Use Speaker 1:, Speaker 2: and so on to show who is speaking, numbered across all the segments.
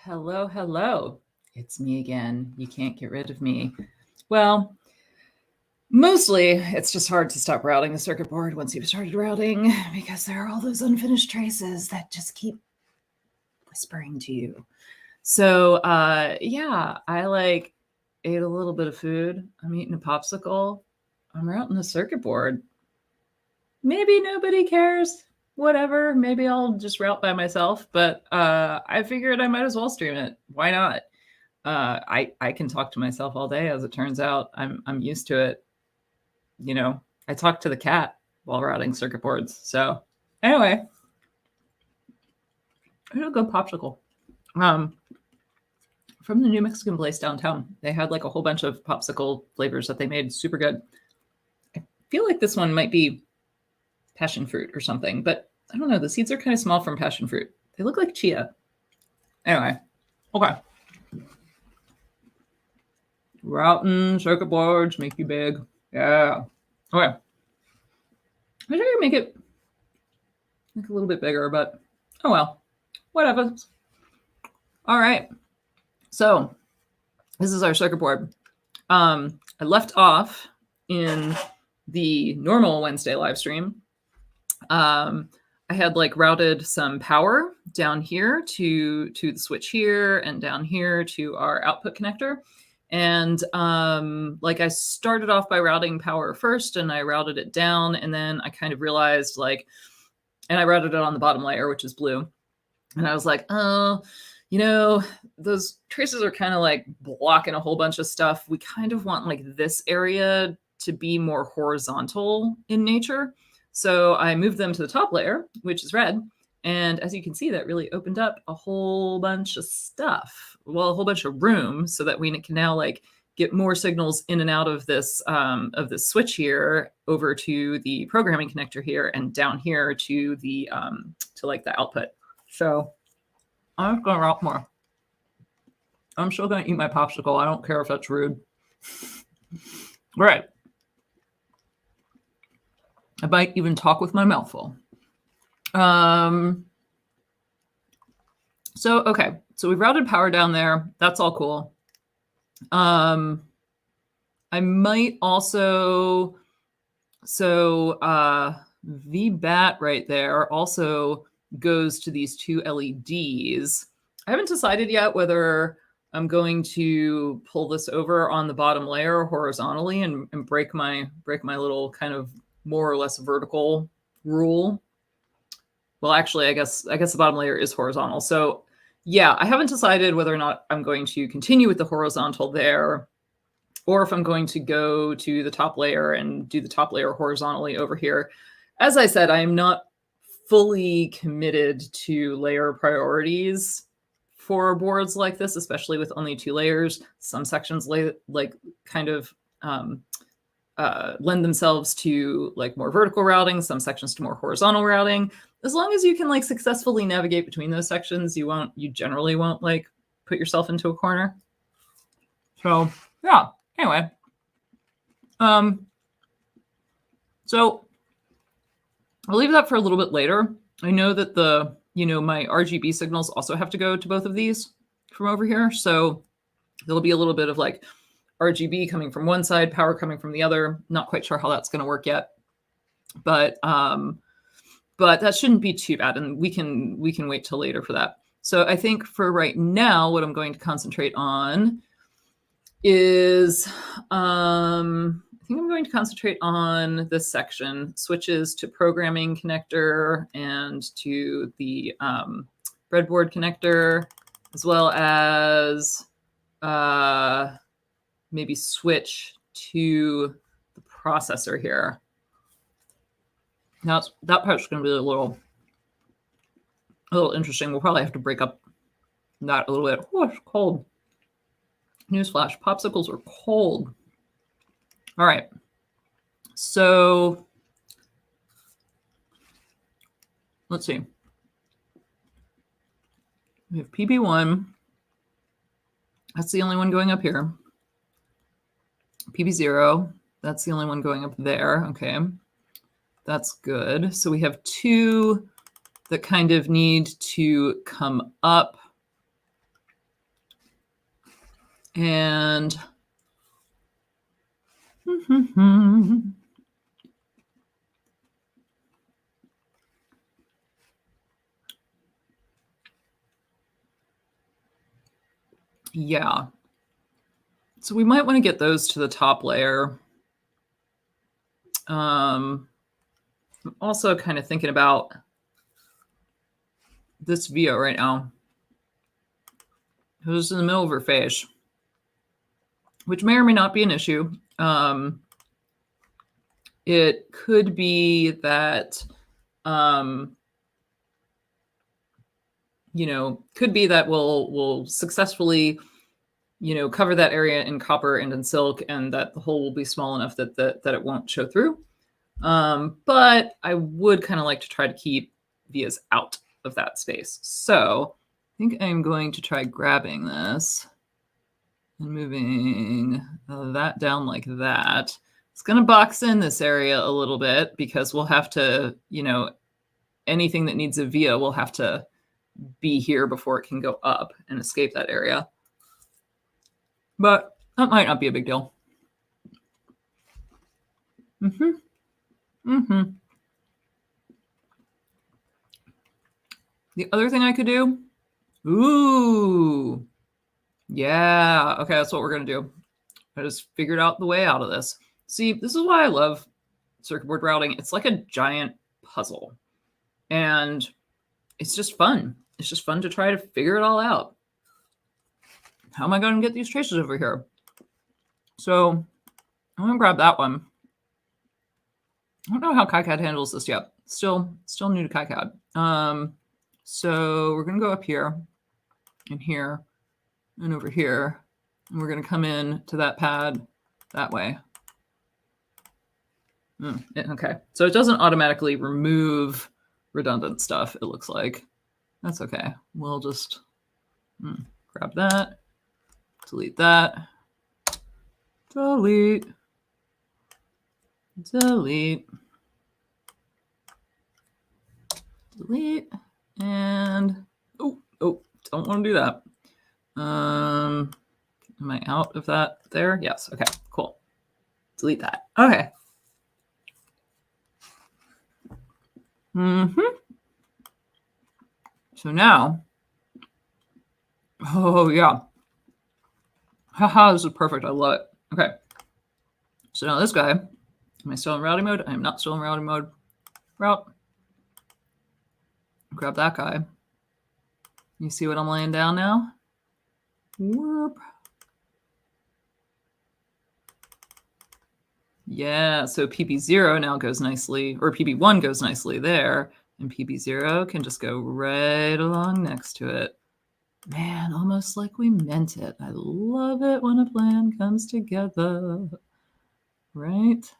Speaker 1: Hello, hello. It's me again. You can't get rid of me. Well, mostly it's just hard to stop routing the circuit board once you've started routing because there are all those unfinished traces that just keep whispering to you. So, yeah, I ate a little bit of food. I'm eating a popsicle. I'm routing the circuit board. Maybe nobody cares. Whatever. Maybe I'll just route by myself. But I figured I might as well stream it. Why not? I can talk to myself all day. As it turns out, I'm used to it. You know, I talk to the cat while routing circuit boards. So anyway, I had a good popsicle. From the new Mexican place downtown. They had like a whole bunch of popsicle flavors that they made super good. I feel like this one might be passion fruit or something, but I don't know. The seeds are kind of small from passion fruit. They look like chia. Anyway, okay. Routing circuit boards make you big. Yeah. Okay. I wish I could make it a little bit bigger, but oh well. Whatever. All right. So this is our circuit board. I left off in the normal Wednesday live stream. I had like routed some power down here to the switch here and down here to our output connector. And like I started off by routing power first and I routed it down. And then I kind of realized and I routed it on the bottom layer, which is blue. And I was like, oh, those traces are kind of like blocking a whole bunch of stuff. We kind of want like this area to be more horizontal in nature. So I moved them to the top layer, which is red. And as you can see, that really opened up a whole bunch of stuff. Well, a whole bunch of room so that we can now like get more signals in and out of this switch here over to the programming connector here and down here to the the output. So I'm just gonna route more. I'm still gonna eat my popsicle. I don't care if that's rude. All right. I might even talk with my mouth full. So we've routed power down there. That's all cool. I might also, VBAT right there also goes to these two LEDs. I haven't decided yet whether I'm going to pull this over on the bottom layer horizontally and break my little kind of more or less vertical rule. Well, actually, I guess the bottom layer is horizontal. So yeah, I haven't decided whether or not I'm going to continue with the horizontal there, or if I'm going to go to the top layer and do the top layer horizontally over here. As I said, I am not fully committed to layer priorities for boards like this, especially with only two layers. Some sections lend themselves to like more vertical routing, some sections to more horizontal routing. As long as you can like successfully navigate between those sections, you generally won't like put yourself into a corner. So yeah, anyway. So I'll leave that for a little bit later. I know that my RGB signals also have to go to both of these from over here. So there'll be a little bit of like RGB coming from one side, power coming from the other. Not quite sure how that's going to work yet, but that shouldn't be too bad, and we can wait till later for that. So I think for right now, what I'm going to concentrate on is I think I'm going to concentrate on this section, switches to programming connector and to the breadboard connector, as well as maybe switch to the processor here. Now that part's going to be a little interesting. We'll probably have to break up that a little bit. Oh, it's cold. Newsflash, popsicles are cold. All right. So let's see. We have PB1. That's the only one going up here. PB0, that's the only one going up there. Okay, that's good. So we have two that kind of need to come up And yeah. So we might want to get those to the top layer. I'm also kind of thinking about this via right now. Who's in the middle of her face, which may or may not be an issue. It could be that, could be that we'll successfully, cover that area in copper and in silk, and that the hole will be small enough that it won't show through. But I would kind of like to try to keep vias out of that space. So I think I'm going to try grabbing this and moving that down like that. It's going to box in this area a little bit because we'll have to, anything that needs a via will have to be here before it can go up and escape that area. But that might not be a big deal. The other thing I could do, ooh, yeah, okay, that's what we're going to do. I just figured out the way out of this. See, this is why I love circuit board routing. It's like a giant puzzle, and it's just fun. It's just fun to try to figure it all out. How am I going to get these traces over here? So I'm going to grab that one. I don't know how KiCad handles this yet. Still new to KiCad. So we're going to go up here and here and over here. And we're going to come in to that pad that way. Okay. So it doesn't automatically remove redundant stuff, it looks like. That's okay. We'll just grab that, delete that, delete, delete, delete, and oh, don't want to do that. Am I out of that there? Yes. Okay, cool. Delete that. Okay. So now, oh yeah. Haha, this is perfect. I love it. Okay. So now this guy, am I still in routing mode? I am not still in routing mode. Route. Grab that guy. You see what I'm laying down now? Whoop. Yeah, so PB0 now goes nicely, or PB1 goes nicely there, and PB0 can just go right along next to it. Man, almost like we meant it. I love it when a plan comes together, right?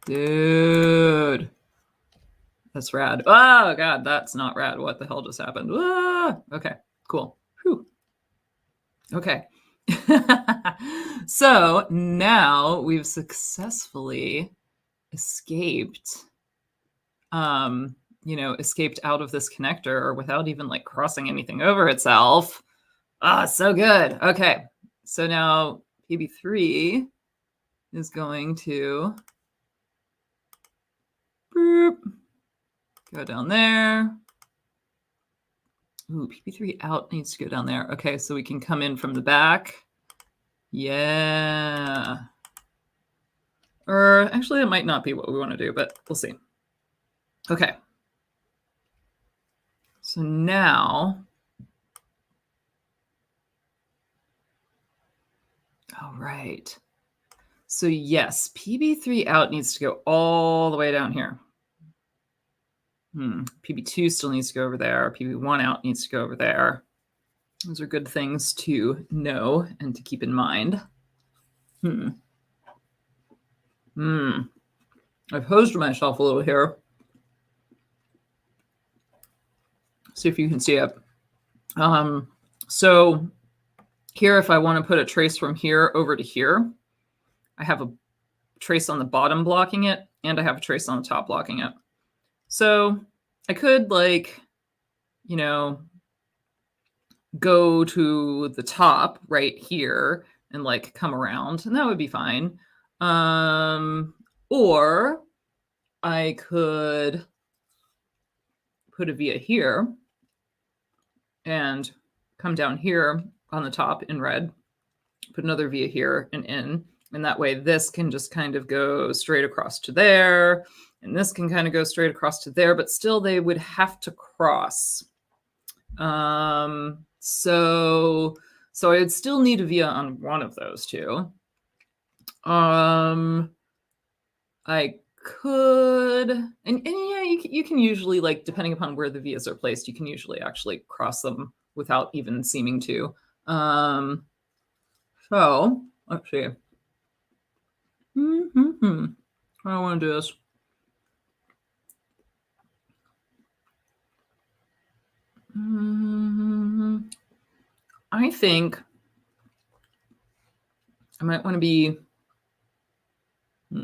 Speaker 1: Dude, that's rad. Oh, God, that's not rad. What the hell just happened? Ah, okay, cool. Whew. Okay. So now we've successfully escaped, escaped out of this connector without even like crossing anything over itself. Ah, so good. Okay. So now PB3 is going to boop, go down there. Ooh, PB3 out needs to go down there. Okay, so we can come in from the back. Yeah. Or actually, it might not be what we want to do, but we'll see. Okay. So now, all right. So yes, PB3 out needs to go all the way down here. PB2 still needs to go over there. PB1 out needs to go over there. Those are good things to know and to keep in mind. I've hosed myself a little here. See if you can see it. So here, if I want to put a trace from here over to here, I have a trace on the bottom blocking it, and I have a trace on the top blocking it. So I could like you know, go to the top right here and like come around, and that would be fine. Or I could put a via here and come down here on the top in red, put another via here and in, and that way this can just kind of go straight across to there, and this can kind of go straight across to there, but still they would have to cross. So I'd still need a via on one of those two. I could, and yeah, you can usually, like, depending upon where the vias are placed, you can usually actually cross them without even seeming to. So let's see. I want to do this. I think I might want to be. I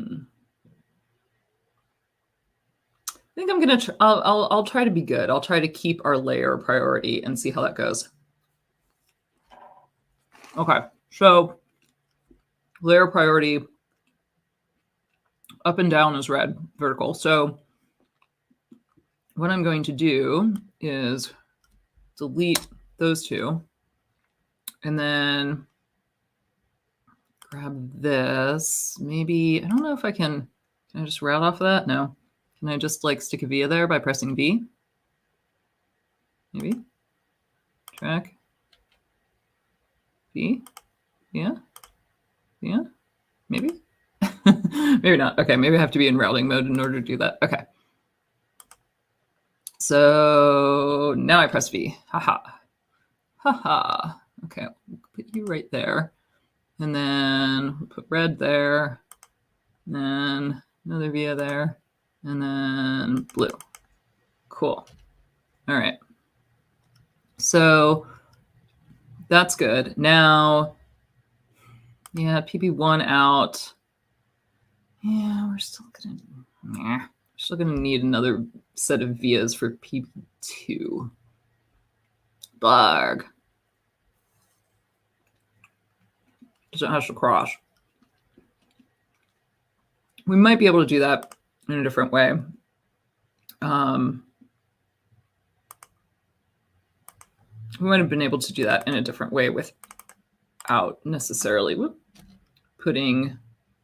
Speaker 1: think I'm gonna. I'll try to be good. I'll try to keep our layer priority and see how that goes. Okay, so layer priority up and down is red, vertical. So what I'm going to do is delete those two, and then grab this. Maybe, I don't know if I can I just route off of that? No. Can I just like stick a via there by pressing V? Maybe. Track. V. Yeah. Yeah. Maybe. Maybe not. Okay, maybe I have to be in routing mode in order to do that. Okay. So now I press V. Haha. Haha. Okay, we'll put you right there. And then we'll put red there. And then another via there. And then blue. Cool. All right. So that's good. Now, yeah, PB1 out. Yeah, we're still gonna need another set of vias for PB2. Blarg. Because it has to cross. We might be able to do that in a different way. We might have been able to do that in a different way without necessarily putting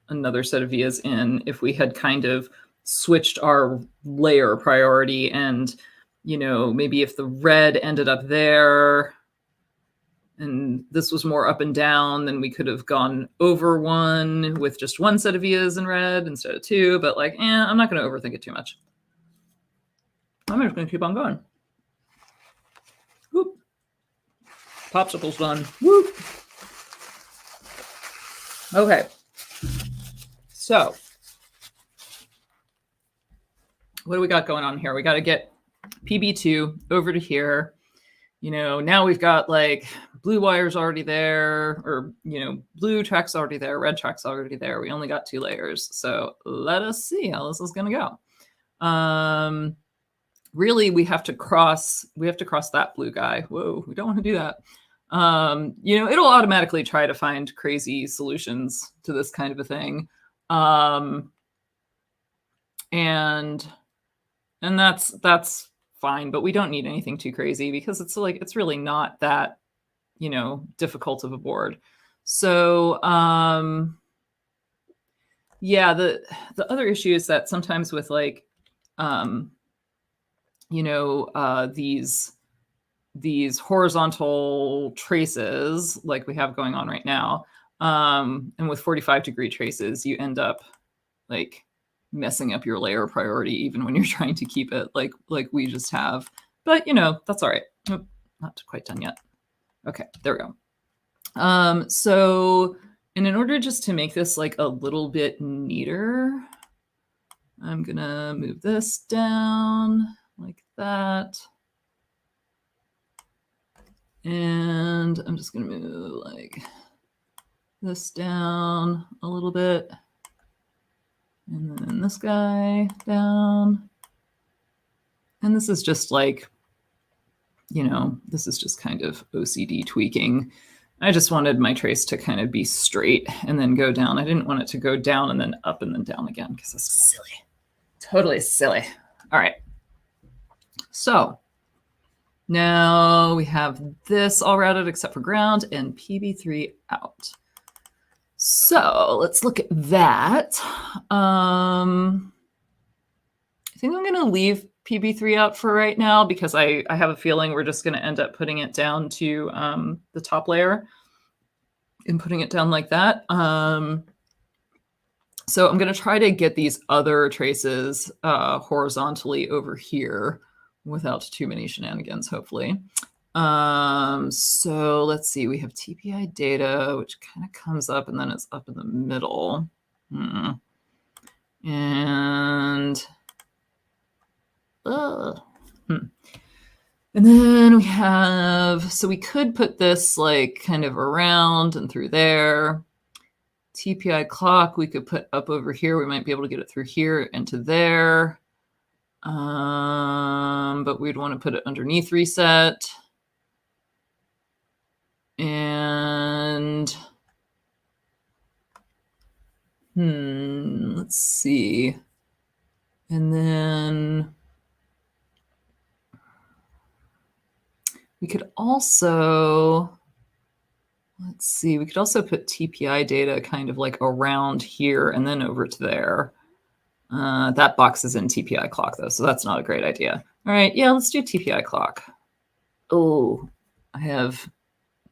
Speaker 1: another set of vias in if we had kind of switched our layer priority, and maybe if the red ended up there and this was more up and down, then we could have gone over one with just one set of vias in red instead of two. But like, I'm not going to overthink it too much. I'm just going to keep on going. Whoop. Popsicle's done. Whoop. Okay. So what do we got going on here? We got to get PB2 over to here. Now we've got like blue wires already there, or, blue track's already there, red track's already there. We only got 2 layers. So let us see how this is going to go. Really, we have to cross that blue guy. Whoa, we don't want to do that. It'll automatically try to find crazy solutions to this kind of a thing. And that's fine, but we don't need anything too crazy because it's really not that, difficult of a board. So, yeah, the other issue is that sometimes with like, these horizontal traces like we have going on right now, and with 45-degree traces, you end up like messing up your layer priority even when you're trying to keep it like we just have. But that's all right. Oh, not quite done yet. Okay, there we go. So, and in order just to make this like a little bit neater, I'm gonna move this down like that. And I'm just gonna move like this down a little bit. And then this guy down. And this is just like you know, this is just kind of OCD tweaking. I just wanted my trace to kind of be straight and then go down. I didn't want it to go down and then up and then down again because it's silly. Totally silly. All right. So now we have this all routed except for ground and PB3 out. So let's look at that. I think I'm going to leave PB3 out for right now because I have a feeling we're just going to end up putting it down to the top layer and putting it down like that. So I'm going to try to get these other traces horizontally over here without too many shenanigans, hopefully. So let's see, we have TPI data, which kind of comes up and then it's up in the middle. And and then we have, so we could put this like kind of around and through there. TPI clock, we could put up over here. We might be able to get it through here and to there. But we'd want to put it underneath reset. And let's see. And then we could also, let's see, we could also put TPI data kind of like around here and then over to there. That box is in TPI clock though, so that's not a great idea. All right, yeah, let's do TPI clock. Oh, I have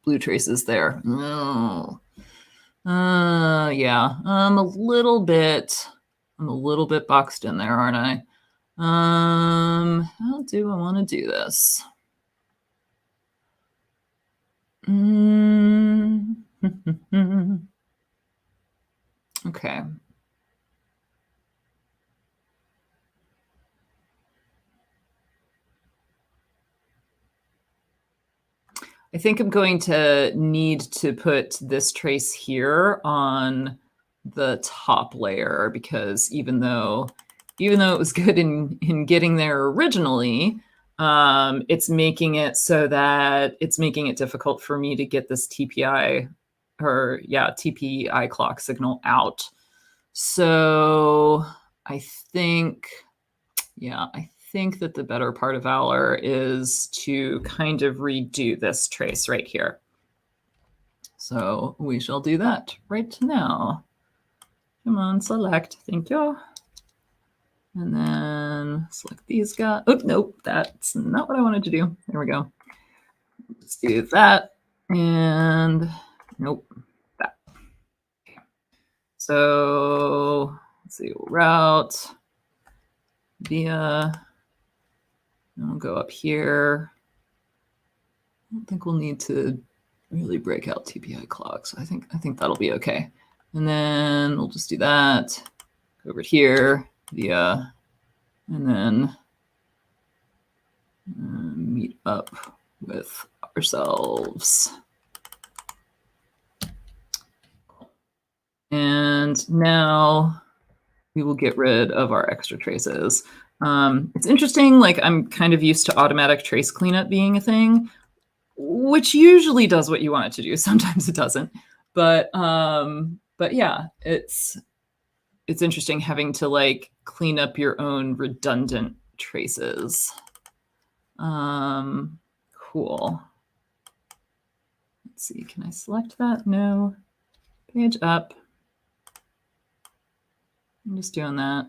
Speaker 1: blue traces there. Oh. Yeah, I'm a little bit boxed in there, aren't I? How do I want to do this? Okay. I think I'm going to need to put this trace here on the top layer because even though it was good in getting there originally, it's making it so that it's making it difficult for me to get this TPI clock signal out. So I think that the better part of Valor is to kind of redo this trace right here. So we shall do that right now. Come on, select. Thank you. And then select these guys. Oh, nope, that's not what I wanted to do. There we go. Let's do that. And nope, that. Okay. So let's see, we'll route via. And we'll go up here. I don't think we'll need to really break out TPI clock, so I think that'll be okay. And then we'll just do that. Go over here, via, and then meet up with ourselves. And now we will get rid of our extra traces. It's interesting, like I'm kind of used to automatic trace cleanup being a thing, which usually does what you want it to do. Sometimes it doesn't. But yeah, it's interesting having to like clean up your own redundant traces. Cool. Let's see, can I select that? No. Page up. I'm just doing that.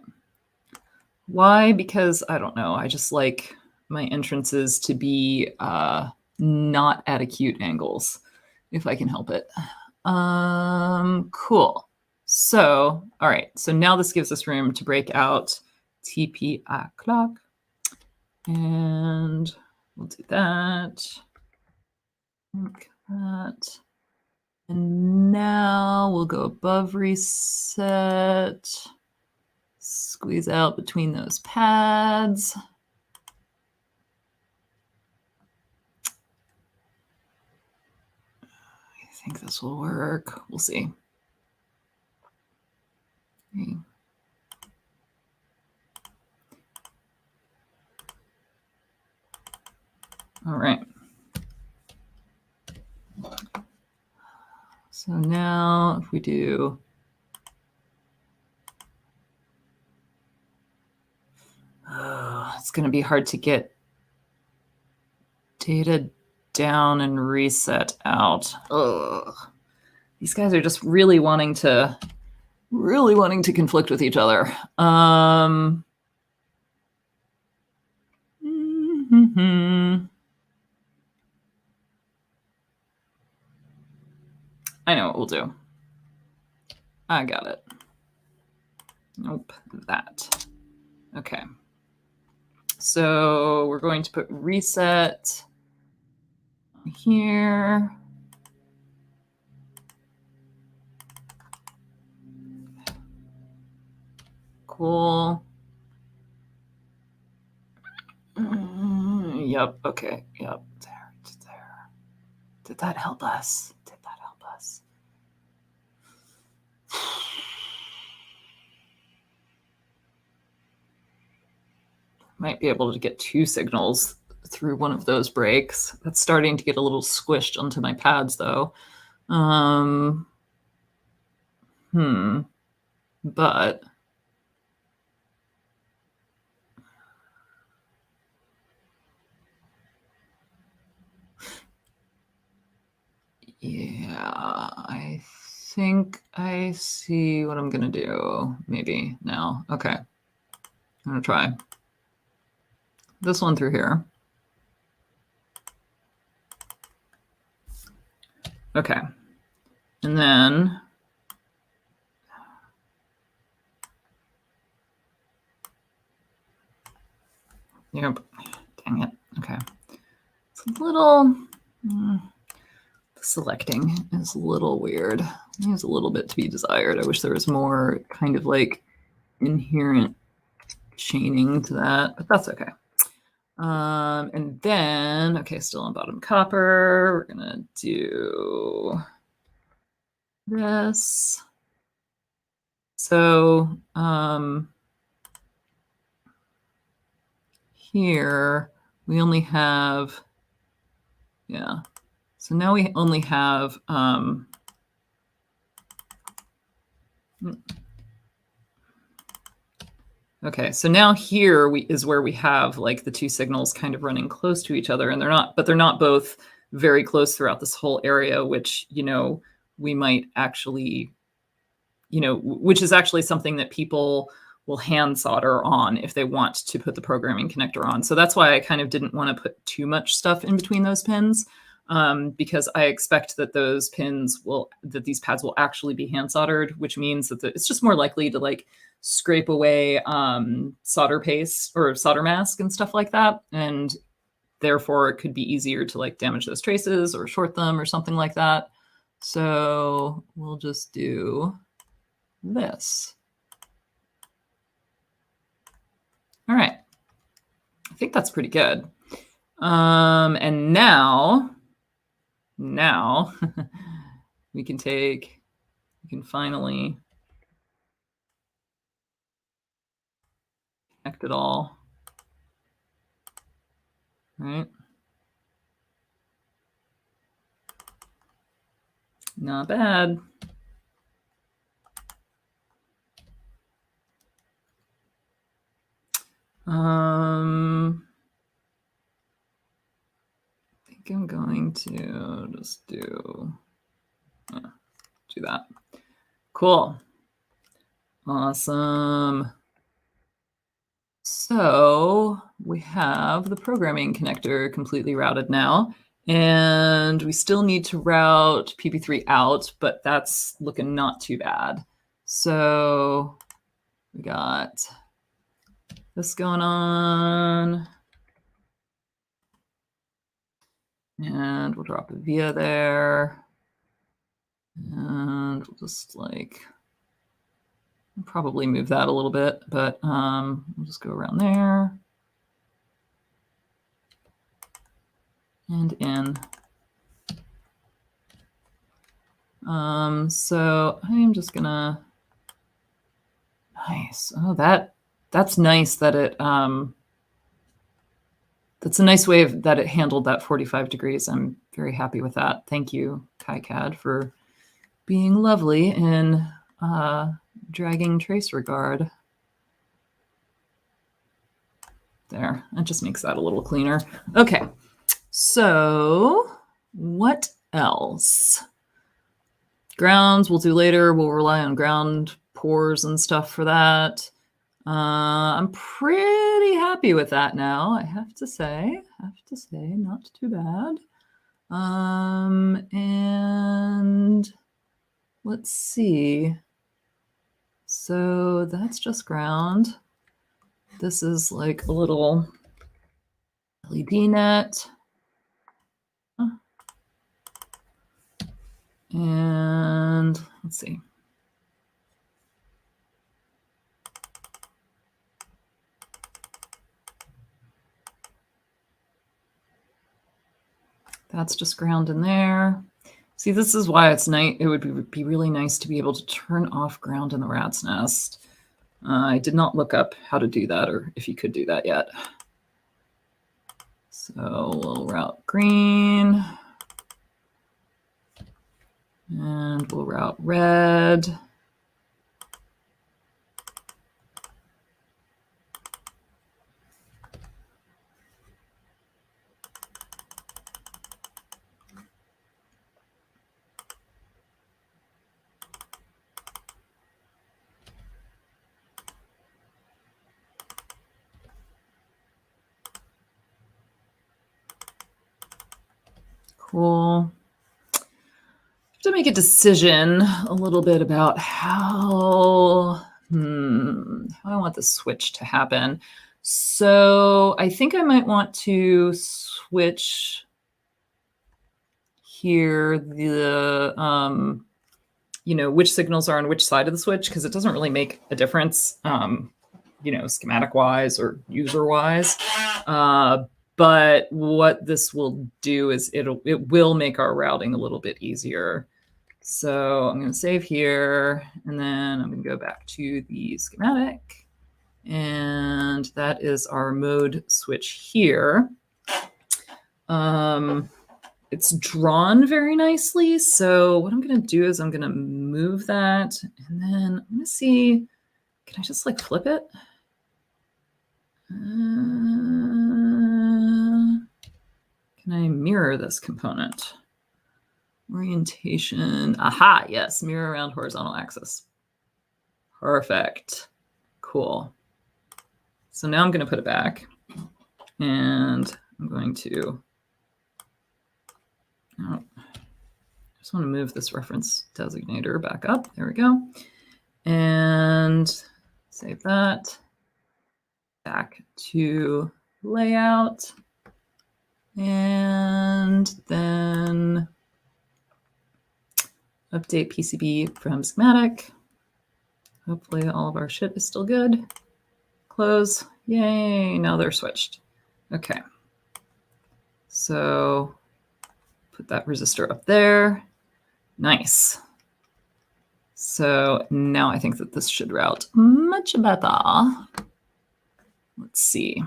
Speaker 1: Why? Because I don't know. I just like my entrances to be not at acute angles, if I can help it. Cool. So, all right. So now this gives us room to break out TPI clock. And we'll do that. Like that. And now we'll go above reset. Squeeze out between those pads. I think this will work. We'll see. Okay. All right. So now if we do it's going to be hard to get data down and reset out. Ugh. These guys are just really wanting to conflict with each other. I know what we'll do. I got it. Nope, that. Okay. So we're going to put reset here. Cool. Yep. Okay. Yep. There. Did that help us? Might be able to get 2 signals through one of those breaks. That's starting to get a little squished onto my pads though. But yeah, I think I see what I'm gonna do maybe now. Okay, I'm gonna try this one through here. Okay, and then yep, dang it. Okay, it's a little selecting is a little weird. There's a little bit to be desired. I wish there was more kind of like inherent chaining to that, but that's okay. And then, okay, still on bottom copper, we're gonna do this. So here we only have, yeah. So now we only have okay, so now here is where we have like the 2 signals kind of running close to each other, and they're not both very close throughout this whole area, which, you know, we might actually, you know, which is actually something that people will hand solder on if they want to put the programming connector on. So that's why I kind of didn't want to put too much stuff in between those pins, because I expect that those pins that these pads will actually be hand soldered, which means that it's just more likely to like scrape away solder paste or solder mask and stuff like that. And therefore it could be easier to like damage those traces or short them or something like that. So we'll just do this. All right. I think that's pretty good. And now we can finally connect it all. Right? Not bad. I think I'm going to just do that. Cool. Awesome. So we have the programming connector completely routed now, and we still need to route PP3 out, but that's looking not too bad. So we got this going on, and we'll drop a via there, and we'll just like probably move that a little bit, but we'll just go around there and in. So I'm just gonna, nice. Oh, that's nice that that's a nice way that it handled that 45 degrees. I'm very happy with that. Thank you, KiCad, for being lovely in dragging trace regard. There, that just makes that a little cleaner. Okay, so what else? Grounds we'll do later. We'll rely on ground pores and stuff for that. I'm pretty happy with that now, I have to say. Not too bad. And let's see. So that's just ground. This is like a little LED net. And let's see. That's just ground in there. See, this is why it's nice. It would be really nice to be able to turn off ground in the rat's nest. I did not look up how to do that, or if you could do that yet. So we'll route green. And we'll route red. Cool. To make a decision a little bit about how I want the switch to happen. So I think I might want to switch here the which signals are on which side of the switch, because it doesn't really make a difference schematic wise or user wise. But what this will do is it will make our routing a little bit easier. So I'm going to save here, and then I'm going to go back to the schematic, and that is our mode switch here. It's drawn very nicely. So what I'm going to do is I'm going to move that, and then I'm going to see, can I just like flip it? Can I mirror this component? Orientation. Aha, yes, mirror around horizontal axis. Perfect. Cool. So now I'm going to put it back, and I'm going to I just want to move this reference designator back up. There we go. And save that. Back to layout. And then update PCB from schematic. Hopefully all of our shit is still good. Close. Yay, now they're switched. Okay. So put that resistor up there. Nice. So now I think that this should route much better. Let's see.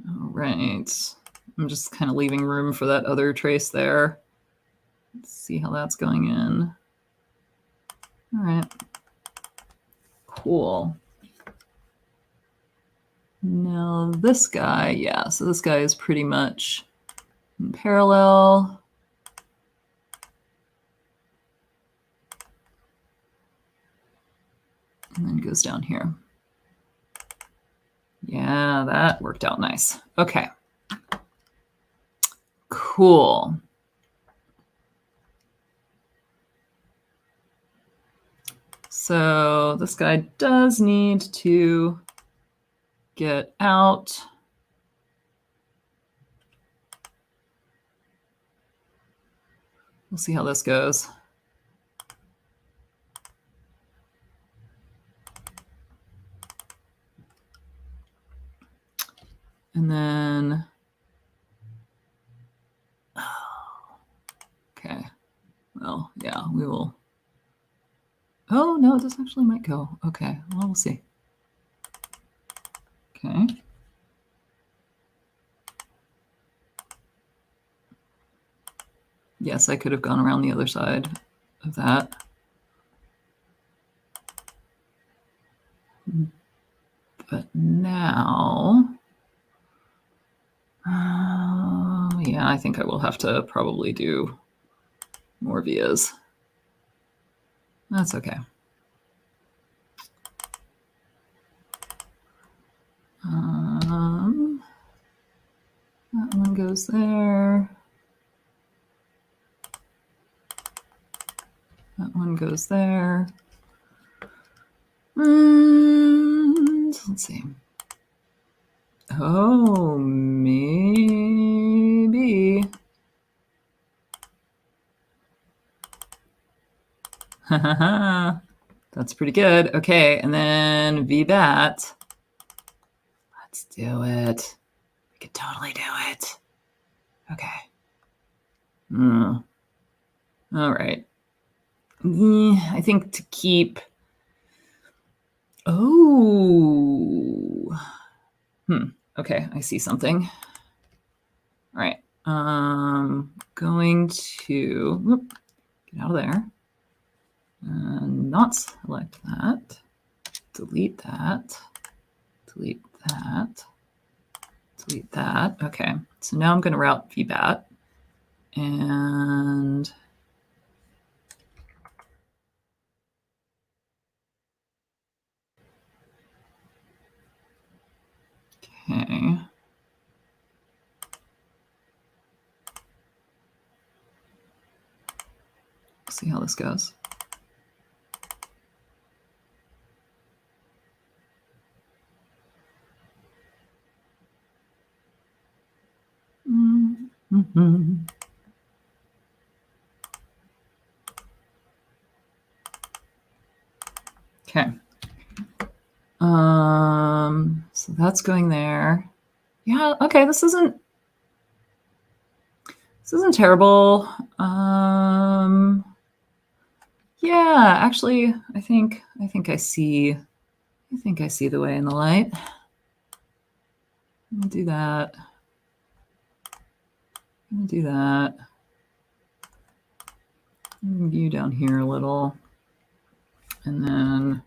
Speaker 1: All right. I'm just kind of leaving room for that other trace there. Let's see how that's going in. All right. Cool. Now this guy, yeah, so this guy is pretty much in parallel. And then goes down here. Yeah, that worked out nice. Okay. Cool. So this guy does need to get out. We'll see how this goes. And then we will. Oh, no, this actually might go. Okay, well, we'll see. Okay. Yes, I could have gone around the other side of that. But now, yeah, I think I will have to probably do more vias. That's okay. That one goes there. That one goes there. And let's see. Oh, maybe. That's pretty good. Okay, and then VBAT. Let's do it. We could totally do it. Okay. All right. I think to keep. Oh. Okay, I see something. All right. Going to get out of there. Not select that. Delete that. Delete that. Delete that. Okay. So now I'm going to route VBAT. And okay. See how this goes. Okay. So that's going there. Yeah, okay, this isn't terrible. Yeah, actually, I think I see the way in the light. I'm gonna do that. I'm gonna do that. Move you down here a little. And then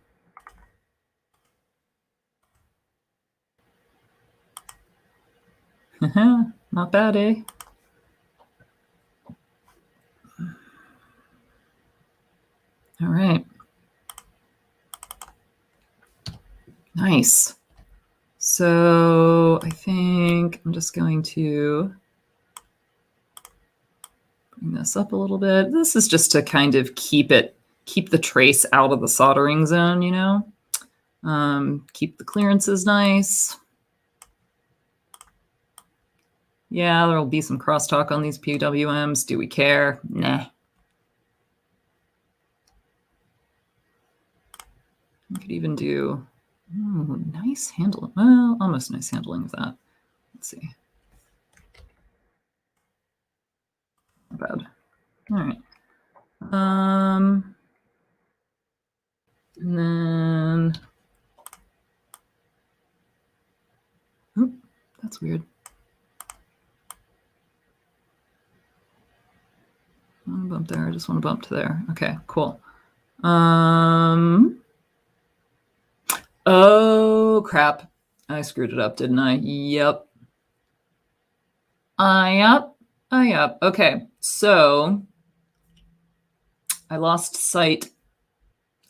Speaker 1: not bad, eh? All right. Nice. So I think I'm just going to bring this up a little bit. This is just to kind of keep the trace out of the soldering zone, you know? Keep the clearances nice. Yeah, there'll be some crosstalk on these PWMs. Do we care? Nah. We could even do nice handling. Well, almost nice handling of that. Let's see. Not bad. All right. And then, oh, that's weird. I want to bump there. I just want to bump to there. Okay, cool. Oh, crap. I screwed it up, didn't I? Yep. Yep. Okay, so I lost sight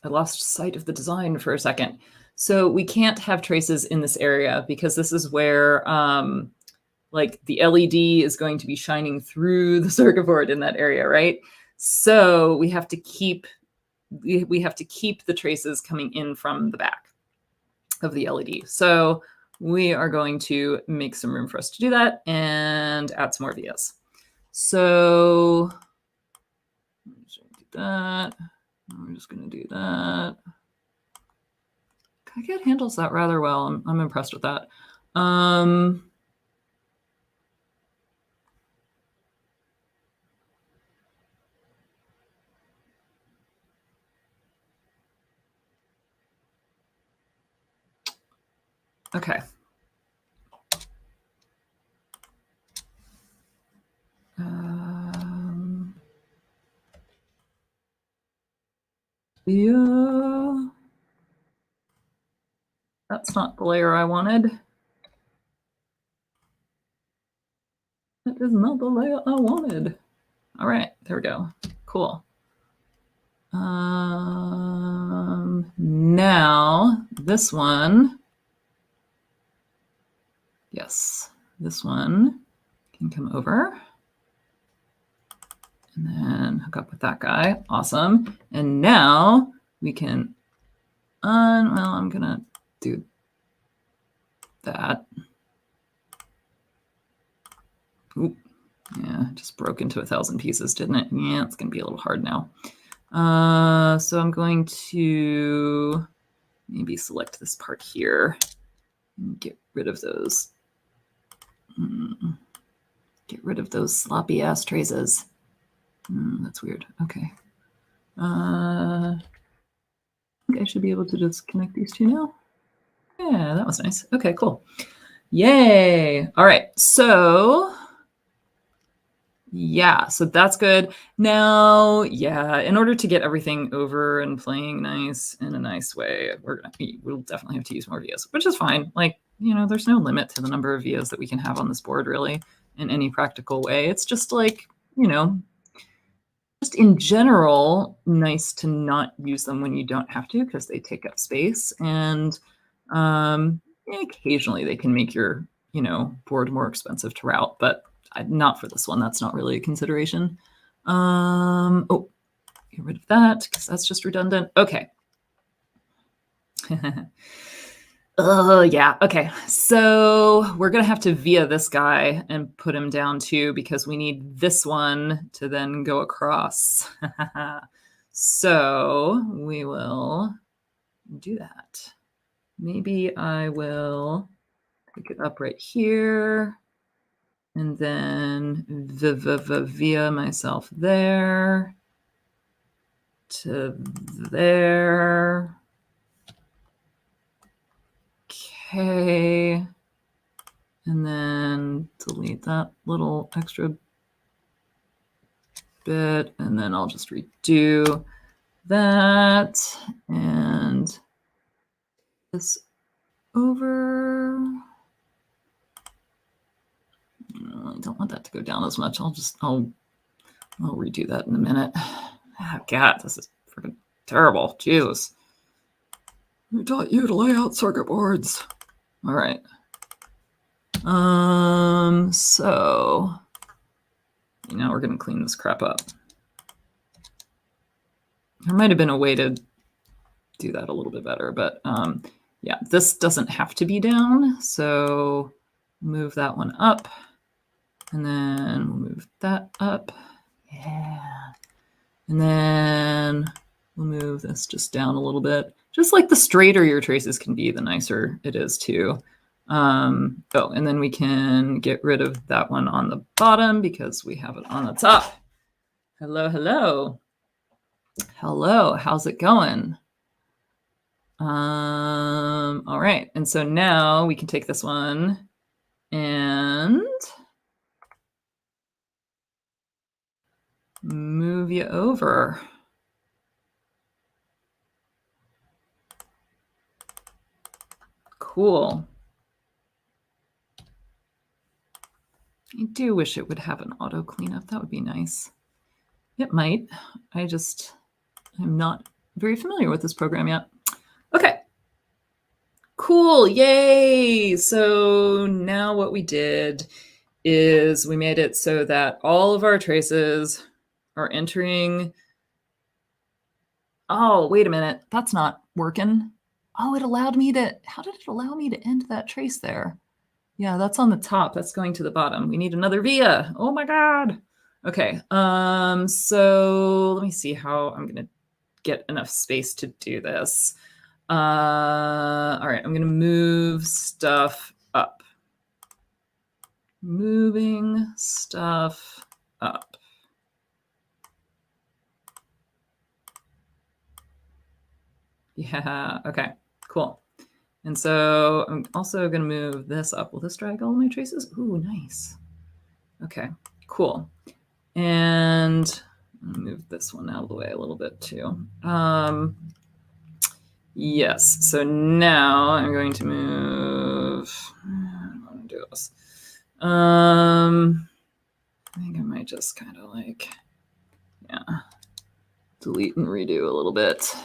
Speaker 1: of the design for a second. So we can't have traces in this area because this is where like the LED is going to be shining through the circuit board in that area, right? So we have to keep the traces coming in from the back of the LED. So we are going to make some room for us to do that and add some more vias. So I'm just going to do that. We're just going to do that. Kaget handles that rather well. I'm impressed with that. Okay. Yeah. That's not the layer I wanted. That is not the layer I wanted. All right, there we go. Cool. Now this one, yes, this one can come over and then hook up with that guy. Awesome. And now we can, well, I'm gonna do that. Oop. Yeah, just broke into 1,000 pieces, didn't it? Yeah, it's gonna be a little hard now. So I'm going to maybe select this part here and get rid of those. Get rid of those sloppy ass traces. That's weird. Okay. I think I should be able to just connect these two now. Yeah, that was nice. Okay, cool. Yay. All right. So yeah, so that's good. Now, yeah, in order to get everything over and playing nice in a nice way, we'll definitely have to use more vias, which is fine. Like, you know, there's no limit to the number of vias that we can have on this board, really, in any practical way. It's just like, you know, just in general, nice to not use them when you don't have to because they take up space. And occasionally they can make your, you know, board more expensive to route, but not for this one. That's not really a consideration. Oh, get rid of that because that's just redundant. Okay. Yeah. Okay. So we're going to have to via this guy and put him down too because we need this one to then go across. So we will do that. Maybe I will pick it up right here and then via myself there to there. Okay. And then delete that little extra bit. And then I'll just redo that and this over. I don't want that to go down as much. I'll redo that in a minute. Oh, God, this is freaking terrible. Jesus. Who taught you to lay out circuit boards? All right. So now we're going to clean this crap up. There might have been a way to do that a little bit better, but yeah, this doesn't have to be down. So move that one up and then we'll move that up. Yeah. And then we'll move this just down a little bit. Just like the straighter your traces can be, the nicer it is too. Oh, and then we can get rid of that one on the bottom because we have it on the top. Hello, hello. Hello, how's it going? All right, and so now we can take this one and move you over. Cool. I do wish it would have an auto cleanup. That would be nice. It might. I'm not very familiar with this program yet. Okay. Cool. Yay. So now what we did is we made it so that all of our traces are entering. Oh, wait a minute. That's not working. Oh, it allowed me to, how did it allow me to end that trace there? Yeah, that's on the top. That's going to the bottom. We need another via. Oh my God. Okay. So let me see how I'm going to get enough space to do this. All right, I'm going to move stuff up. Moving stuff up. Yeah, okay, cool. And so I'm also going to move this up. Will this drag all my traces? Ooh, nice. Okay, cool. And I'll move this one out of the way a little bit too. Yes, so now I'm going to move. I want to do this. I think I might just kind of like, yeah, delete and redo a little bit.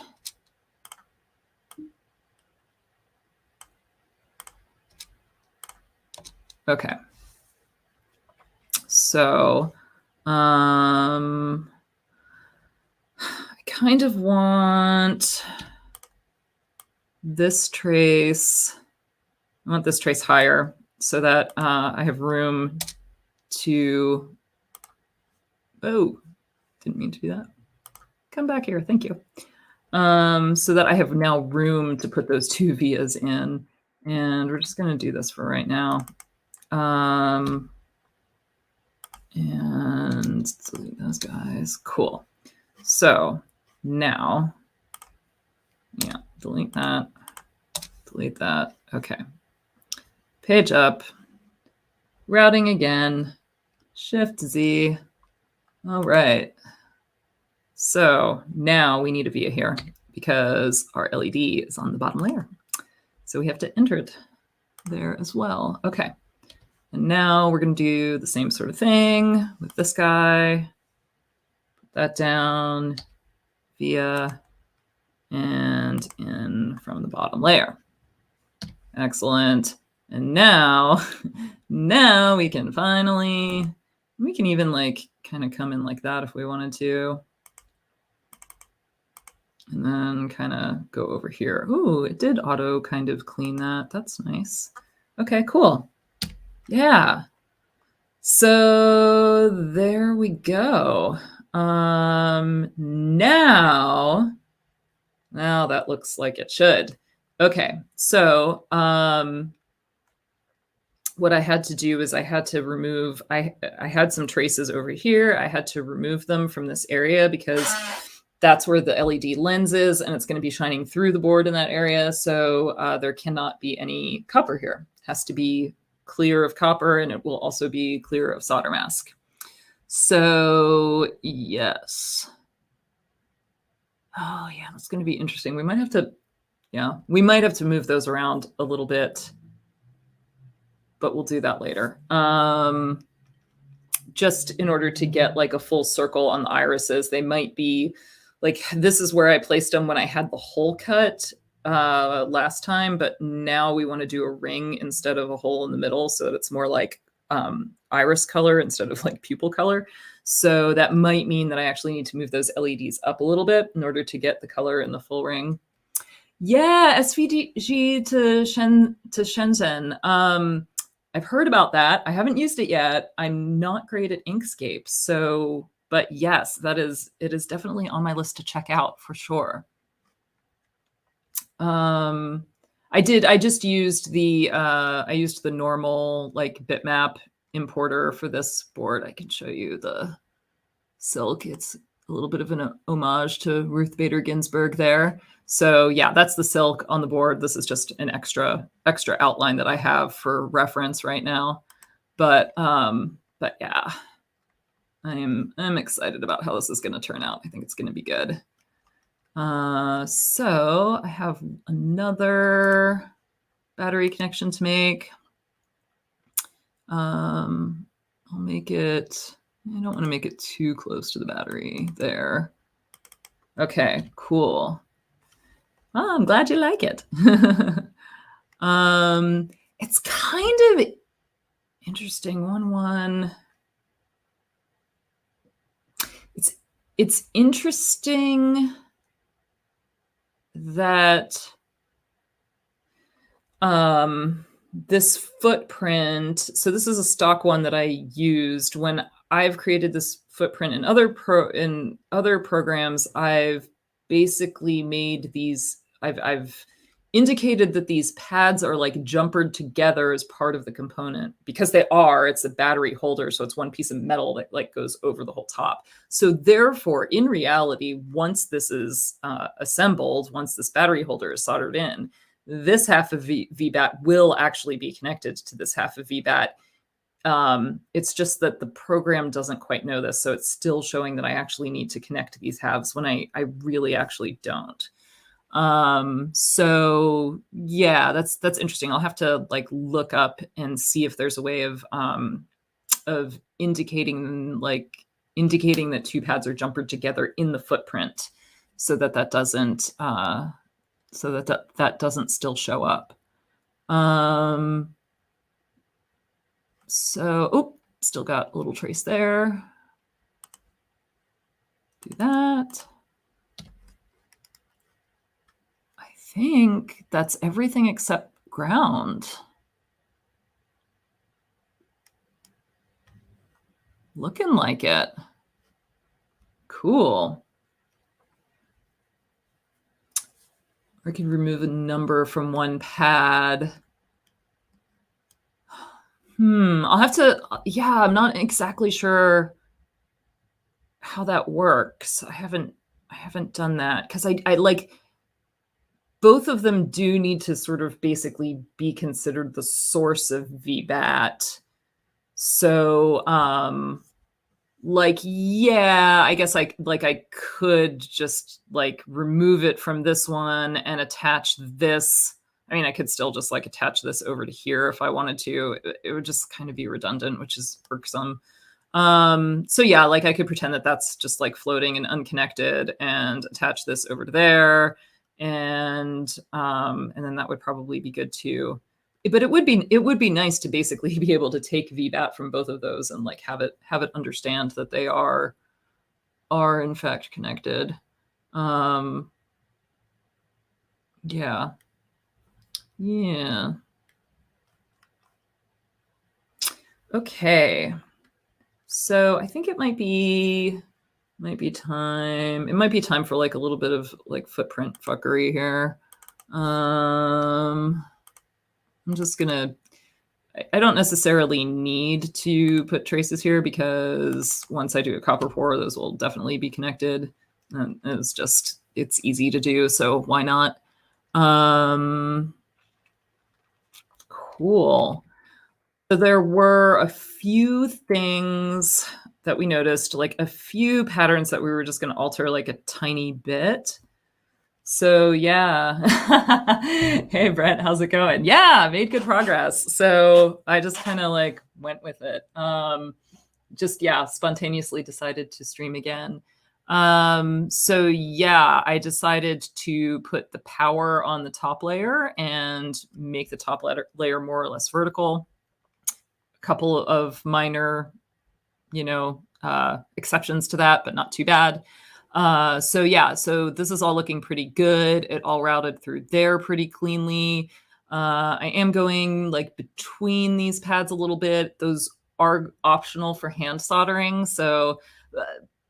Speaker 1: Okay. So, I kind of want this trace. I want this trace higher so that I have room to, oh, didn't mean to do that. Come back here, thank you. So that I have now room to put those two vias in. And we're just gonna do this for right now. And delete those guys, cool. So now, yeah, delete that, okay. Page up, routing again, Shift Z. All right. So now we need a via here because our LED is on the bottom layer. So we have to enter it there as well. Okay. And now we're going to do the same sort of thing with this guy. Put that down, via, and in from the bottom layer. Excellent. And now, now we can finally, we can even like kind of come in like that if we wanted to. And then kind of go over here. Ooh, it did auto kind of clean that. That's nice. Okay, cool. Yeah. So there we go. Now that looks like it should. Okay, so what I had to do is I had to remove, I had some traces over here. I had to remove them from this area because that's where the LED lens is, and it's going to be shining through the board in that area. So there cannot be any copper here. It has to be clear of copper, and it will also be clear of solder mask. So yes. Oh yeah, that's going to be interesting. We might have to, yeah, we might have to move those around a little bit, but we'll do that later. Just in order to get like a full circle on the irises, they might be like, this is where I placed them when I had the hole cut last time, but now we want to do a ring instead of a hole in the middle so that it's more like iris color instead of like pupil color. So that might mean that I actually need to move those LEDs up a little bit in order to get the color in the full ring. Yeah, SVG to Shenzhen. I've heard about that. I haven't used it yet. I'm not great at Inkscape. So, but yes, it is definitely on my list to check out for sure. I just used the normal like bitmap importer for this board. I can show you the silk. It's a little bit of an homage to Ruth Bader Ginsburg there. So yeah, that's the silk on the board. This is just an extra outline that I have for reference right now. But yeah, I'm excited about how this is going to turn out. I think it's going to be good. So I have another battery connection to make. I'll make it, I don't want to make it too close to the battery there. Okay, cool. Oh, I'm glad you like it. It's kind of interesting. It's interesting that this footprint, so this is a stock one that I used when I've created this footprint in other programs. I've basically made these, I've indicated that these pads are like jumpered together as part of the component because it's a battery holder. So it's one piece of metal that like goes over the whole top. So therefore, in reality, once this is assembled, once this battery holder is soldered in, this half of VBAT will actually be connected to this half of VBAT. It's just that the program doesn't quite know this. So it's still showing that I actually need to connect these halves when I really actually don't. So yeah, that's interesting. I'll have to like look up and see if there's a way of indicating that two pads are jumpered together in the footprint so that doesn't that doesn't still show up. So, still got a little trace there. Do that. I think that's everything except ground. Looking like it. Cool. I can remove a number from one pad. I'll have to, yeah, I'm not exactly sure how that works. I haven't done that because I like both of them do need to sort of basically be considered the source of VBAT. So, like, yeah, I guess I could just like remove it from this one and attach this. I mean, I could still just like attach this over to here if I wanted to. It would just kind of be redundant, which is irksome. So yeah, like I could pretend that that's just like floating and unconnected and attach this over to there. And then that would probably be good too. But it would be nice to basically be able to take VBAT from both of those and like have it understand that they are in fact connected. Yeah. Okay. So I think it might be time. It might be time for like a little bit of like footprint fuckery here. I'm just gonna, I don't necessarily need to put traces here because once I do a copper pour, those will definitely be connected. And it's easy to do. So why not? Cool. So there were a few things that we noticed, like a few patterns that we were just going to alter like a tiny bit. So yeah. Hey, Brent, how's it going? Yeah, made good progress. So I just kind of like went with it. Just, yeah, spontaneously decided to stream again. So yeah, I decided to put the power on the top layer and make the top layer more or less vertical. A couple of minor, exceptions to that, but not too bad. So yeah, so this is all looking pretty good. It all routed through there pretty cleanly. I am going like between these pads a little bit. Those are optional for hand soldering. So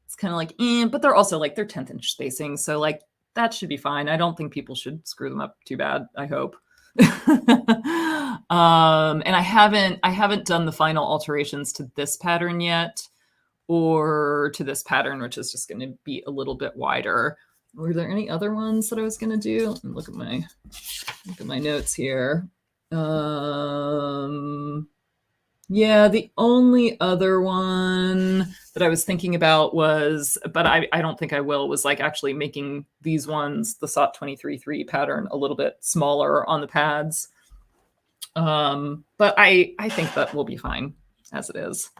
Speaker 1: it's kind of like, but they're also like, they're 10th inch spacing. So like that should be fine. I don't think people should screw them up too bad, I hope. And I haven't done the final alterations to this pattern yet, or to this pattern, which is just going to be a little bit wider. Were there any other ones that I was going to do? Let me look at my notes here. Yeah, the only other one that I was thinking about was, but I don't think I will, was like actually making these ones, the SOT 23.3 pattern, a little bit smaller on the pads. But I think that will be fine as it is.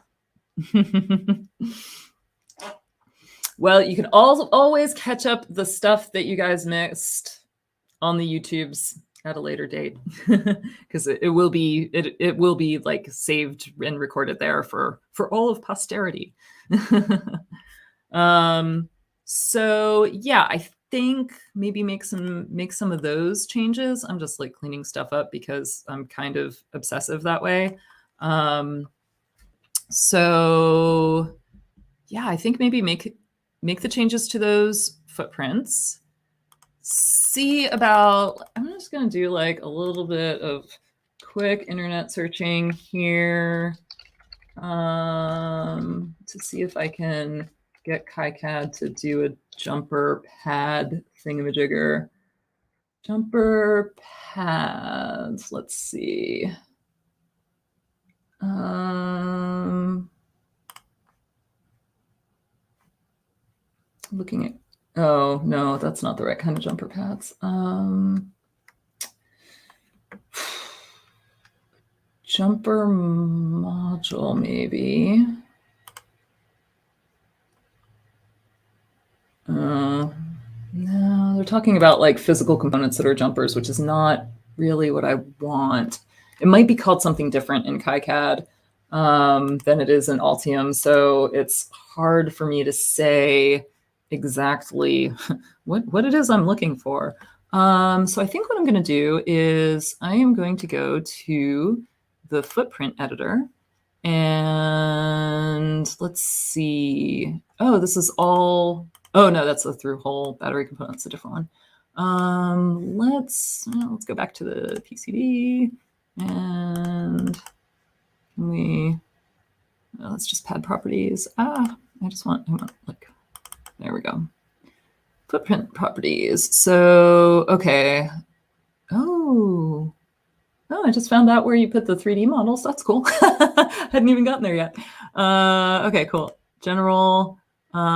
Speaker 1: Well, you can always catch up the stuff that you guys missed on the YouTubes at a later date, because it will be like saved and recorded there for all of posterity. So yeah, I think maybe make some of those changes. I'm just like cleaning stuff up because I'm kind of obsessive that way. So yeah, I think maybe make the changes to those footprints. See about, I'm just going to do like a little bit of quick internet searching here to see if I can get KiCad to do a jumper pad thingamajigger. Jumper pads. Let's see. Looking at, oh no, that's not the right kind of jumper pads. Jumper module, maybe. No, they're talking about like physical components that are jumpers, which is not really what I want. It might be called something different in KiCad than it is in Altium, so it's hard for me to say exactly what it is I'm looking for. So I think what I'm going to do is I am going to go to the footprint editor, and let's see. Oh, this is all. Oh no, that's a through hole battery component. It's a different one. Let's go back to the PCB, and let's just pad properties. I want like, there we go. Footprint properties. So, okay. Oh, I just found out where you put the 3D models. That's cool. Hadn't even gotten there yet. Okay, cool. General. Where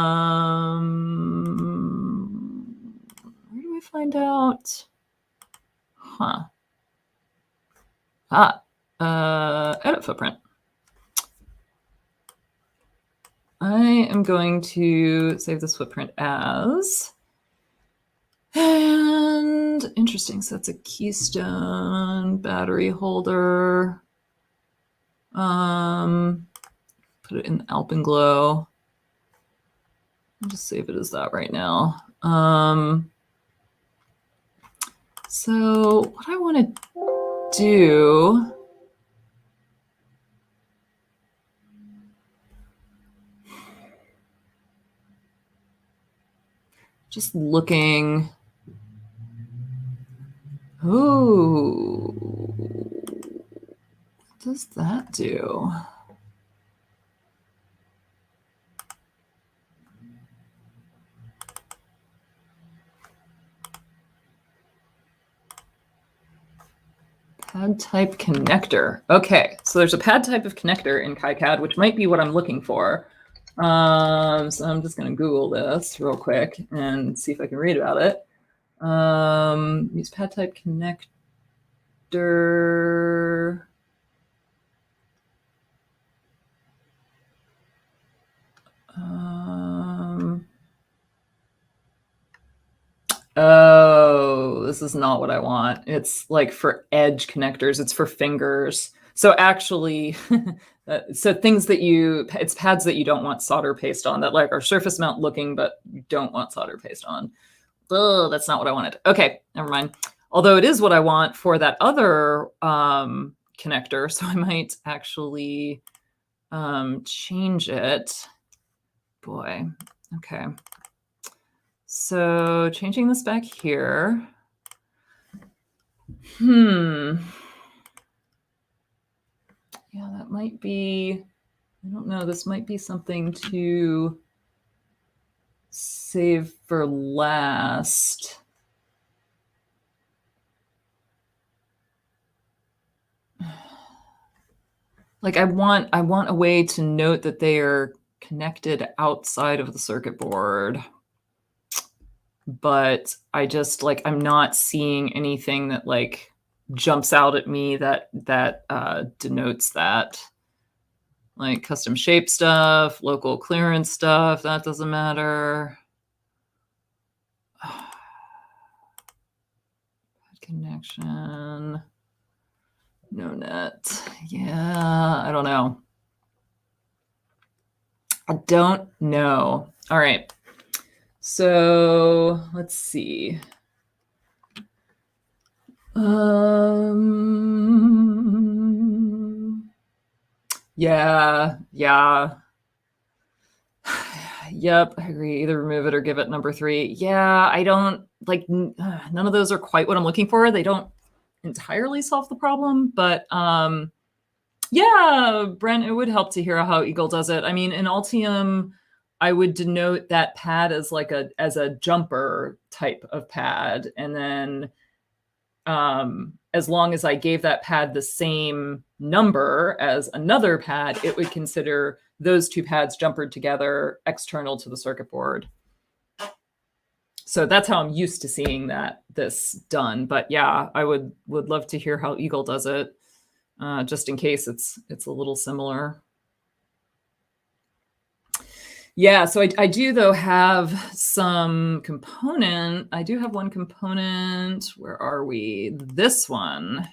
Speaker 1: do we find out? Edit footprint. I am going to save this footprint as, and interesting, so that's a Keystone battery holder. Put it in Alpenglow. I'll just save it as that right now. So what I want to do, just looking. Oh, what does that do? Pad type connector. Okay, so there's a pad type of connector in KiCad, which might be what I'm looking for. So I'm just going to Google this real quick and see if I can read about it. Use pad type connector. Oh, this is not what I want. It's like for edge connectors. It's for fingers. So actually, so things that it's pads that you don't want solder paste on, that like are surface mount looking, but you don't want solder paste on. Oh, that's not what I wanted. Okay, never mind. Although it is what I want for that other connector, so I might actually change it. Boy, okay. So changing this back here. Yeah, that might be, I don't know, this might be something to save for last. Like I want a way to note that they are connected outside of the circuit board. But I just like, I'm not seeing anything that like jumps out at me that denotes that. Like custom shape stuff, local clearance stuff, that doesn't matter. Connection. No net. Yeah, I don't know. I don't know. All right. So let's see. Yeah. Yep, I agree. Either remove it or give it number 3. Yeah, I don't like, none of those are quite what I'm looking for. They don't entirely solve the problem, but yeah, Brent, it would help to hear how Eagle does it. I mean, in Altium, I would denote that pad as like a jumper type of pad, and then as long as I gave that pad the same number as another pad, it would consider those two pads jumpered together external to the circuit board. So that's how I'm used to seeing this done. But yeah, I would love to hear how Eagle does it, just in case it's a little similar. Yeah, so I do, though, have some component. I do have one component. Where are we? This one.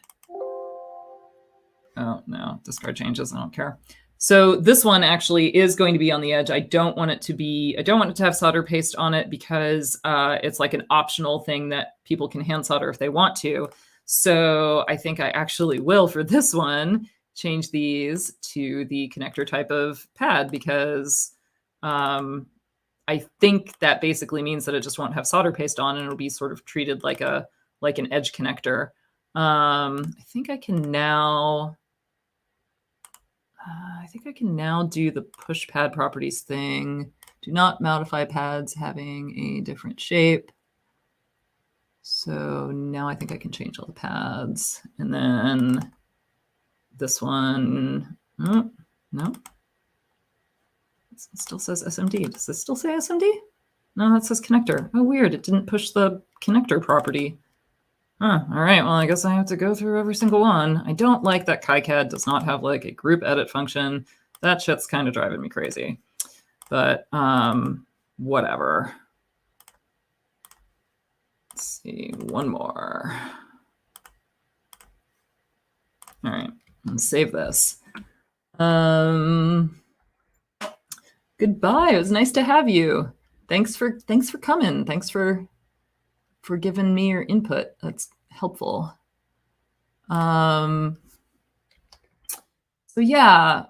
Speaker 1: Oh, no, discard changes. I don't care. So this one actually is going to be on the edge. I don't want it to have solder paste on it because it's like an optional thing that people can hand solder if they want to. So I think I actually will, for this one, change these to the connector type of pad because I think that basically means that it just won't have solder paste on and it'll be sort of treated like an edge connector. I think I can now do the push pad properties thing. Do not modify pads having a different shape. So now I think I can change all the pads. And then this one, oh, no. It still says SMD. Does this still say SMD? No, that says connector. Oh, weird. It didn't push the connector property. Huh. All right. Well, I guess I have to go through every single one. I don't like that KiCad does not have like a group edit function. That shit's kind of driving me crazy. But whatever. Let's see. One more. All right. Let's save this. Goodbye. It was nice to have you. Thanks for coming. Thanks for giving me your input. That's helpful. So yeah.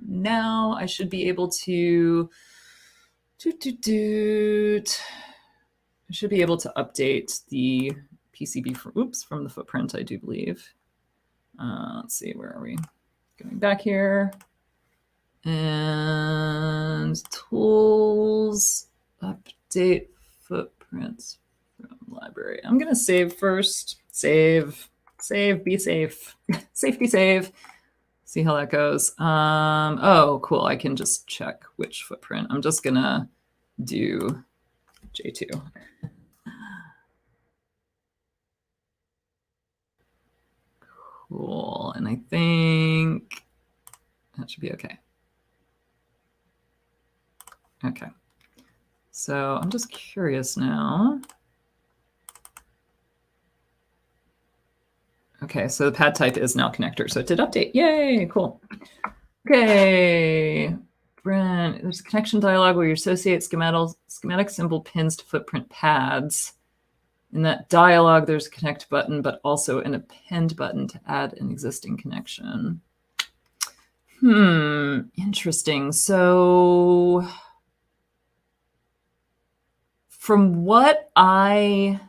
Speaker 1: Now I should be able to I should be able to update the PCB from the footprint, I do believe. Let's see, where are we? Going back here. And tools, update footprints from library. I'm going to save first. Save, be safe. Safe, be safe. See how that goes. Oh, cool. I can just check which footprint. I'm just going to do J2. Cool. And I think that should be okay. Okay. So I'm just curious now. Okay, so the pad type is now connector. So it did update. Yay, cool. Okay. Brent, there's a connection dialog where you associate schematic symbol pins to footprint pads. In that dialog, there's a connect button, but also an append button to add an existing connection. Interesting. So from what like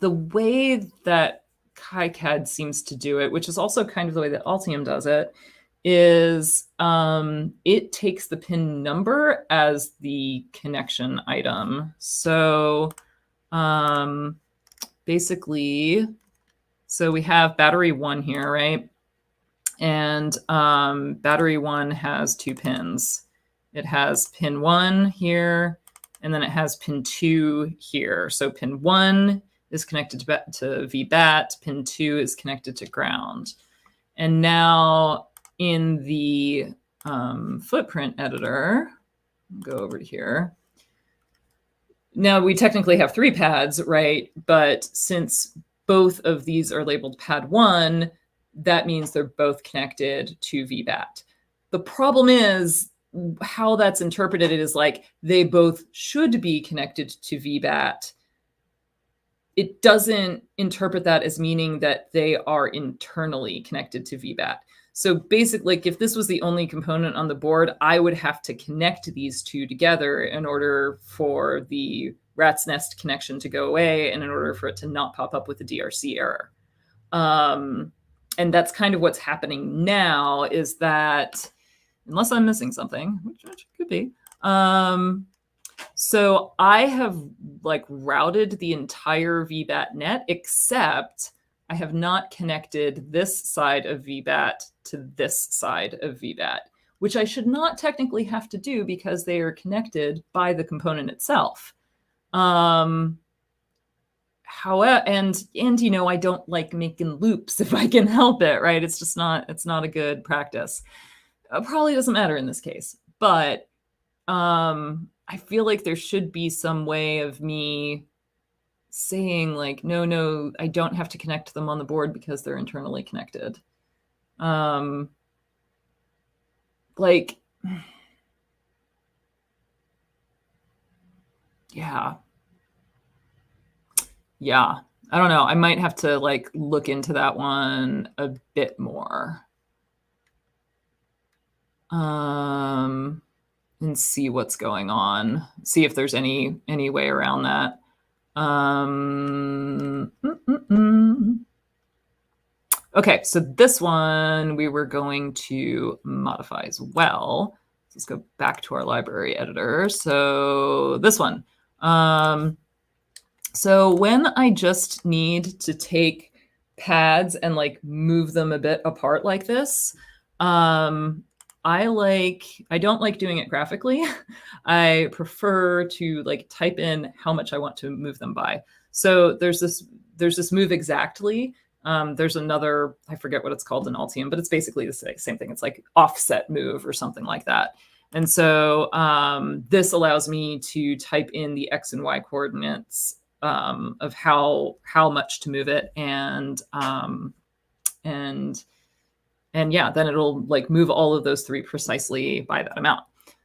Speaker 1: the way that KiCad seems to do it, which is also kind of the way that Altium does it, is it takes the pin number as the connection item. So basically, so we have battery 1 here, right? And battery 1 has 2 pins. It has pin 1 here, and then it has pin 2 here. So pin 1 is connected to VBAT, pin 2 is connected to ground. And now in the footprint editor, go over to here. Now we technically have 3 pads, right? But since both of these are labeled pad 1, that means they're both connected to VBAT. The problem is how that's interpreted is like they both should be connected to VBAT. It doesn't interpret that as meaning that they are internally connected to VBAT. So basically, like, if this was the only component on the board, I would have to connect these two together in order for the rat's nest connection to go away and in order for it to not pop up with a DRC error. And that's kind of what's happening now, is that, unless I'm missing something, which could be, So I have like routed the entire VBAT net, except I have not connected this side of VBAT to this side of VBAT, which I should not technically have to do because they are connected by the component itself. However, and you know, I don't like making loops if I can help it, right? It's just it's not a good practice. It probably doesn't matter in this case, but I feel like there should be some way of me saying like, no, I don't have to connect them on the board because they're internally connected. Like, yeah. I don't know. I might have to like look into that one a bit more. And see what's going on. See if there's any way around that. Okay, so this one we were going to modify as well. Let's go back to our library editor. So this one. So when I just need to take pads and like move them a bit apart like this, I don't like doing it graphically. I prefer to like type in how much I want to move them by. So there's this move exactly. There's another, I forget what it's called in Altium, but it's basically the same thing. It's like offset move or something like that. And so this allows me to type in the X and Y coordinates of how much to move it, and yeah, then it'll like move all of those three precisely by that amount.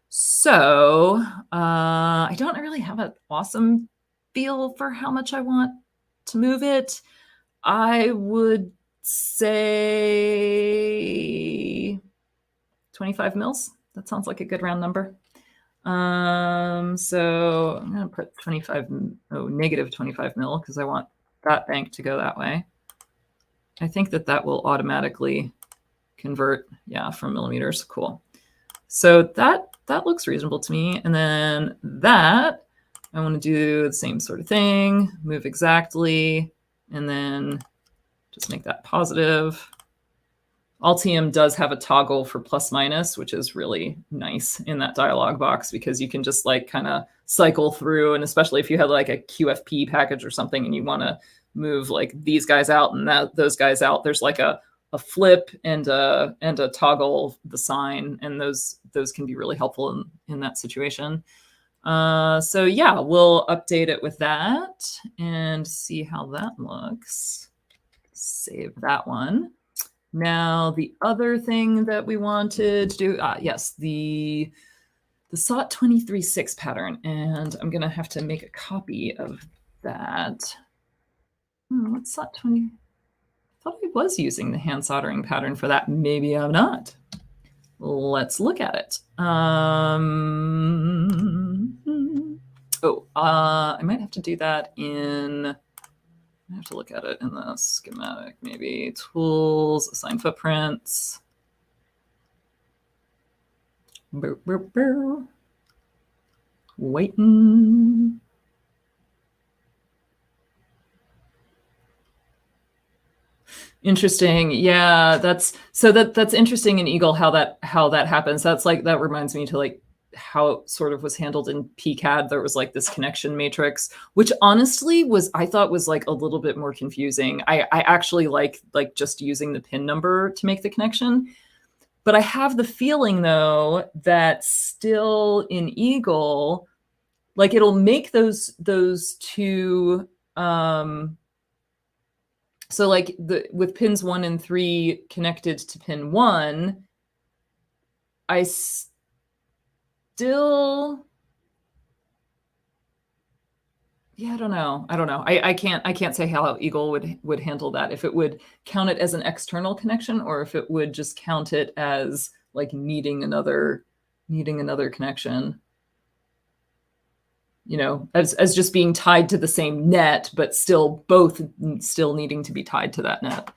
Speaker 1: So I don't really have an awesome feel for how much I want to move it. I would say 25 mils. That sounds like a good round number. So I'm going to put negative 25 mil because I want that bank to go that way. I think that will automatically convert, from millimeters. Cool. So that looks reasonable to me. And then that, I want to do the same sort of thing, move exactly, and then just make that positive. Altium does have a toggle for plus minus, which is really nice in that dialog box because you can just like kind of cycle through, and especially if you had like a QFP package or something and you want to move like these guys out and those guys out, there's like a flip and a toggle the sign, and those can be really helpful in that situation. So yeah, we'll update it with that and see how that looks. Save that one. Now, the other thing that we wanted to do, yes, the SOT 23.6 pattern, and I'm going to have to make a copy of that. What's SOT 20? I thought I was using the hand soldering pattern for that. Maybe I'm not. Let's look at it. I might have to do that in... I have to look at it in the schematic, maybe tools, assign footprints. Waiting. Interesting. Yeah, that's interesting in Eagle how that happens. That's like, that reminds me to like how it sort of was handled in PCAD. There was like this connection matrix, which honestly I thought was like a little bit more confusing. I actually like just using the pin number to make the connection. But I have the feeling though that still in Eagle, like it'll make those two, so like with pins 1 and 3 connected to pin 1, I still, I don't know. I can't say how Eagle would handle that, if it would count it as an external connection or if it would just count it as like needing another connection, as just being tied to the same net, but still both needing to be tied to that net.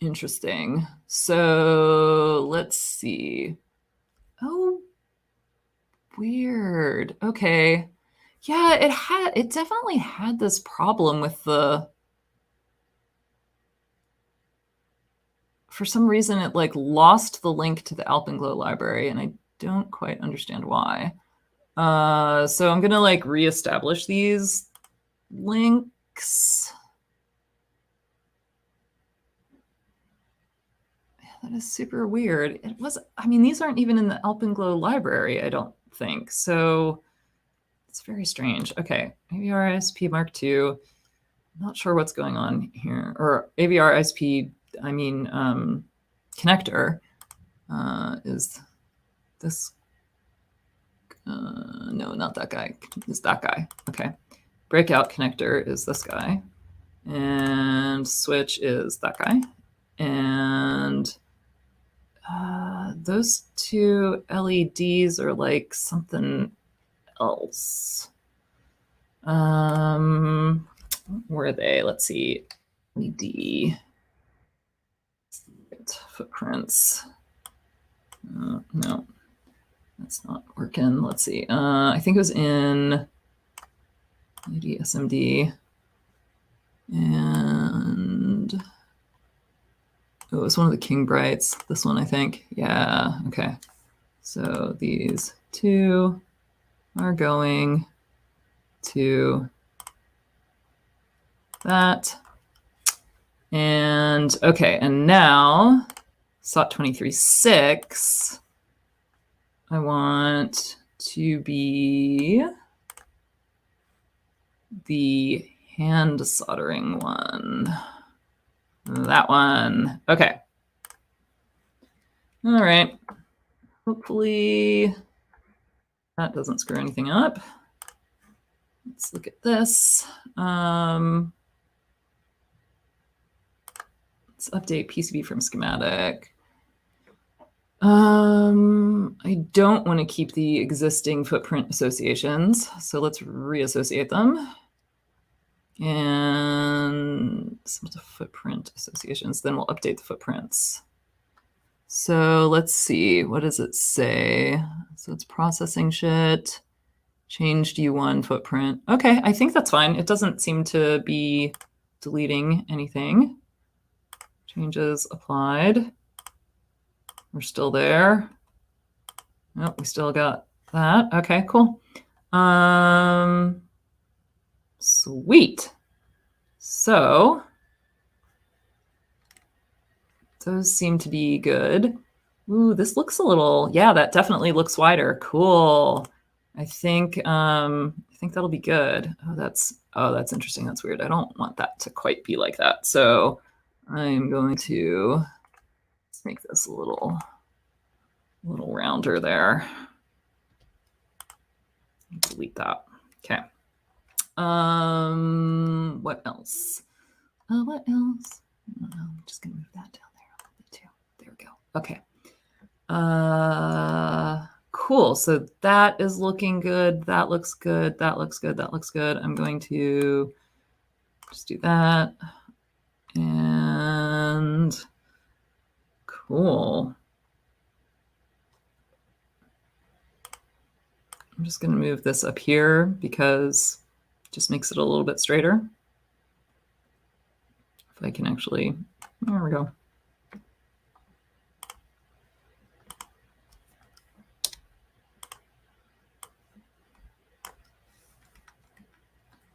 Speaker 1: Interesting. So let's see. Oh, weird. Okay. Yeah, it definitely had this problem with for some reason it like lost the link to the Alpenglow library, and I don't quite understand why. So I'm gonna like reestablish these links. That is super weird. It was, I mean, these aren't even in the Alpenglow library, I don't think. So it's very strange. Okay, AVR ISP Mark II. Not sure what's going on here. Or AVR ISP, I mean, connector is this. No, not that guy. It's that guy. Okay. Breakout connector is this guy. And switch is that guy. And those two LEDs are like something else. Where are they? Let's see. LED footprints. No, that's not working. Let's see. I think it was in LED SMD. And oh, it was one of the King Brights. This one, I think. Yeah, okay. So these two are going to that. And okay, and now SOT 23.6, I want to be the hand soldering one. That one. Okay. All right. Hopefully that doesn't screw anything up. Let's look at this. Let's update PCB from schematic. I don't want to keep the existing footprint associations, so let's reassociate them. And some of the footprint associations, then we'll update the footprints. So let's see, what does it say? So it's processing shit, changed U1 footprint. Okay, I think that's fine. It doesn't seem to be deleting anything. Changes applied. We're still there. Nope, we still got that. Okay, cool. Sweet. So those seem to be good. Ooh, this looks a little, yeah, that definitely looks wider. Cool. I think that'll be good. Oh, that's interesting. That's weird. I don't want that to quite be like that. So I'm going to make this a little rounder there. Delete that. Okay. What else? What else? I'm just gonna move that down there a little bit too. There we go. Okay. Cool. So that is looking good. That looks good. That looks good. That looks good. I'm going to just do that. And cool. I'm just going to move this up here because it just makes it a little bit straighter. If I can actually, there we go.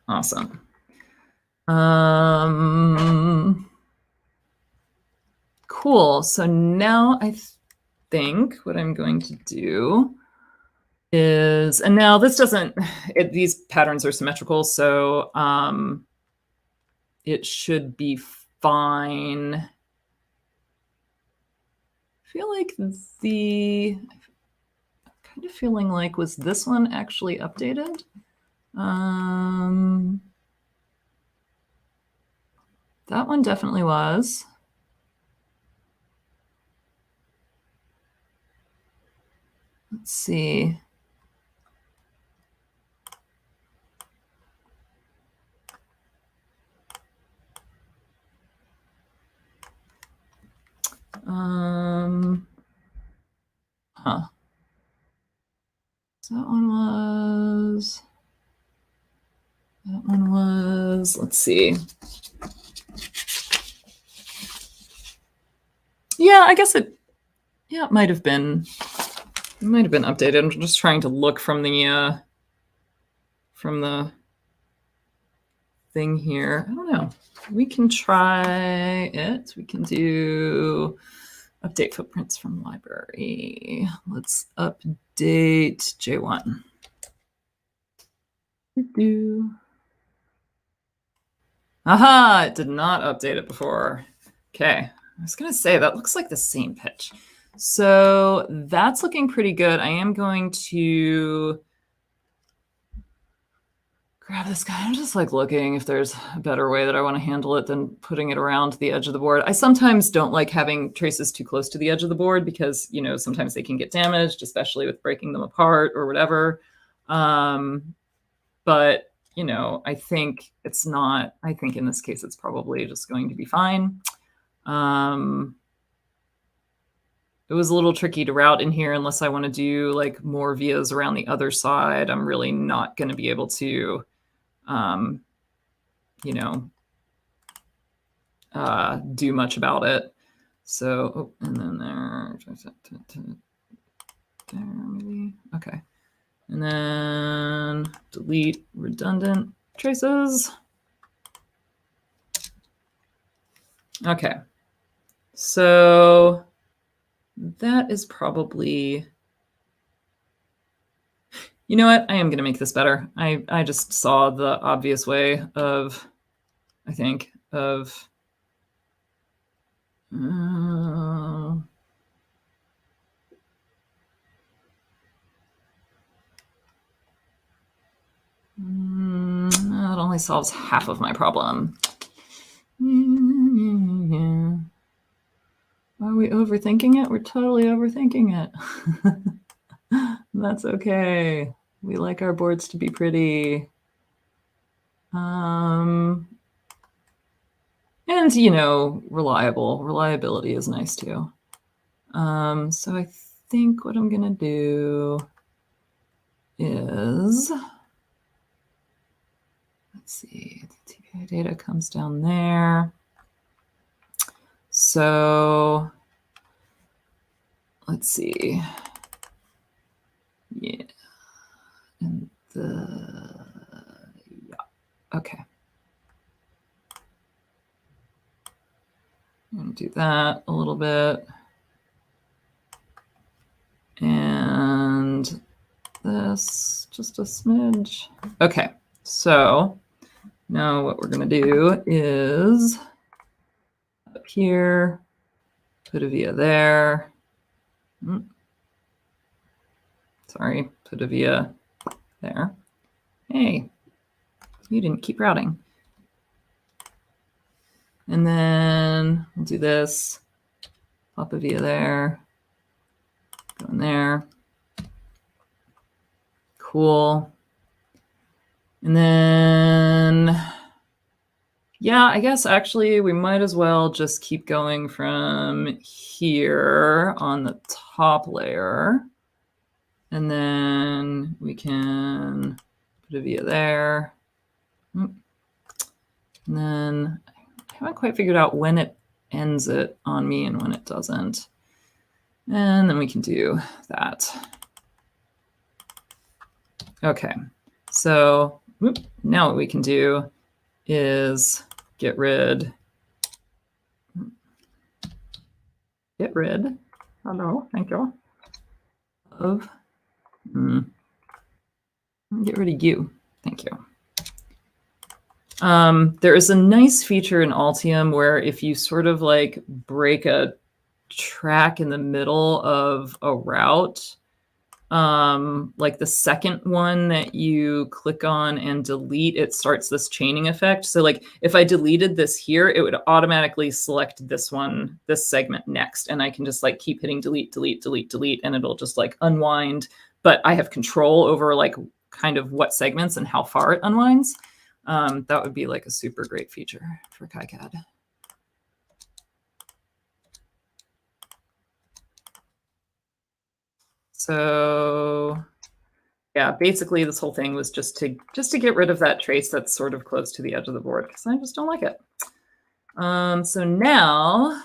Speaker 1: Awesome. Cool. So now I think what I'm going to do is, and now this doesn't, these patterns are symmetrical, so it should be fine. I feel like I'm kind of feeling like, was this one actually updated? That one definitely was. Let's see. Huh. So that one was, let's see. Yeah, I guess it might have been updated. I'm just trying to look from the thing here. I don't know. We can try it. We can do update footprints from library. Let's update J1. Aha, it did not update it before. Okay, I was gonna say that looks like the same pitch. So that's looking pretty good. I am going to grab this guy. I'm just like looking if there's a better way that I want to handle it than putting it around the edge of the board. I sometimes don't like having traces too close to the edge of the board because, you know, sometimes they can get damaged, especially with breaking them apart or whatever. But, you know, I think it's not, I think in this case, it's probably just going to be fine. It was a little tricky to route in here unless I want to do like more vias around the other side. I'm really not going to be able to, you know, do much about it. So, oh, and then there, maybe, okay. And then delete redundant traces. Okay. So that is probably, you know what? I am going to make this better. I just saw the obvious way of, I think, of it only solves half of my problem. Are we overthinking it? We're totally overthinking it. That's okay. We like our boards to be pretty. And, you know, reliable. Reliability is nice too. So I think what I'm going to do is, let's see, the TPI data comes down there. So let's see. Yeah. And yeah. Okay. I'm going to do that a little bit. And this, just a smidge. Okay, so now what we're going to do is up here, put a via there. Sorry, put a via there. Hey, you didn't keep routing. And then we'll do this, pop a via there, go in there. Cool. And then, yeah, I guess actually we might as well just keep going from here on the top layer. And then we can put a via there. And then I haven't quite figured out when it ends it on me and when it doesn't. And then we can do that. Okay, so now what we can do is get rid. Hello, thank you. Of. Get rid of you. Thank you. There is a nice feature in Altium where if you sort of like break a track in the middle of a route, like the second one that you click on and delete, it starts this chaining effect. So like if I deleted this here, it would automatically select this one, this segment next. And I can just like keep hitting delete, delete, delete, delete, and it'll just like unwind. But I have control over like kind of what segments and how far it unwinds. That would be like a super great feature for KiCad. So yeah, basically this whole thing was just to get rid of that trace that's sort of close to the edge of the board because I just don't like it. So now,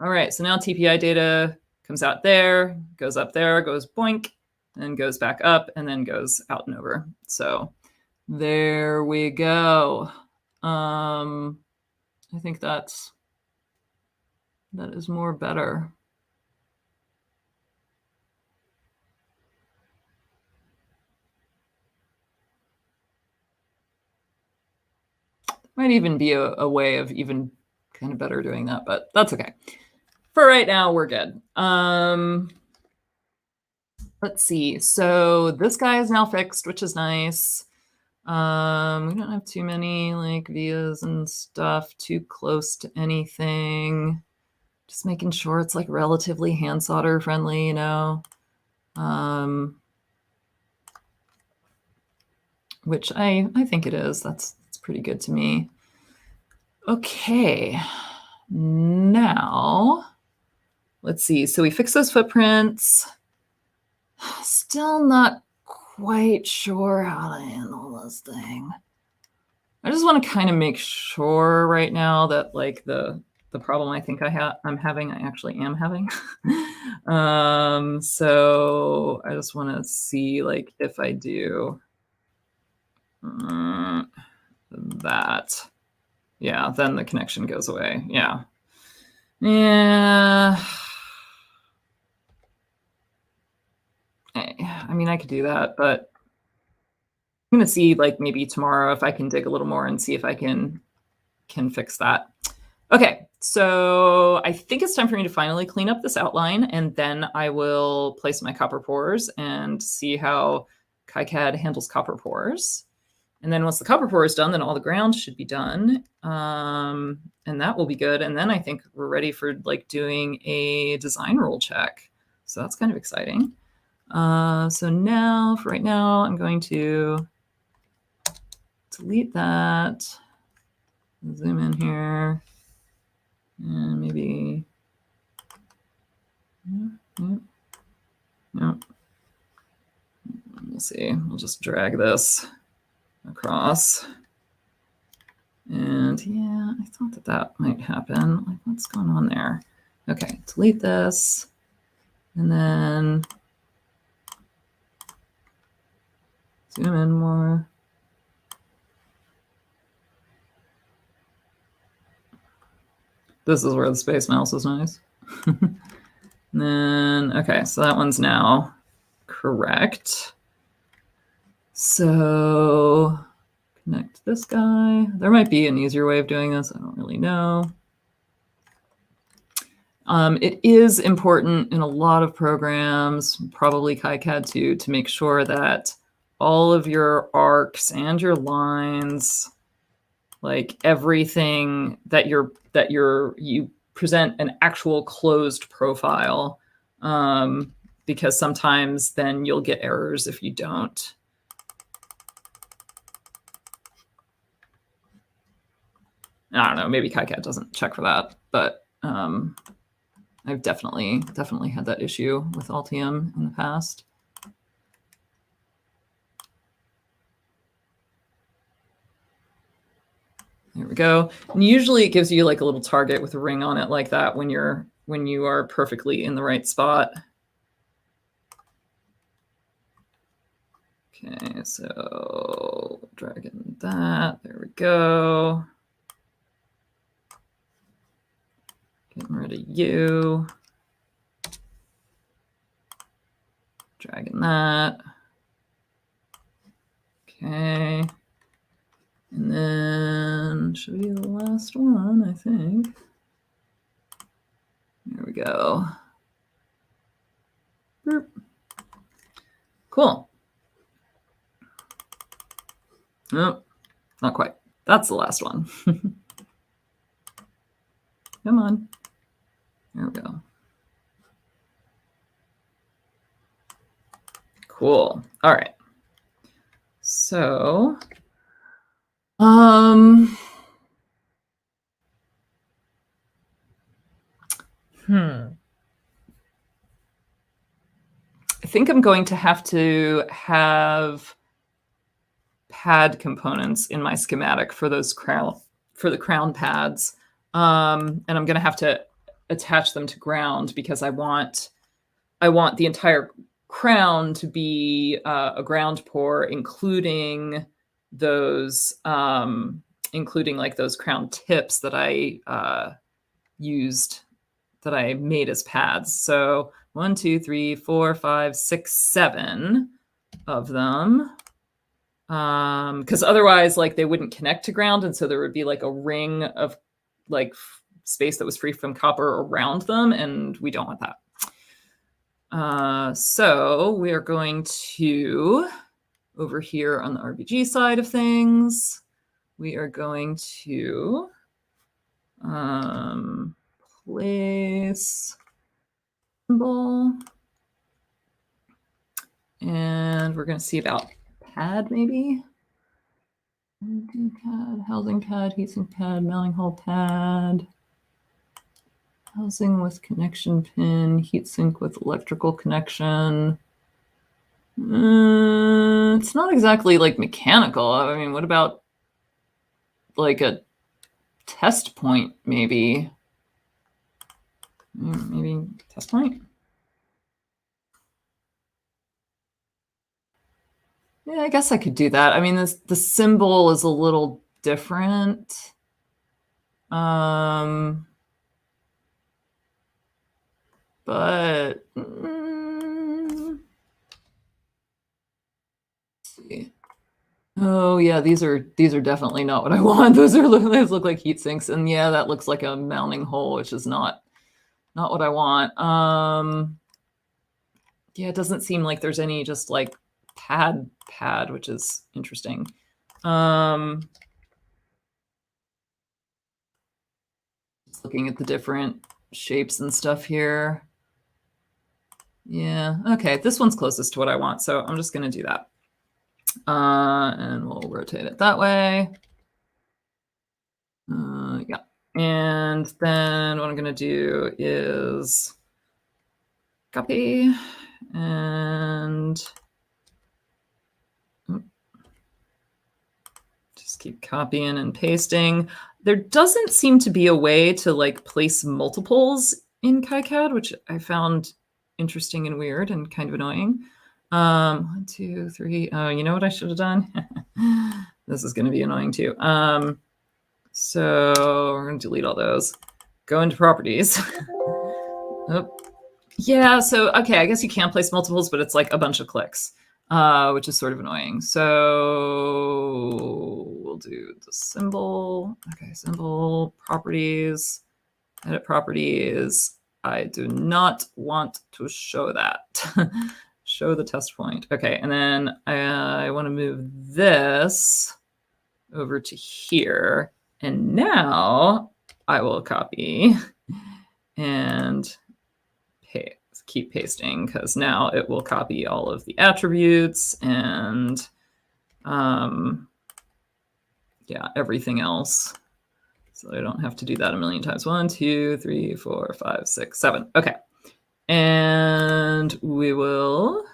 Speaker 1: all right, so now TPI data comes out there, goes up there, goes boink, and goes back up, and then goes out and over. So there we go. I think that is more better. Might even be a way of even kind of better doing that, but that's okay. For right now, we're good. Let's see. So this guy is now fixed, which is nice. We don't have too many like vias and stuff too close to anything. Just making sure it's like relatively hand solder friendly, you know. Which I think it is. That's pretty good to me. Okay, now let's see. So we fixed those footprints. Still not quite sure how to handle this thing. I just want to kind of make sure right now that like the problem I think I'm having, I actually am having. So I just want to see like if I do that, yeah, then the connection goes away. Yeah. I mean, I could do that, but I'm going to see like maybe tomorrow if I can dig a little more and see if I can fix that. Okay, so I think it's time for me to finally clean up this outline, and then I will place my copper pores and see how KiCad handles copper pores. And then once the copper pour is done, then all the ground should be done. And that will be good. And then I think we're ready for like doing a design rule check. So that's kind of exciting. So now, for right now, I'm going to delete that. Zoom in here. And maybe, no. We'll see. We'll just drag this across. And yeah, I thought that might happen. Like, what's going on there? Okay, delete this. And then zoom in more. This is where the space mouse is nice. And then, okay, so that one's now correct. So connect this guy. There might be an easier way of doing this. I don't really know. It is important in a lot of programs, probably KiCad too, to make sure that all of your arcs and your lines, like everything that you present an actual closed profile, because sometimes then you'll get errors if you don't. I don't know, maybe KiCad doesn't check for that, but I've definitely had that issue with Altium in the past. There we go. And usually it gives you like a little target with a ring on it like that when you are perfectly in the right spot. Okay, so dragging that. There we go. Getting rid of you. Dragging that. Okay. And then should be the last one, I think. There we go. Boop. Cool. Nope, not quite. That's the last one. Come on. There we go. Cool. All right. So, I think I'm going to have pad components in my schematic for those the crown pads. And I'm going to have to attach them to ground because I want the entire crown to be a ground pour, including those like those crown tips that I used, that I made as pads. So 1, 2, 3, 4, 5, 6, 7 of them. Because otherwise, like, they wouldn't connect to ground, and so there would be like a ring of like space that was free from copper around them, and we don't want that. So we are going to, over here on the RBG side of things, we are going to place symbol, and we're going to see about pad, maybe pad, housing pad, heatsink pad, mounting hole pad, housing with connection pin, heatsink with electrical connection. It's not exactly like mechanical. I mean, what about like a test point, maybe? Maybe test point? Yeah, I guess I could do that. I mean, the symbol is a little different. But let's see. Oh yeah, these are definitely not what I want. Those look like heat sinks, and yeah, that looks like a mounting hole, which is not what I want. Yeah, it doesn't seem like there's any just like pad, which is interesting. Just looking at the different shapes and stuff here. Yeah, okay, this one's closest to what I want, so I'm just going to do that. And we'll rotate it that way. Yeah, and then what I'm going to do is copy and just keep copying and pasting. There doesn't seem to be a way to like place multiples in KiCad, which I found interesting and weird and kind of annoying. 1, 2, 3. Oh, you know what I should have done? This is going to be annoying too. So we're going to delete all those. Go into properties. Oh. Yeah, so okay, I guess you can place multiples, but it's like a bunch of clicks, which is sort of annoying. So we'll do the symbol. Okay, symbol, properties, edit properties. I do not want to show that. Show the test point. Okay, and then I want to move this over to here. And now I will copy and keep pasting, because now it will copy all of the attributes and yeah, everything else. So I don't have to do that a million times. 1, 2, 3, 4, 5, 6, 7. Okay. And we will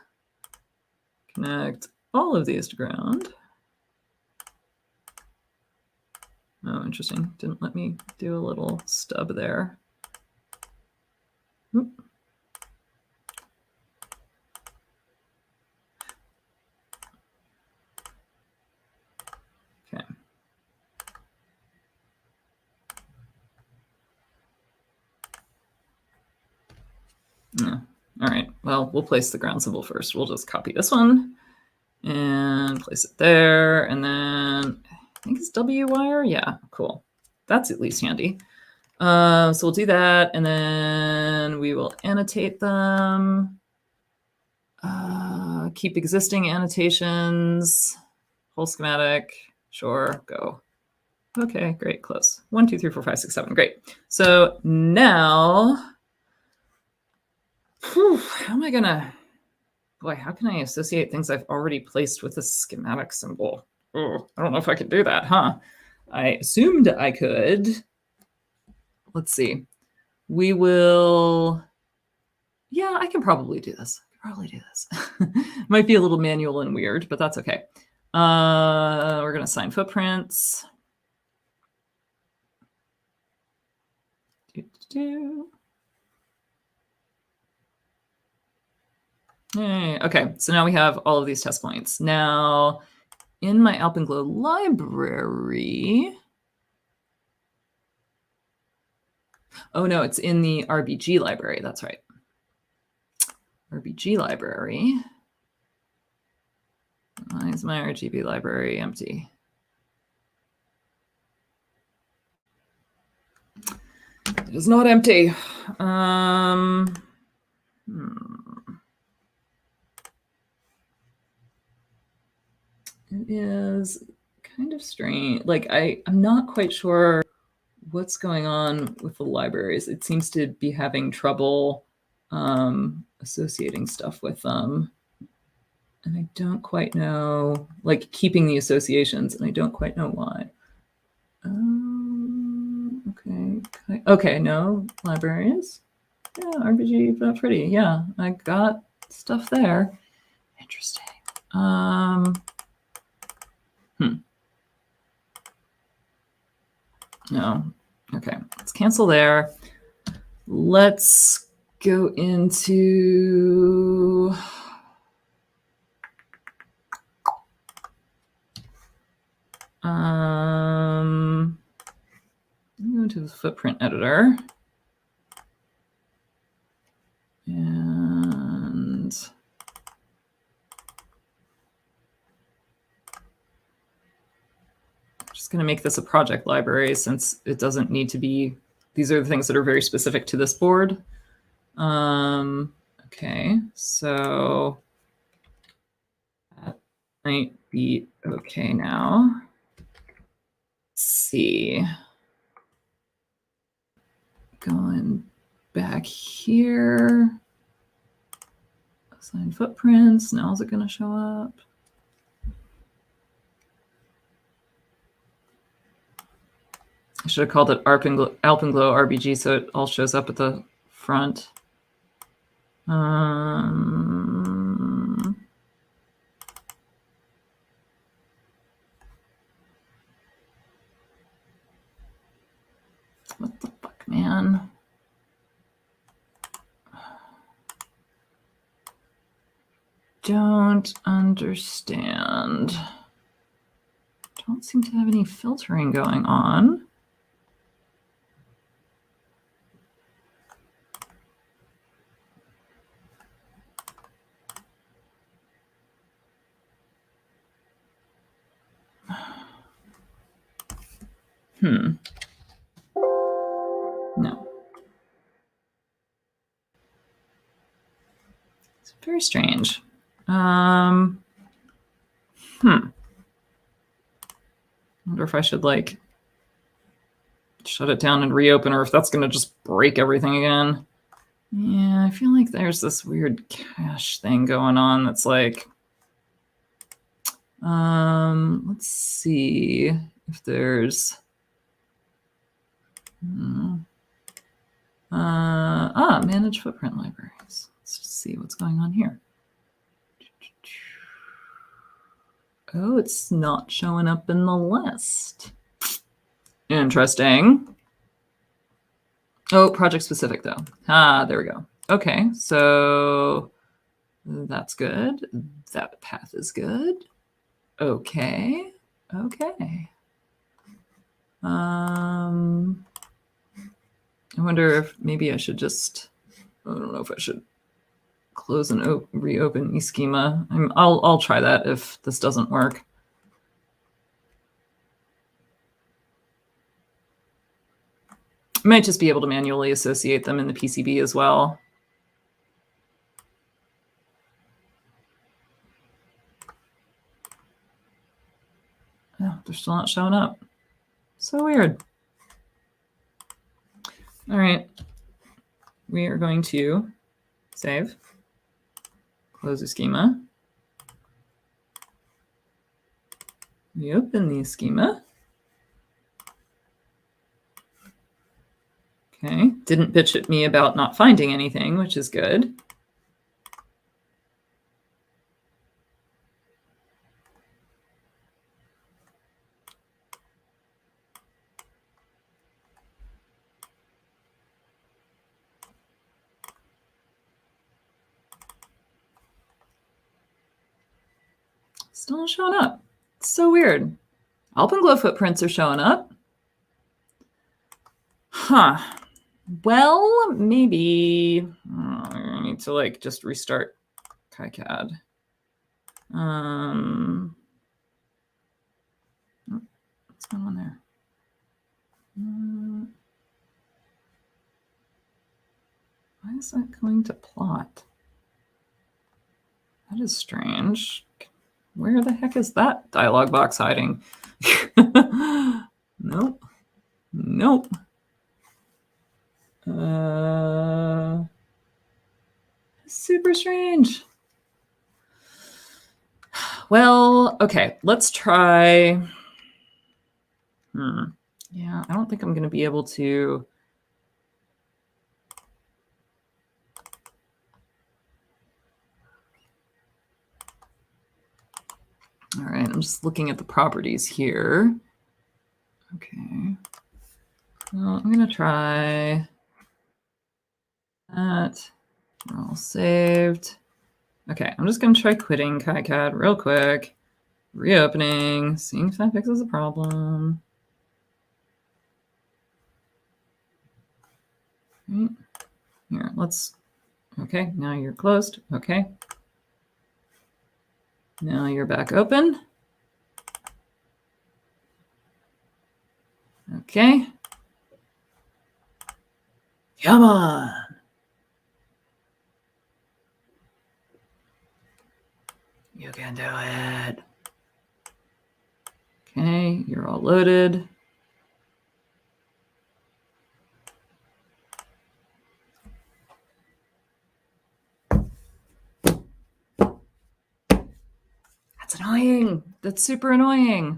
Speaker 1: connect all of these to ground. Oh, interesting. Didn't let me do a little stub there. Oop. Okay. Yeah. All right. Well, we'll place the ground symbol first. We'll just copy this one and place it there. And then I think it's W wire. Yeah, cool. That's at least handy. So we'll do that, and then we will annotate them. Keep existing annotations. Whole schematic. Sure, go. Okay, great, close. 1, 2, 3, 4, 5, 6, 7. Great. So now, how am I gonna? Boy, how can I associate things I've already placed with a schematic symbol? Oh, I don't know if I could do that, huh? I assumed I could. Let's see. We will. Yeah, I can probably do this. probably do this. Might be a little manual and weird, but that's okay. We're going to assign footprints. Okay, so now we have all of these test points. Now, in my Alpenglow library, oh no, it's in the RBG library. That's right. RBG library. Why is my RGB library empty? It is not empty. It is kind of strange. Like I'm not quite sure what's going on with the libraries. It seems to be having trouble associating stuff with them. And I don't quite know, like keeping the associations, and I don't quite know why. Okay. Okay, no, libraries. Yeah, RBG, but pretty. Yeah, I got stuff there. Interesting. No. Okay, let's cancel there. Let's go into go into the footprint editor. And I'm just going to make this a project library since it doesn't need to be, these are the things that are very specific to this board. Okay, so that might be okay now. Let's see. Going back here. Assign footprints. Now is it going to show up? I should have called it Alpenglow RBG so it all shows up at the front. What the fuck, man? Don't understand. Don't seem to have any filtering going on. No. It's very strange. I wonder if I should like shut it down and reopen, or if that's going to just break everything again. Yeah, I feel like there's this weird cache thing going on that's like, let's see if there's, manage footprint libraries. Let's just see what's going on here. Oh, it's not showing up in the list. Interesting. Oh, project specific though. There we go. Okay, so that's good. That path is good. Okay. I wonder if maybe I should just, I don't know if I should close and reopen eSchema. I'll try that if this doesn't work. I might just be able to manually associate them in the PCB as well. Oh, they're still not showing up. So weird. All right. We are going to save, close the schema, reopen the schema. Okay, didn't bitch at me about not finding anything, which is good. Still not showing up. It's so weird. Alpenglow footprints are showing up. Huh. Well, maybe I need to like just restart KiCad. What's going on there? Why is that going to plot? That is strange. Where the heck is that dialog box hiding? Nope. Nope. Super strange. Well, okay, let's try. Yeah, I don't think I'm going to be able to. All right, I'm just looking at the properties here. Okay. Well, I'm going to try that. We're all saved. Okay, I'm just going to try quitting KiCad real quick. Reopening, seeing if that fixes the problem. Right. Here, let's. Okay, now you're closed. Okay. Now you're back open. Okay. Come on. You can do it. Okay, you're all loaded. That's annoying. That's super annoying.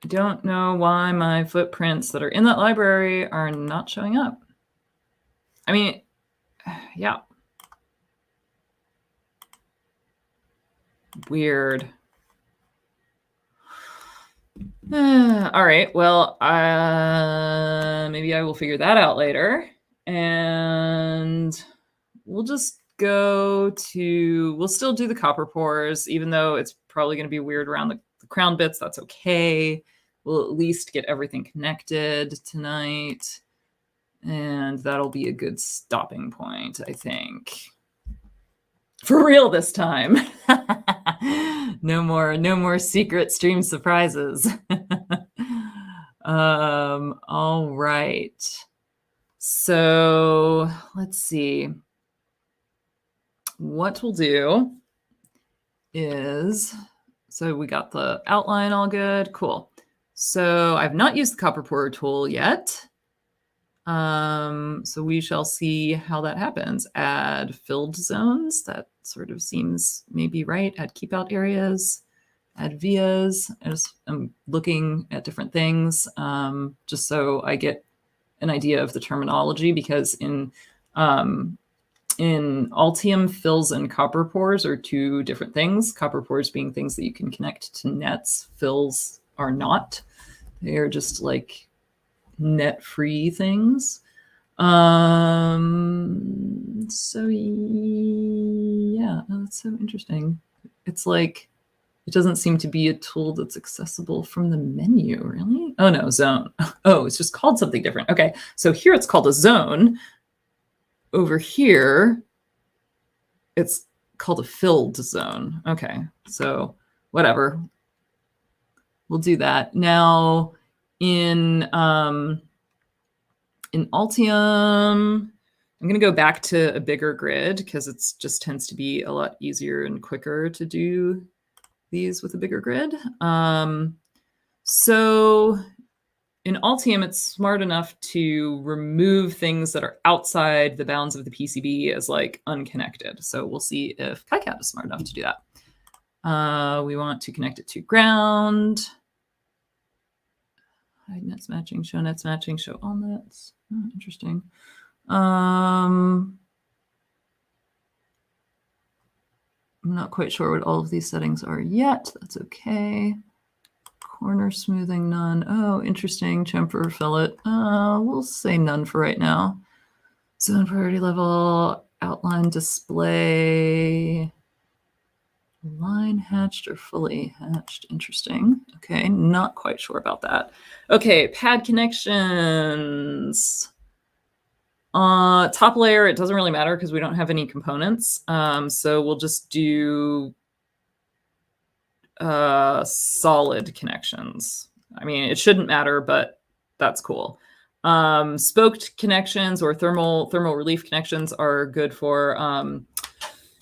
Speaker 1: I don't know why my footprints that are in that library are not showing up. I mean, yeah. Weird. All right. Well, maybe I will figure that out later. And we'll just go to, we'll still do the copper pores, even though it's probably going to be weird around the crown bits. That's okay. We'll at least get everything connected tonight. And that'll be a good stopping point, I think. For real this time. No more secret stream surprises. All right. So let's see. What we'll do is, so we got the outline all good. Cool. So I've not used the copper pourer tool yet. So we shall see how that happens. Add filled zones. That sort of seems maybe right. Add keep out areas. Add vias. I'm looking at different things just so I get an idea of the terminology, because in Altium, fills and copper pores are two different things. Copper pores being things that you can connect to nets. Fills are not. They are just like net-free things. So yeah, that's so interesting. It's like, it doesn't seem to be a tool that's accessible from the menu, really? Oh no, zone. Oh, it's just called something different. Okay, so here it's called a zone. Over here, it's called a filled zone. Okay, so whatever. We'll do that. Now, in Altium, I'm going to go back to a bigger grid because it just tends to be a lot easier and quicker to do these with a bigger grid. So in Altium, it's smart enough to remove things that are outside the bounds of the PCB as like unconnected. So we'll see if KiCad is smart enough to do that. We want to connect it to ground. Hide nets matching, show nets matching, show all nets. Oh, interesting. I'm not quite sure what all of these settings are yet. That's okay. Corner smoothing, none. Oh, interesting. Chamfer fillet. We'll say none for right now. Zone priority level, outline display, line hatched or fully hatched. Interesting. Okay, not quite sure about that. Okay, pad connections. Top layer, it doesn't really matter because we don't have any components. So we'll just do solid connections. I mean, it shouldn't matter, but that's cool. Spoked connections or thermal relief connections are good for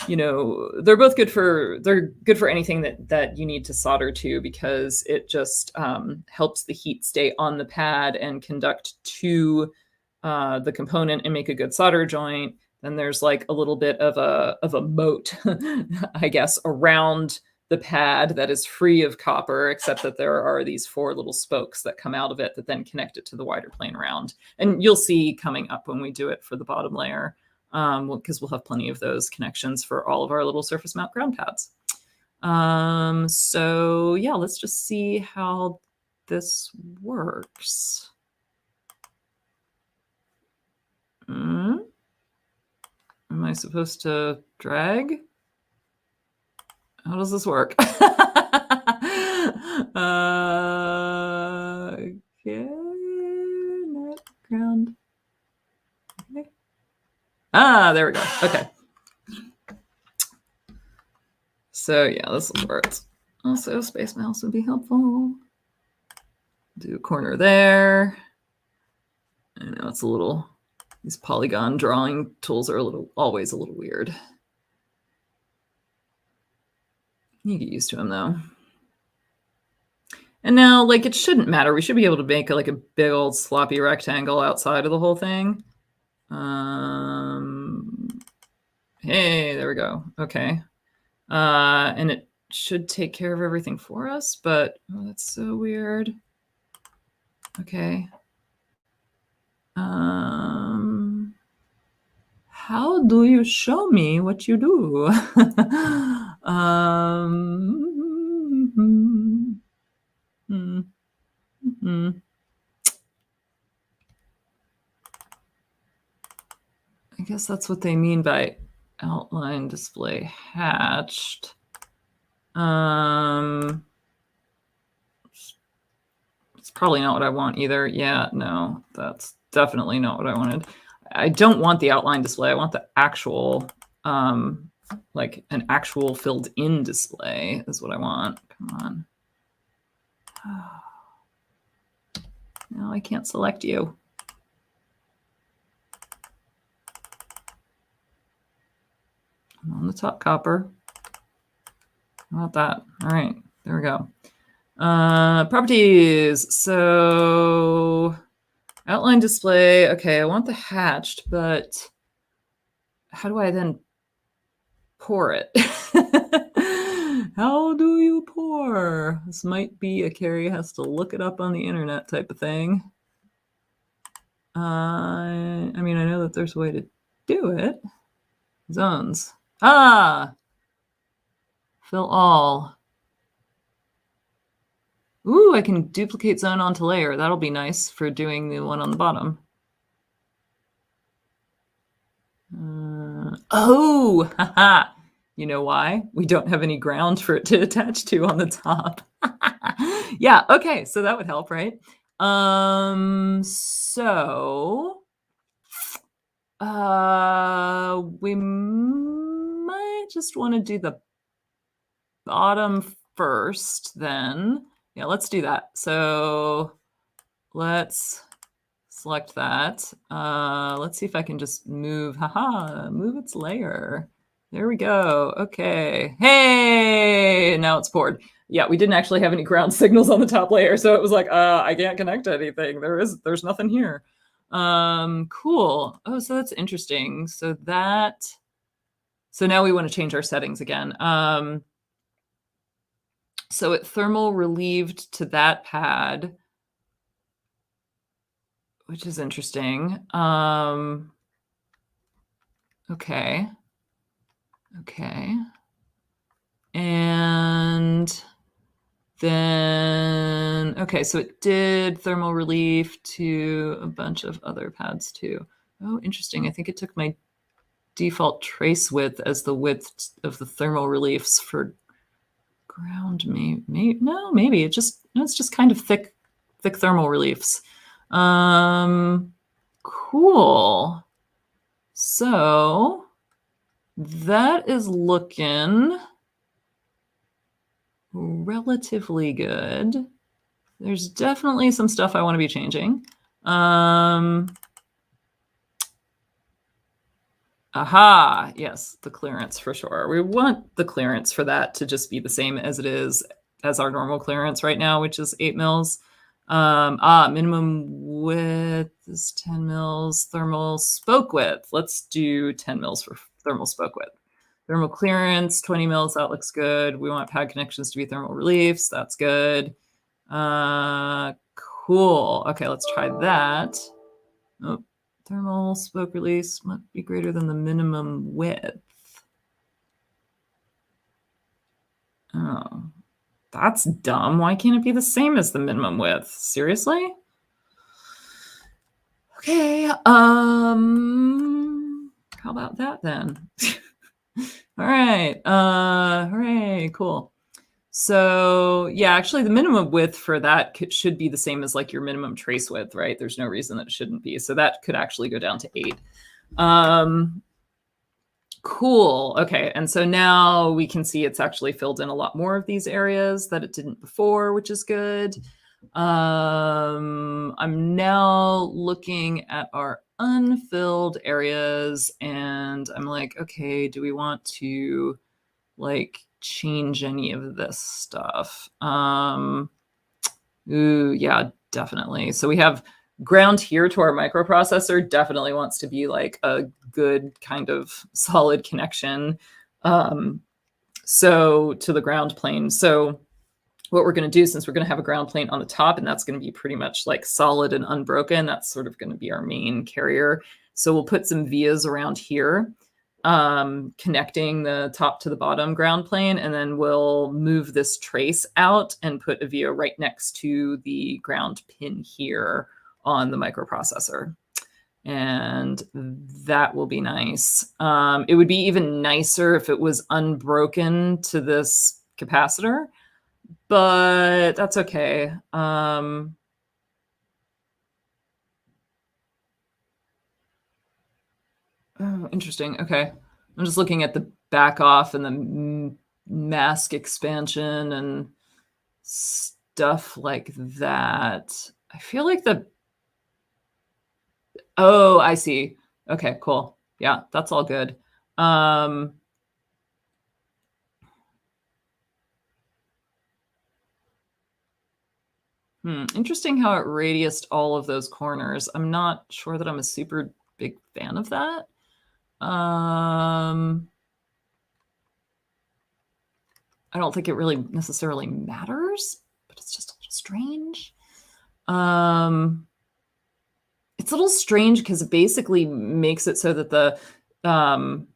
Speaker 1: they're both good for anything that you need to solder to, because it just helps the heat stay on the pad and conduct to the component and make a good solder joint. Then there's like a little bit of a moat, I guess, around the pad that is free of copper, except that there are these 4 little spokes that come out of it that then connect it to the wider plane around. And you'll see coming up when we do it for the bottom layer, because we'll have plenty of those connections for all of our little surface mount ground pads. So yeah, let's just see how this works. Am I supposed to drag? How does this work? Okay, net ground. Okay. There we go. Okay. So yeah, this will work. Also, Space Mouse would be helpful. Do a corner there. I know it's a little, these polygon drawing tools are always a little weird. You get used to them though. And now, like, it shouldn't matter. We should be able to make like a big old sloppy rectangle outside of the whole thing. Hey, there we go. Okay. And it should take care of everything for us, but oh, that's so weird. Okay. How do you show me what you do? I guess that's what they mean by outline display hatched. It's probably not what I want either. Yeah, no, that's definitely not what I wanted. I don't want the outline display. I want the actual, like an actual filled in display is what I want. Come on. No, I can't select you. I'm on the top copper. How about that? All right, there we go. Properties. So outline display. Okay, I want the hatched, but how do I then pour it? How do you pour? This might be a Carrie has to look it up on the internet type of thing. I mean, I know that there's a way to do it. Zones. Fill all. Ooh, I can duplicate zone onto layer. That'll be nice for doing the one on the bottom. Oh, haha. You know why? We don't have any ground for it to attach to on the top. Yeah, okay, so that would help, right? So we might just want to do the bottom first then. Yeah, let's do that. So let's select that. Let's see if I can just move, move its layer. There we go. Okay. Hey, now it's poured. Yeah, we didn't actually have any ground signals on the top layer, so it was like, I can't connect to anything. There's nothing here. Cool. Oh, so that's interesting. So now we want to change our settings again. So it thermal relieved to that pad, which is interesting. Okay. And then, okay, so it did thermal relief to a bunch of other pads too. Oh, interesting. I think it took my default trace width as the width of the thermal reliefs for ground. Maybe it's just kind of thick thermal reliefs. Cool. So that is looking relatively good. There's definitely some stuff I want to be changing. Aha, yes, the clearance for sure. We want the clearance for that to just be the same as it is as our normal clearance right now, which is 8 mils. Minimum width is 10 mils. Thermal spoke width. Let's do 10 mils for thermal spoke width. Thermal clearance, 20 mils. That looks good. We want pad connections to be thermal reliefs. That's good. Cool. Okay, let's try that. Oh, thermal spoke release must be greater than the minimum width. Oh, that's dumb. Why can't it be the same as the minimum width? Seriously? Okay. How about that then? All right. Hooray, cool. So yeah, actually the minimum width for that should be the same as like your minimum trace width, right? There's no reason that it shouldn't be. So that could actually go down to 8. Cool. Okay. And so now we can see it's actually filled in a lot more of these areas that it didn't before, which is good. I'm now looking at our unfilled areas and I'm like, okay, do we want to like change any of this stuff? Ooh, yeah, definitely. So we have ground here to our microprocessor definitely wants to be like a good kind of solid connection. So to the ground plane. So what we're going to do, since we're going to have a ground plane on the top and that's going to be pretty much like solid and unbroken, that's sort of going to be our main carrier. So we'll put some vias around here, connecting the top to the bottom ground plane, and then we'll move this trace out and put a via right next to the ground pin here on the microprocessor. And that will be nice. It would be even nicer if it was unbroken to this capacitor, but that's okay. Oh, interesting. Okay. I'm just looking at the back off and the mask expansion and stuff like that. I feel like oh, I see. Okay, cool. Yeah, that's all good. Interesting how it radiused all of those corners. I'm not sure that I'm a super big fan of that. I don't think it really necessarily matters, but it's just a little strange. It's a little strange because it basically makes it so that so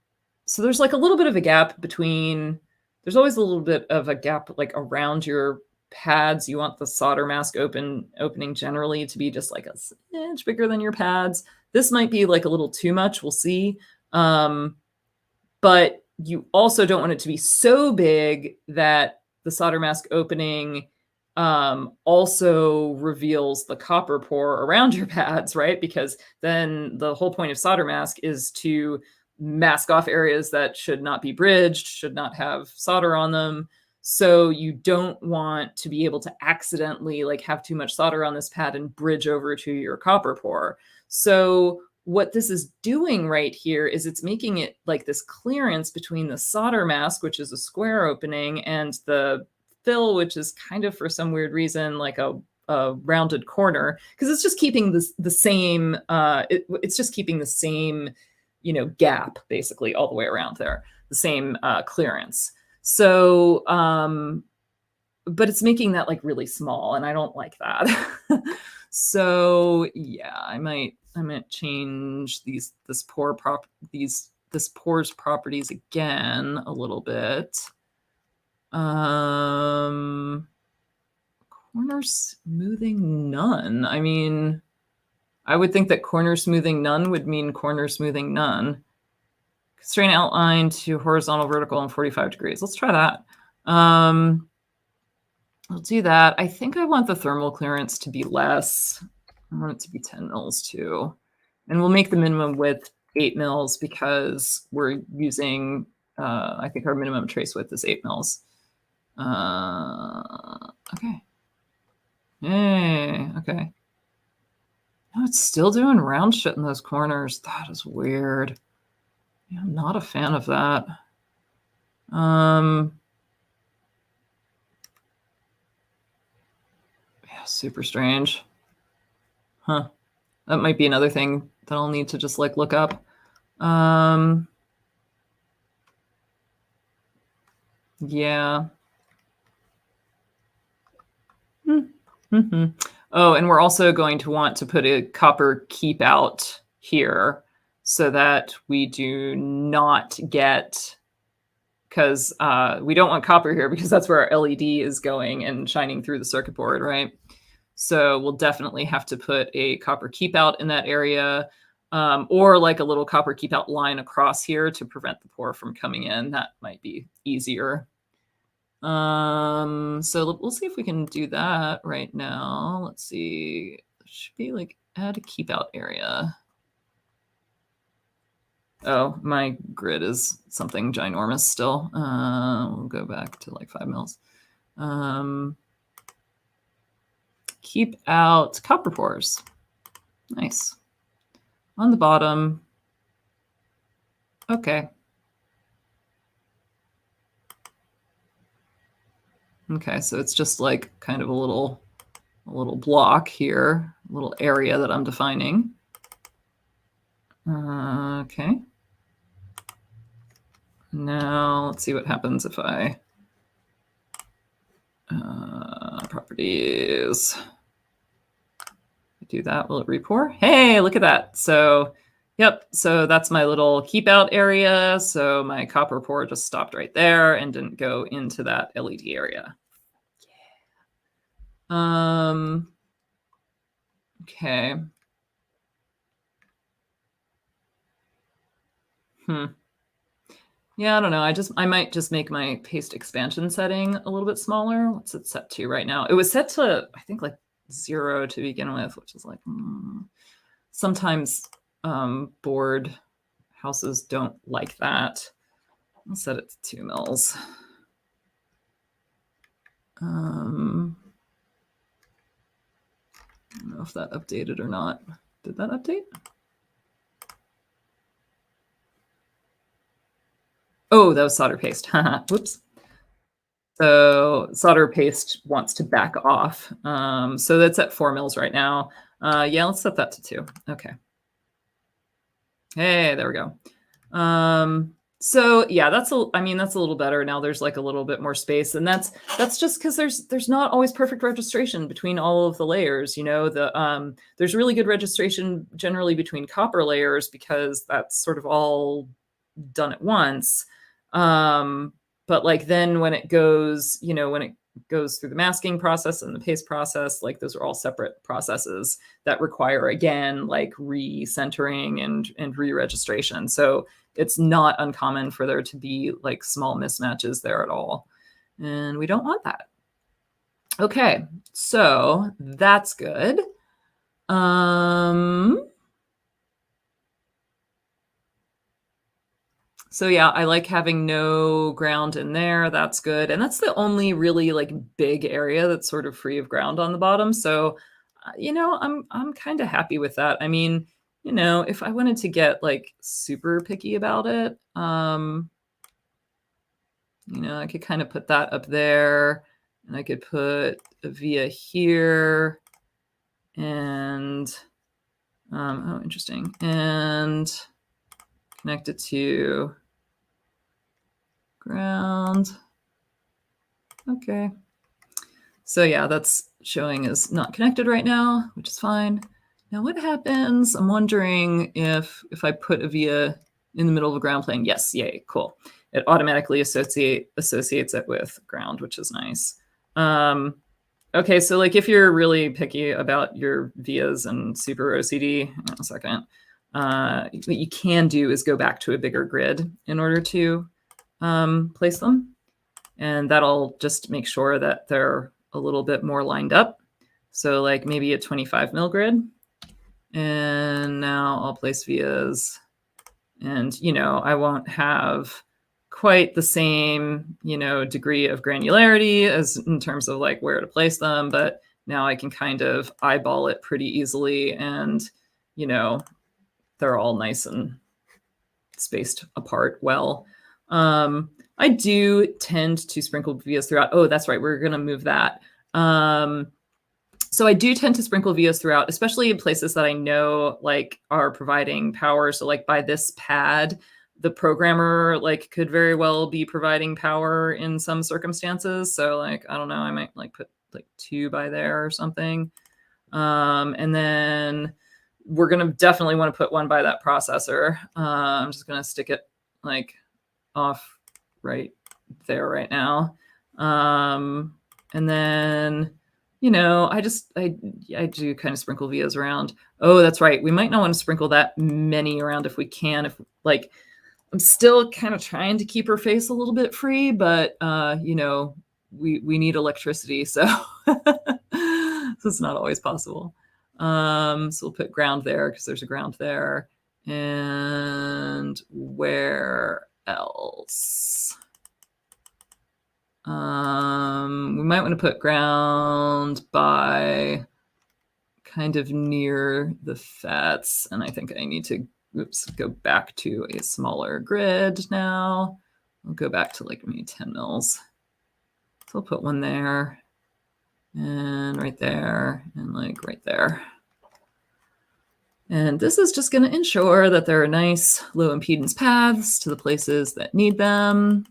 Speaker 1: there's like a little bit of a gap between, there's always a little bit of a gap like around your pads. You want the solder mask opening generally to be just like a inch bigger than your pads. This might be like a little too much. We'll see. But you also don't want it to be so big that the solder mask opening also reveals the copper pore around your pads, right? Because then the whole point of solder mask is to mask off areas that should not be bridged, should not have solder on them. So you don't want to be able to accidentally like have too much solder on this pad and bridge over to your copper pore. So what this is doing right here is it's making it like this clearance between the solder mask, which is a square opening, and the fill, which is kind of for some weird reason like a rounded corner, because it's just keeping the same. It's just keeping the same, gap basically all the way around there, the same clearance. So, but it's making that like really small, and I don't like that. So yeah, I might change this pore's properties again a little bit. Corner smoothing none. I mean, I would think that corner smoothing none would mean corner smoothing none. Constrain outline to horizontal, vertical, and 45 degrees. Let's try that. I'll do that. I think I want the thermal clearance to be less. I want it to be 10 mils too. And we'll make the minimum width 8 mils because we're using, I think our minimum trace width is 8 mils. Okay. Hey, okay. No, it's still doing round shit in those corners. That is weird. Yeah, I'm not a fan of that. Yeah, super strange. Huh. That might be another thing that I'll need to just like look up. Yeah. Mm-hmm. Oh, and we're also going to want to put a copper keep out here so that we do not get, because we don't want copper here because that's where our LED is going and shining through the circuit board, right? So we'll definitely have to put a copper keep out in that area, or like a little copper keep out line across here to prevent the pour from coming in. That might be easier. So we'll see if we can do that right now. Let's see. It should be like add a keep out area. Oh, my grid is something ginormous still. We'll go back to like 5 mils. Keep out copper pores. Nice. On the bottom. Okay. Okay, so it's just like kind of a little block here, a little area that I'm defining. Okay. Now let's see what happens if I properties. Do that. Will it repour? Hey, look at that. So, yep. So that's my little keep out area. So my copper pour just stopped right there and didn't go into that LED area. Yeah. Okay. Yeah, I don't know. I might just make my paste expansion setting a little bit smaller. What's it set to right now? It was set to, I think, like 0 to begin with, which is like, sometimes board houses don't like that. I'll set it to 2 mils. I don't know if that updated or not. Did that update? Oh, that was solder paste. Whoops. So solder paste wants to back off. So that's at 4 mils right now. Yeah, let's set that to 2. Okay. Hey, there we go. So yeah, that's a little better. Now there's like a little bit more space, and that's just because there's not always perfect registration between all of the layers. You know, there's really good registration generally between copper layers because that's sort of all done at once. But like then when it goes, when it goes through the masking process and the paste process, like those are all separate processes that require, again, like recentering and re-registration. So it's not uncommon for there to be like small mismatches there at all. And we don't want that. Okay, so that's good. So yeah, I like having no ground in there. That's good. And that's the only really like big area that's sort of free of ground on the bottom. So, I'm kind of happy with that. I mean, if I wanted to get like super picky about it, I could kind of put that up there, and I could put a via here, and oh, interesting, and connect it to ground. Okay. So yeah, that's showing is not connected right now, which is fine. Now what happens? I'm wondering if I put a via in the middle of a ground plane. Yes, yay, cool. It automatically associates it with ground, which is nice. Okay, so like if you're really picky about your vias and super OCD, hang on a second, what you can do is go back to a bigger grid in order to place them. And that'll just make sure that they're a little bit more lined up. So like maybe a 25 mil grid. And now I'll place vias. And, you know, I won't have quite the same, you know, degree of granularity as in terms of like where to place them, but now I can kind of eyeball it pretty easily, and, you know, they're all nice and spaced apart well. I do tend to sprinkle vias throughout. Oh, that's right. We're going to move that. So I do tend to sprinkle vias throughout, especially in places that I know like are providing power. So like by this pad, the programmer like could very well be providing power in some circumstances. So like, I don't know, I might like put like 2 by there or something. And then we're going to definitely want to put 1 by that processor. I'm just going to stick it like off right there right now. And then, you know, I do kind of sprinkle vias around. Oh, that's right. We might not want to sprinkle that many around if we can. If like, I'm still kind of trying to keep her face a little bit free, but you know, we need electricity, so so it's not always possible. So we'll put ground there because there's a ground there. And where else? We might want to put ground by kind of near the FETs, and I think I need to go back to a smaller grid now. I'll go back to like maybe 10 mils. So I'll put 1 there, and right there, and like right there. And this is just going to ensure that there are nice low impedance paths to the places that need them.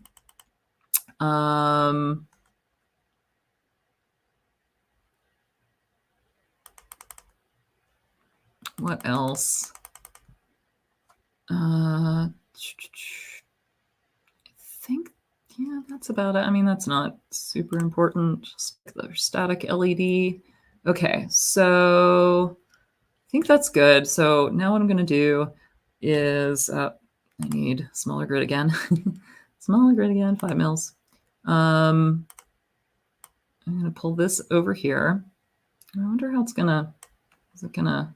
Speaker 1: What else? I think, yeah, that's about it. I mean, that's not super important. Just the static LED. Okay, so I think that's good. So now what I'm going to do is, I need smaller grid again. Smaller grid again, 5 mils. I'm going to pull this over here. I wonder how it's going to, is it going to,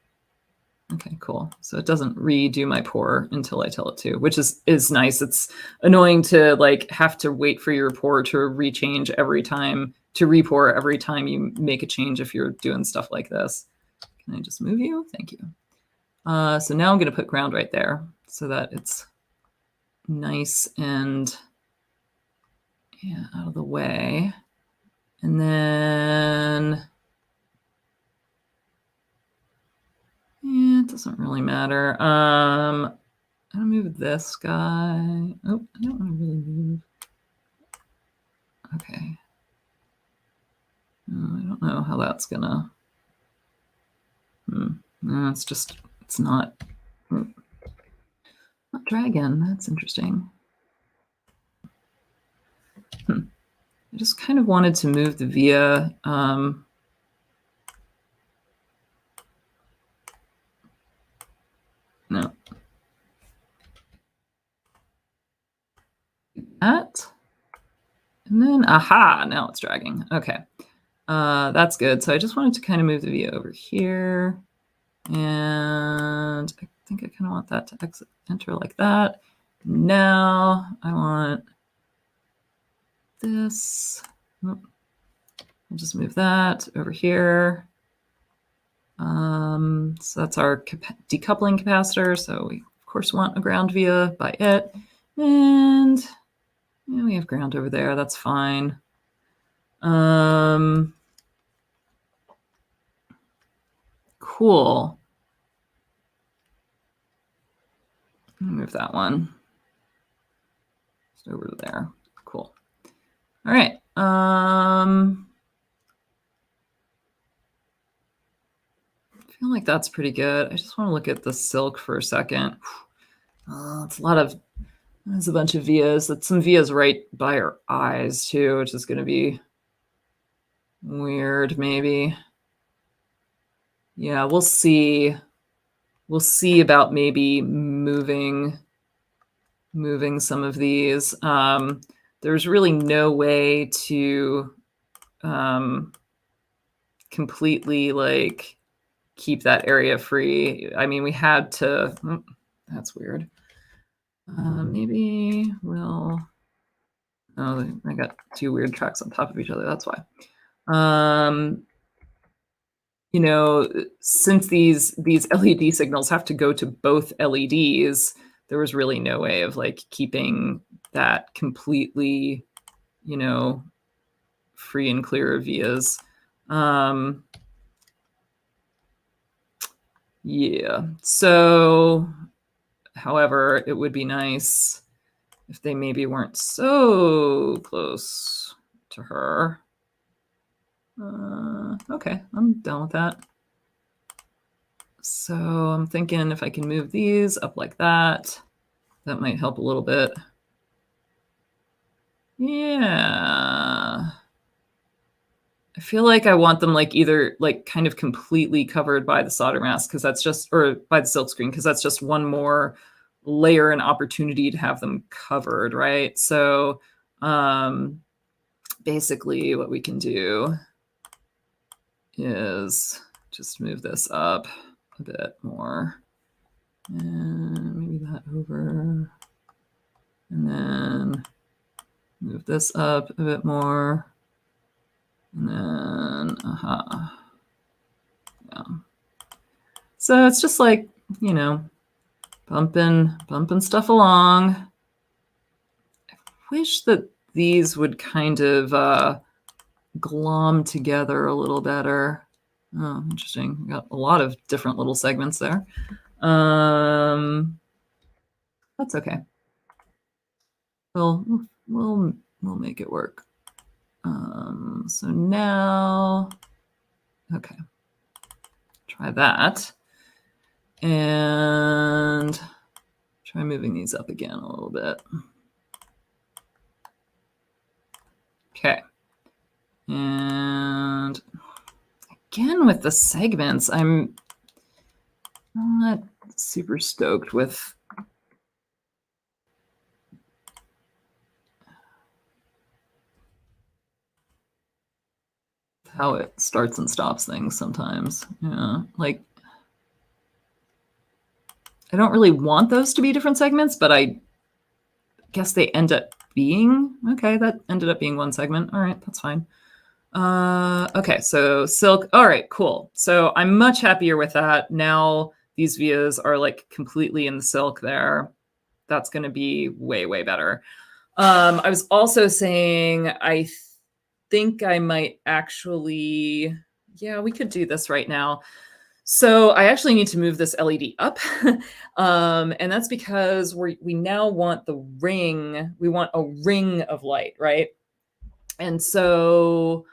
Speaker 1: okay, cool. So it doesn't redo my pour until I tell it to, which is nice. It's annoying to like have to wait for your pour to rechange every time, to repour every time you make a change if you're doing stuff like this. Can I just move you? Thank you. So now I'm going to put ground right there so that it's nice and out of the way. And then it doesn't really matter. I'm gonna move this guy. Oh, I don't want to really move. Okay. I don't know how that's gonna. No, it's not dragon. That's interesting. I just kind of wanted to move the via. No. That. And then, aha, now it's dragging. Okay. That's good. So I just wanted to kind of move the via over here. And I think I kind of want that to enter like that. Now I want this. I'll just move that over here. So that's our decoupling capacitor. So we, of course, want a ground via by it. And we have ground over there. That's fine. Cool. Move that one just over there. Cool. All right. I feel like that's pretty good. I just want to look at the silk for a second. It's a lot of, there's a bunch of vias. That's some vias right by our eyes too, which is going to be weird, maybe. Yeah, we'll see. We'll see about maybe moving some of these. There's really no way to completely like keep that area free. I mean, we had to. That's weird. Maybe we'll. Oh, I got two weird tracks on top of each other. That's why. You know, since these LED signals have to go to both LEDs, there was really no way of like keeping that completely, you know, free and clear of vias. Yeah. So, however, it would be nice if they maybe weren't so close to her. Okay, I'm done with that. So I'm thinking if I can move these up like that, that might help a little bit. Yeah. I feel like I want them like either like kind of completely covered by the solder mask because that's just, or by the silk screen, because that's just one more layer and opportunity to have them covered, right? So basically what we can do is just move this up a bit more. And maybe that over. And then move this up a bit more. And then, yeah. So it's just like, you know, bumping stuff along. I wish that these would kind of glom together a little better. Oh, interesting. We got a lot of different little segments there. That's okay. We'll make it work. So now, okay, try that. And try moving these up again a little bit. Okay. And again with the segments, I'm not super stoked with how it starts and stops things sometimes. Yeah, like I don't really want those to be different segments, but I guess they end up being, okay, that ended up being one segment. All right, that's fine. Okay, so silk. All right, cool. So I'm much happier with that. Now these vias are like completely in the silk there. That's going to be way, way better. I was also saying, I think I might actually, yeah, we could do this right now. So I actually need to move this LED up. And that's because we now want the ring. We want a ring of light, right? And so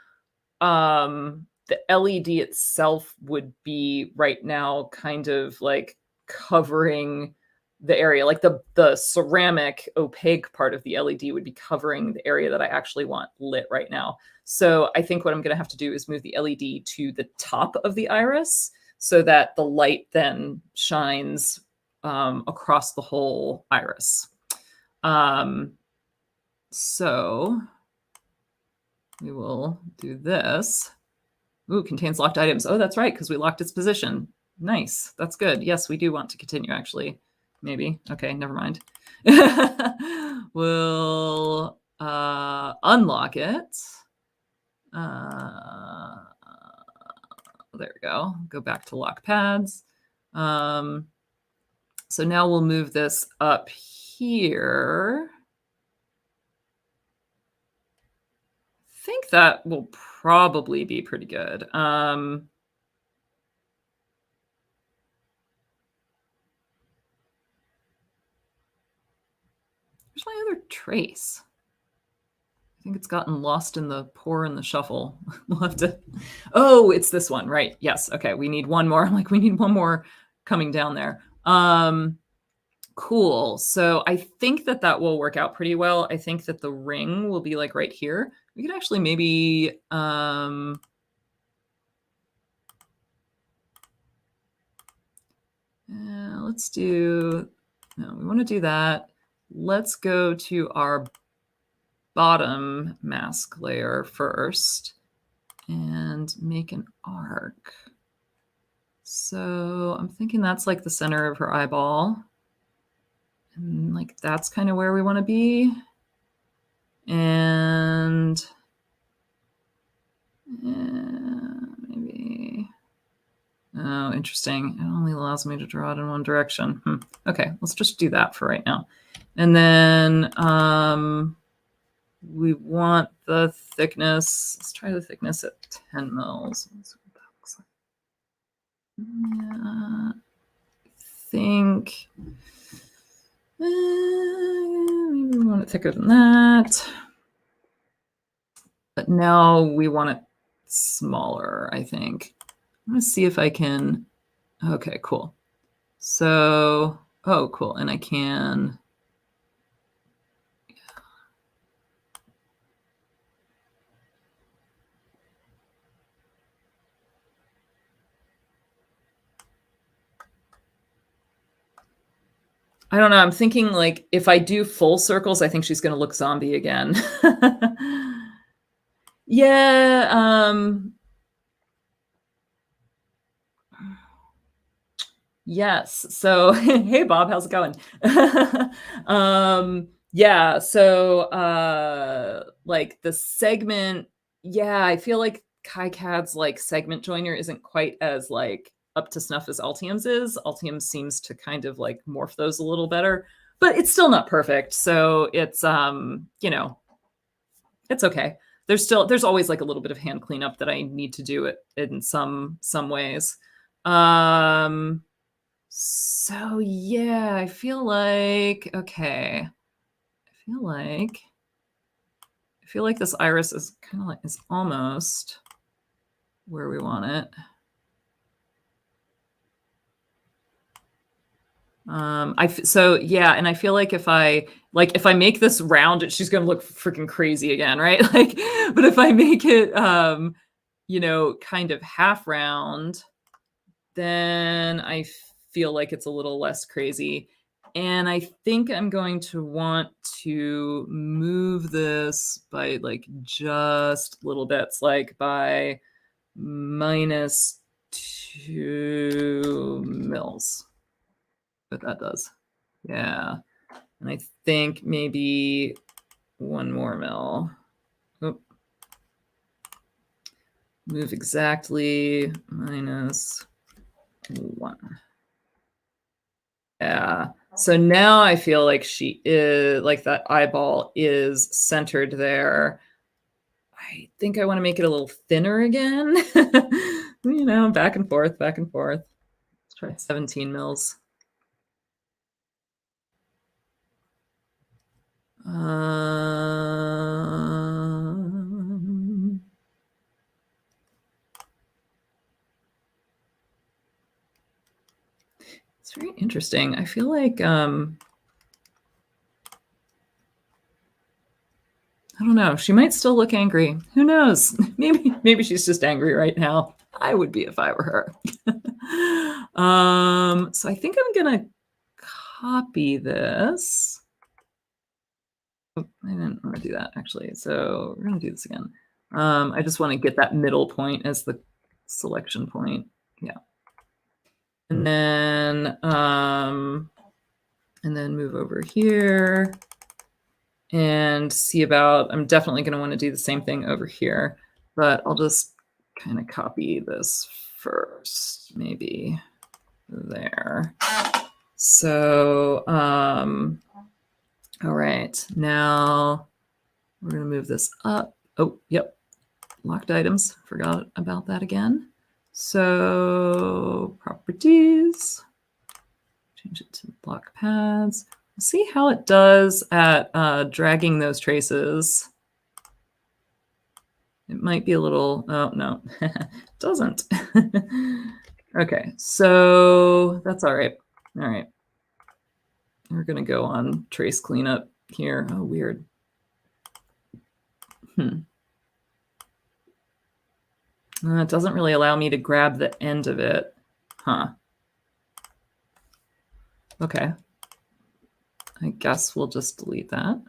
Speaker 1: the LED itself would be right now kind of like covering the area, like the ceramic opaque part of the LED would be covering the area that I actually want lit right now. So I think what I'm going to have to do is move the LED to the top of the iris so that the light then shines across the whole iris. So we will do this. Ooh, contains locked items. Oh, that's right, because we locked its position. Nice. That's good. Yes, we do want to continue, actually. Maybe. Okay, never mind. We'll unlock it. There we go. Go back to lock pads. So now we'll move this up here. I think that will probably be pretty good. Where's my other trace? I think it's gotten lost in the pour and the shuffle. We'll have to, oh, it's this one, right? Yes. Okay. We need one more. I'm like, we need one more coming down there. Cool. So I think that that will work out pretty well. I think that the ring will be like right here. We could actually maybe, let's do, no, we want to do that. Let's go to our bottom mask layer first and make an arc. So I'm thinking that's like the center of her eyeball. And like that's kind of where we want to be. And maybe, oh, interesting. It only allows me to draw it in one direction. Okay, let's just do that for right now. And then we want the thickness. Let's try the thickness at 10 mils. Let's see what that looks like. Yeah, I think maybe we want it thicker than that. But now we want it smaller, I think. I'm going to see if I can. Okay, cool. So, oh, cool. And I can. I don't know. I'm thinking like if I do full circles, I think she's going to look zombie again. Yeah. Yes. So, hey, Bob, how's it going? Yeah. So, like the segment, yeah, I feel like KiCad's like segment joiner isn't quite as like up to snuff as Altium's is. Altium seems to kind of like morph those a little better, but it's still not perfect. So it's, you know, it's okay. There's always like a little bit of hand cleanup that I need to do it in some ways. So yeah, I feel like, okay. I feel like this iris is kind of like, is almost where we want it. So yeah, and I feel like if I make this round, she's gonna look freaking crazy again, right? Like, but if I make it, you know, kind of half round, then I feel like it's a little less crazy. And I think I'm going to want to move this by like just little bits, like by -2 mils. But that does. Yeah. And I think maybe 1 more mil. Oop. Move exactly -1. Yeah. So now I feel like she is, like that eyeball is centered there. I think I want to make it a little thinner again. You know, back and forth, back and forth. Let's try 17 mils. It's very interesting. I feel like, I don't know. She might still look angry. Who knows? Maybe she's just angry right now. I would be if I were her. So I think I'm gonna copy this. Oh, I didn't want to do that actually. So we're gonna do this again. I just want to get that middle point as the selection point. Yeah. And then move over here and see about, I'm definitely going to want to do the same thing over here, but I'll just kind of copy this first, maybe there. So, all right, now we're going to move this up. Oh, yep. Locked items. Forgot about that again. So properties, change it to block pads. We'll see how it does at dragging those traces. It might be a little, oh no, it doesn't. Okay, so that's all right. All right. We're going to go on trace cleanup here. Oh, weird. It doesn't really allow me to grab the end of it. Huh. Okay. I guess we'll just delete that.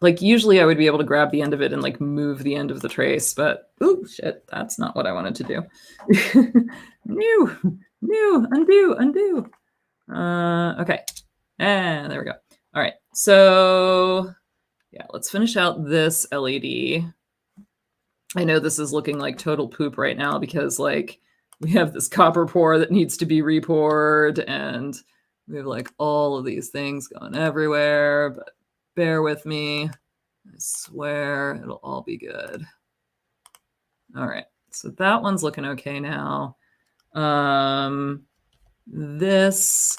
Speaker 1: Like usually I would be able to grab the end of it and like move the end of the trace, but oh shit, that's not what I wanted to do. New, undo. Okay. And there we go. All right. So yeah, let's finish out this LED. I know this is looking like total poop right now because like we have this copper pour that needs to be repoured and we have like all of these things going everywhere, but bear with me. I swear it'll all be good. All right, so that one's looking okay now. This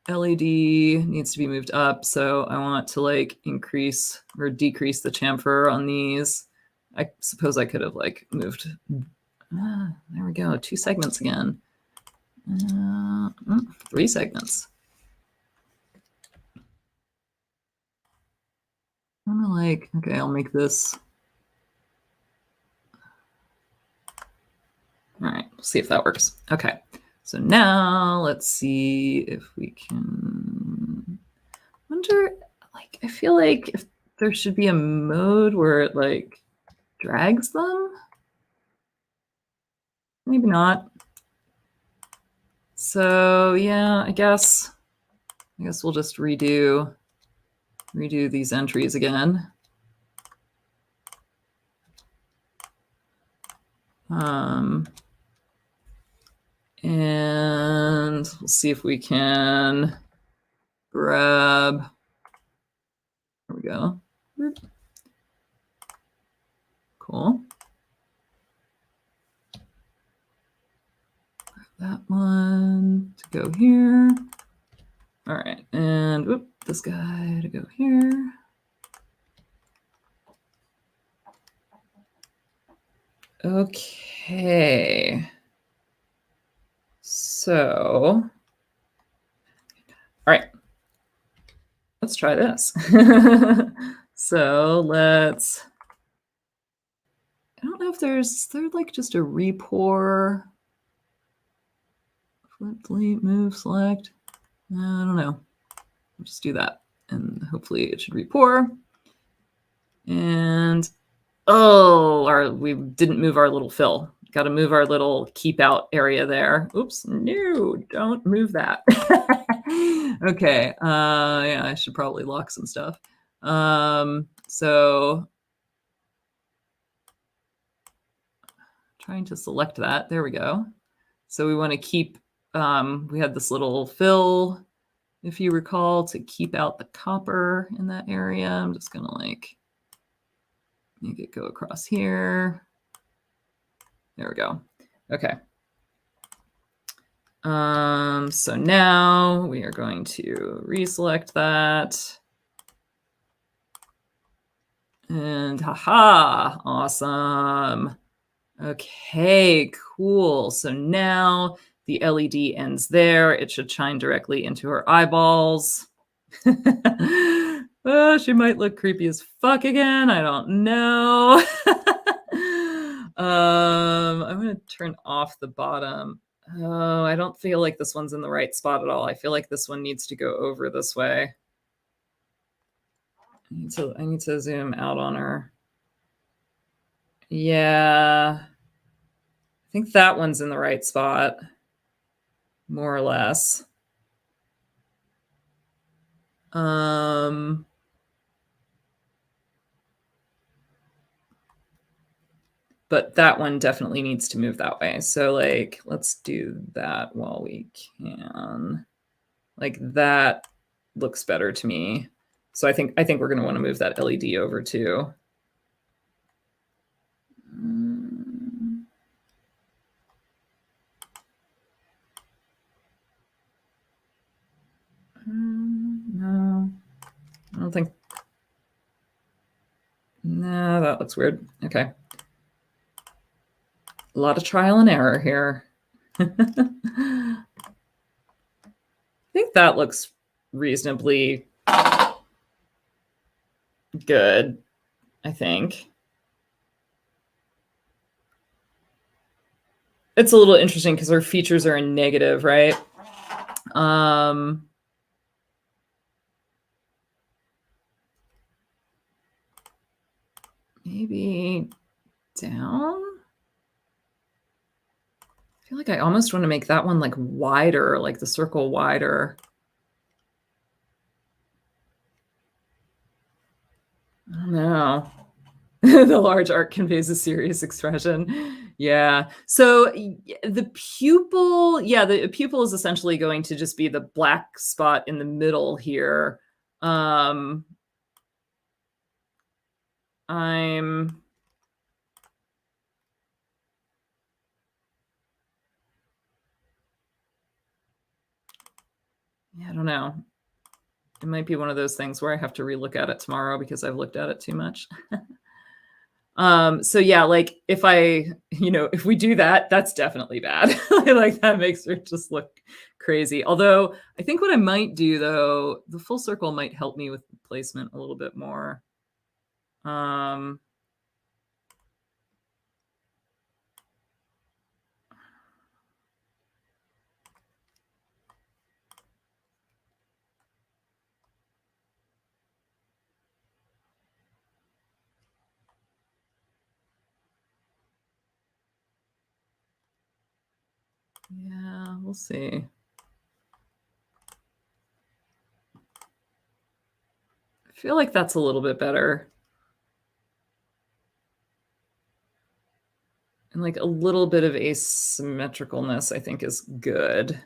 Speaker 1: LED needs to be moved up, so I want to like increase or decrease the chamfer on these. I suppose I could have like moved. There we go, 2 segments again. 3 segments. I'm like, okay, I'll make this. All right, we'll see if that works. Okay, so now let's see if we can. Wonder, like, I feel like if there should be a mode where it like drags them. Maybe not. So yeah, I guess we'll just redo these entries again. And we'll see if we can grab, there we go. Cool. That one to go here. All right, and whoop, this guy to go here. Okay. So, all right, let's try this. So let's, I don't know if there's like just a repour. Flip, delete, move, select. I don't know. We'll just do that. And hopefully it should repour. And oh, we didn't move our little fill. Got to move our little keep out area there. Oops, no, don't move that. Okay, yeah, I should probably lock some stuff. So trying to select that. There we go. So we want to keep, we had this little fill, if you recall, to keep out the copper in that area. I'm just going to like make it go across here. There we go. Okay. So now we are going to reselect that. And haha, awesome. Okay, cool. So now the LED ends there. It should shine directly into her eyeballs. Oh, she might look creepy as fuck again. I don't know. I'm going to turn off the bottom. Oh, I don't feel like this one's in the right spot at all. I feel like this one needs to go over this way. I need to zoom out on her. Yeah. I think that one's in the right spot, more or less. But that one definitely needs to move that way. So like, let's do that while we can. Like that looks better to me. So I think we're going to want to move that LED over too. No, I don't think. No, that looks weird. Okay. A lot of trial and error here. think that looks reasonably good, I think. It's a little interesting because our features are in negative, right? Maybe down. I feel like I almost want to make that one like wider, like the circle wider. I don't know. The large arc conveys a serious expression. Yeah. So the pupil, the pupil is essentially going to just be the black spot in the middle here. I'm I don't know. It might be one of those things where I have to relook at it tomorrow because I've looked at it too much. So yeah, like if we do that, that's definitely bad. Like that makes her just look crazy. Although I think what I might do though, the full circle might help me with placement a little bit more. Yeah, we'll see. I feel like that's a little bit better. And like a little bit of asymmetricalness, I think, is good.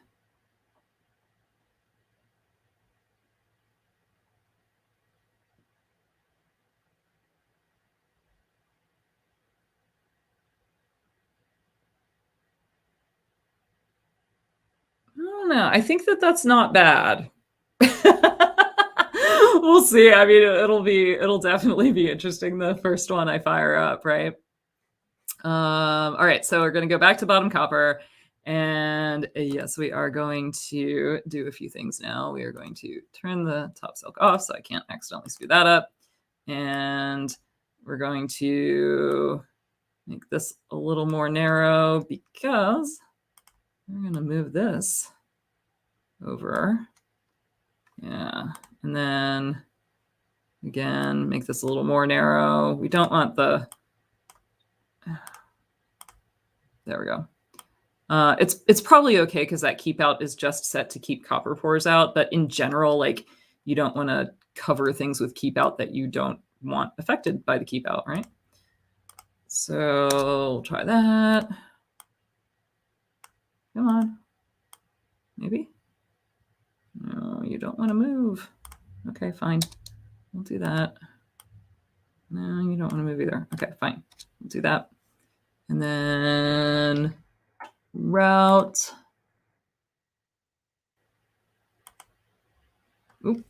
Speaker 1: I don't know. I think that that's not bad. We'll see. I mean, it'll definitely be interesting the first one I fire up, right? All right, so we're going to go back to bottom copper. And yes, we are going to do a few things now. We are going to turn the top silk off so I can't accidentally screw that up. And we're going to make this a little more narrow because we're going to move this over. Yeah, and then again, make this a little more narrow. We don't want the, there we go. It's probably okay because that keep out is just set to keep copper pores out. But in general, like you don't want to cover things with keep out that you don't want affected by the keep out, right? So we'll try that. Come on. Maybe. No, you don't want to move. Okay, fine. We'll do that. No, you don't want to move either. Okay, fine. We'll do that. And then route. Oop.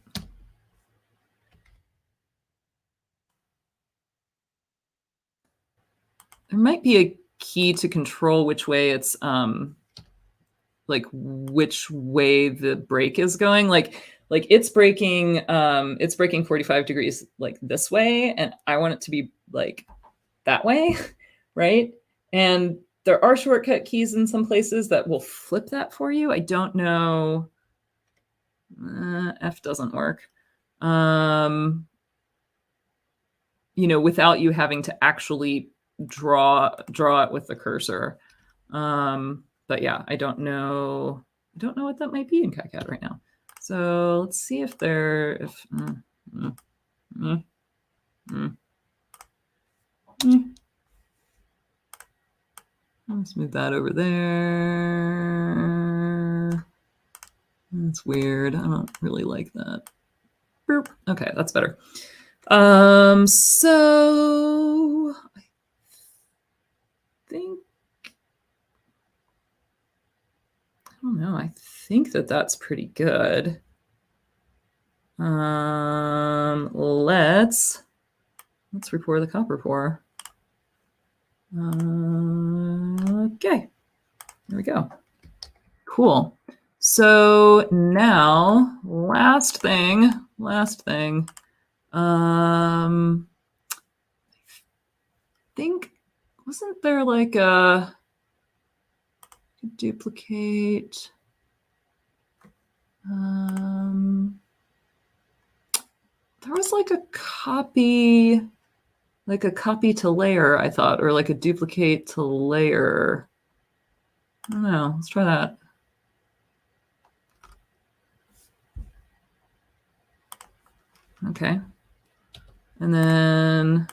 Speaker 1: There might be a key to control which way it's like which way the break is going. Like it's breaking 45 degrees like this way, and I want it to be like that way, right? And there are shortcut keys in some places that will flip that for you. I don't know. F doesn't work. Without you having to actually draw it with the cursor. But yeah, I don't know what that might be in KiCad right now. So let's see if let's move that over there. That's weird. I don't really like that. Boop. Okay, that's better. So I think, I don't know. I think that that's pretty good. Let's repour the copper pour. Okay, there we go. Cool. So now, last thing. I think, wasn't there like a duplicate? There was like a copy to layer, I thought, or like a duplicate to layer. I don't know. Let's try that. Okay. And then,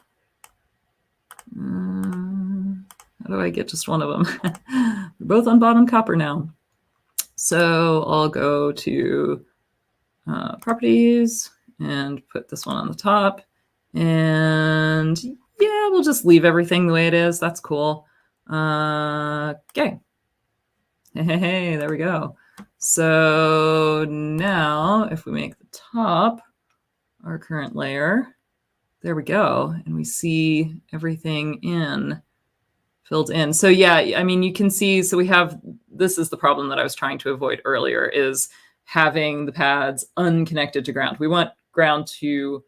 Speaker 1: how do I get just one of them? We're both on bottom copper now. So I'll go to properties and put this one on the top. And yeah, we'll just leave everything the way it is. That's cool. Okay. Hey, there we go. So now if we make the top our current layer, there we go. And we see everything filled in. So yeah, I mean, you can see, so we have, this is the problem that I was trying to avoid earlier, is having the pads unconnected to ground. We want ground to,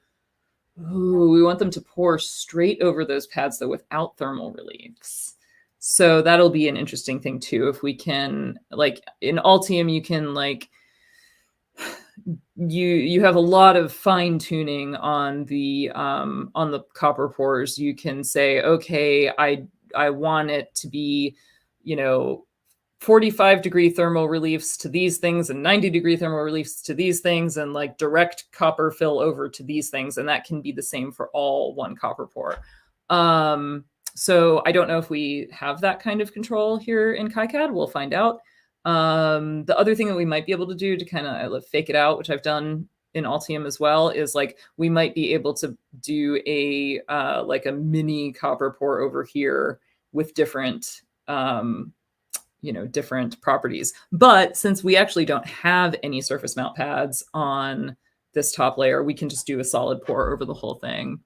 Speaker 1: we want them to pour straight over those pads though without thermal reliefs. So that'll be an interesting thing too. If we can, like in Altium, you can like, you have a lot of fine tuning on the copper pores. You can say, okay, I want it to be, 45-degree thermal reliefs to these things and 90-degree thermal reliefs to these things, and like direct copper fill over to these things. And that can be the same for all one copper pore. So I don't know if we have that kind of control here in KiCad. We'll find out. The other thing that we might be able to do to kind of fake it out, which I've done in Altium as well, is like we might be able to do a like a mini copper pore over here with different different properties. But since we actually don't have any surface mount pads on this top layer, we can just do a solid pour over the whole thing.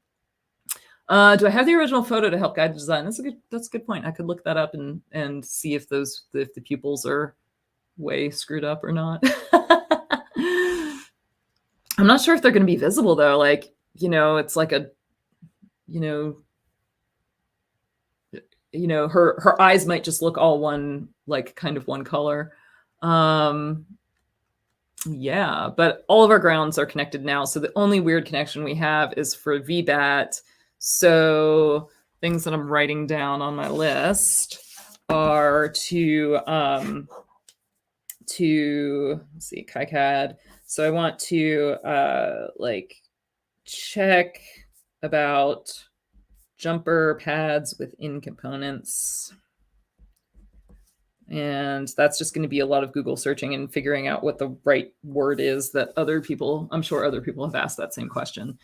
Speaker 1: Do I have the original photo to help guide the design? That's a good point. I could look that up and see if the pupils are way screwed up or not. I'm not sure if they're going to be visible though. Like, it's like a, her eyes might just look all one, like kind of one color. Yeah, but all of our grounds are connected now. So the only weird connection we have is for VBAT. So things that I'm writing down on my list are to let's see, KiCad. So I want to check about jumper pads within components. And that's just going to be a lot of Google searching and figuring out what the right word is that I'm sure other people have asked that same question.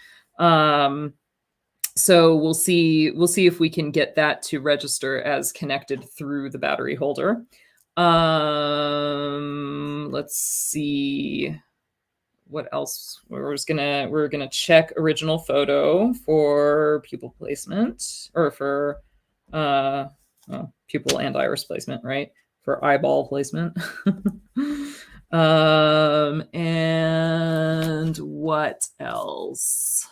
Speaker 1: So we'll see if we can get that to register as connected through the battery holder. Let's see what else. We're gonna check original photo for pupil placement, or for pupil and iris placement, right? For eyeball placement. And what else?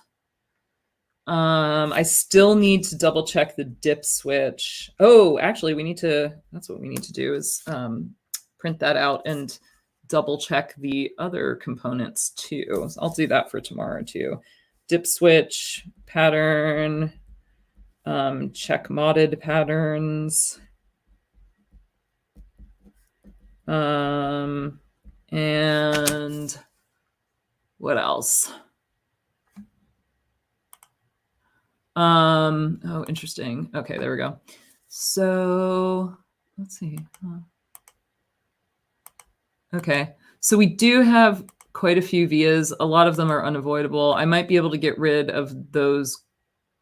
Speaker 1: I still need to double check the dip switch. Oh, actually that's what we need to do, is print that out and double check the other components too. So I'll do that for tomorrow too. Dip switch pattern, check modded patterns. And what else? Oh, interesting. Okay, there we go. So let's see. Okay, so we do have quite a few vias. A lot of them are unavoidable. I might be able to get rid of those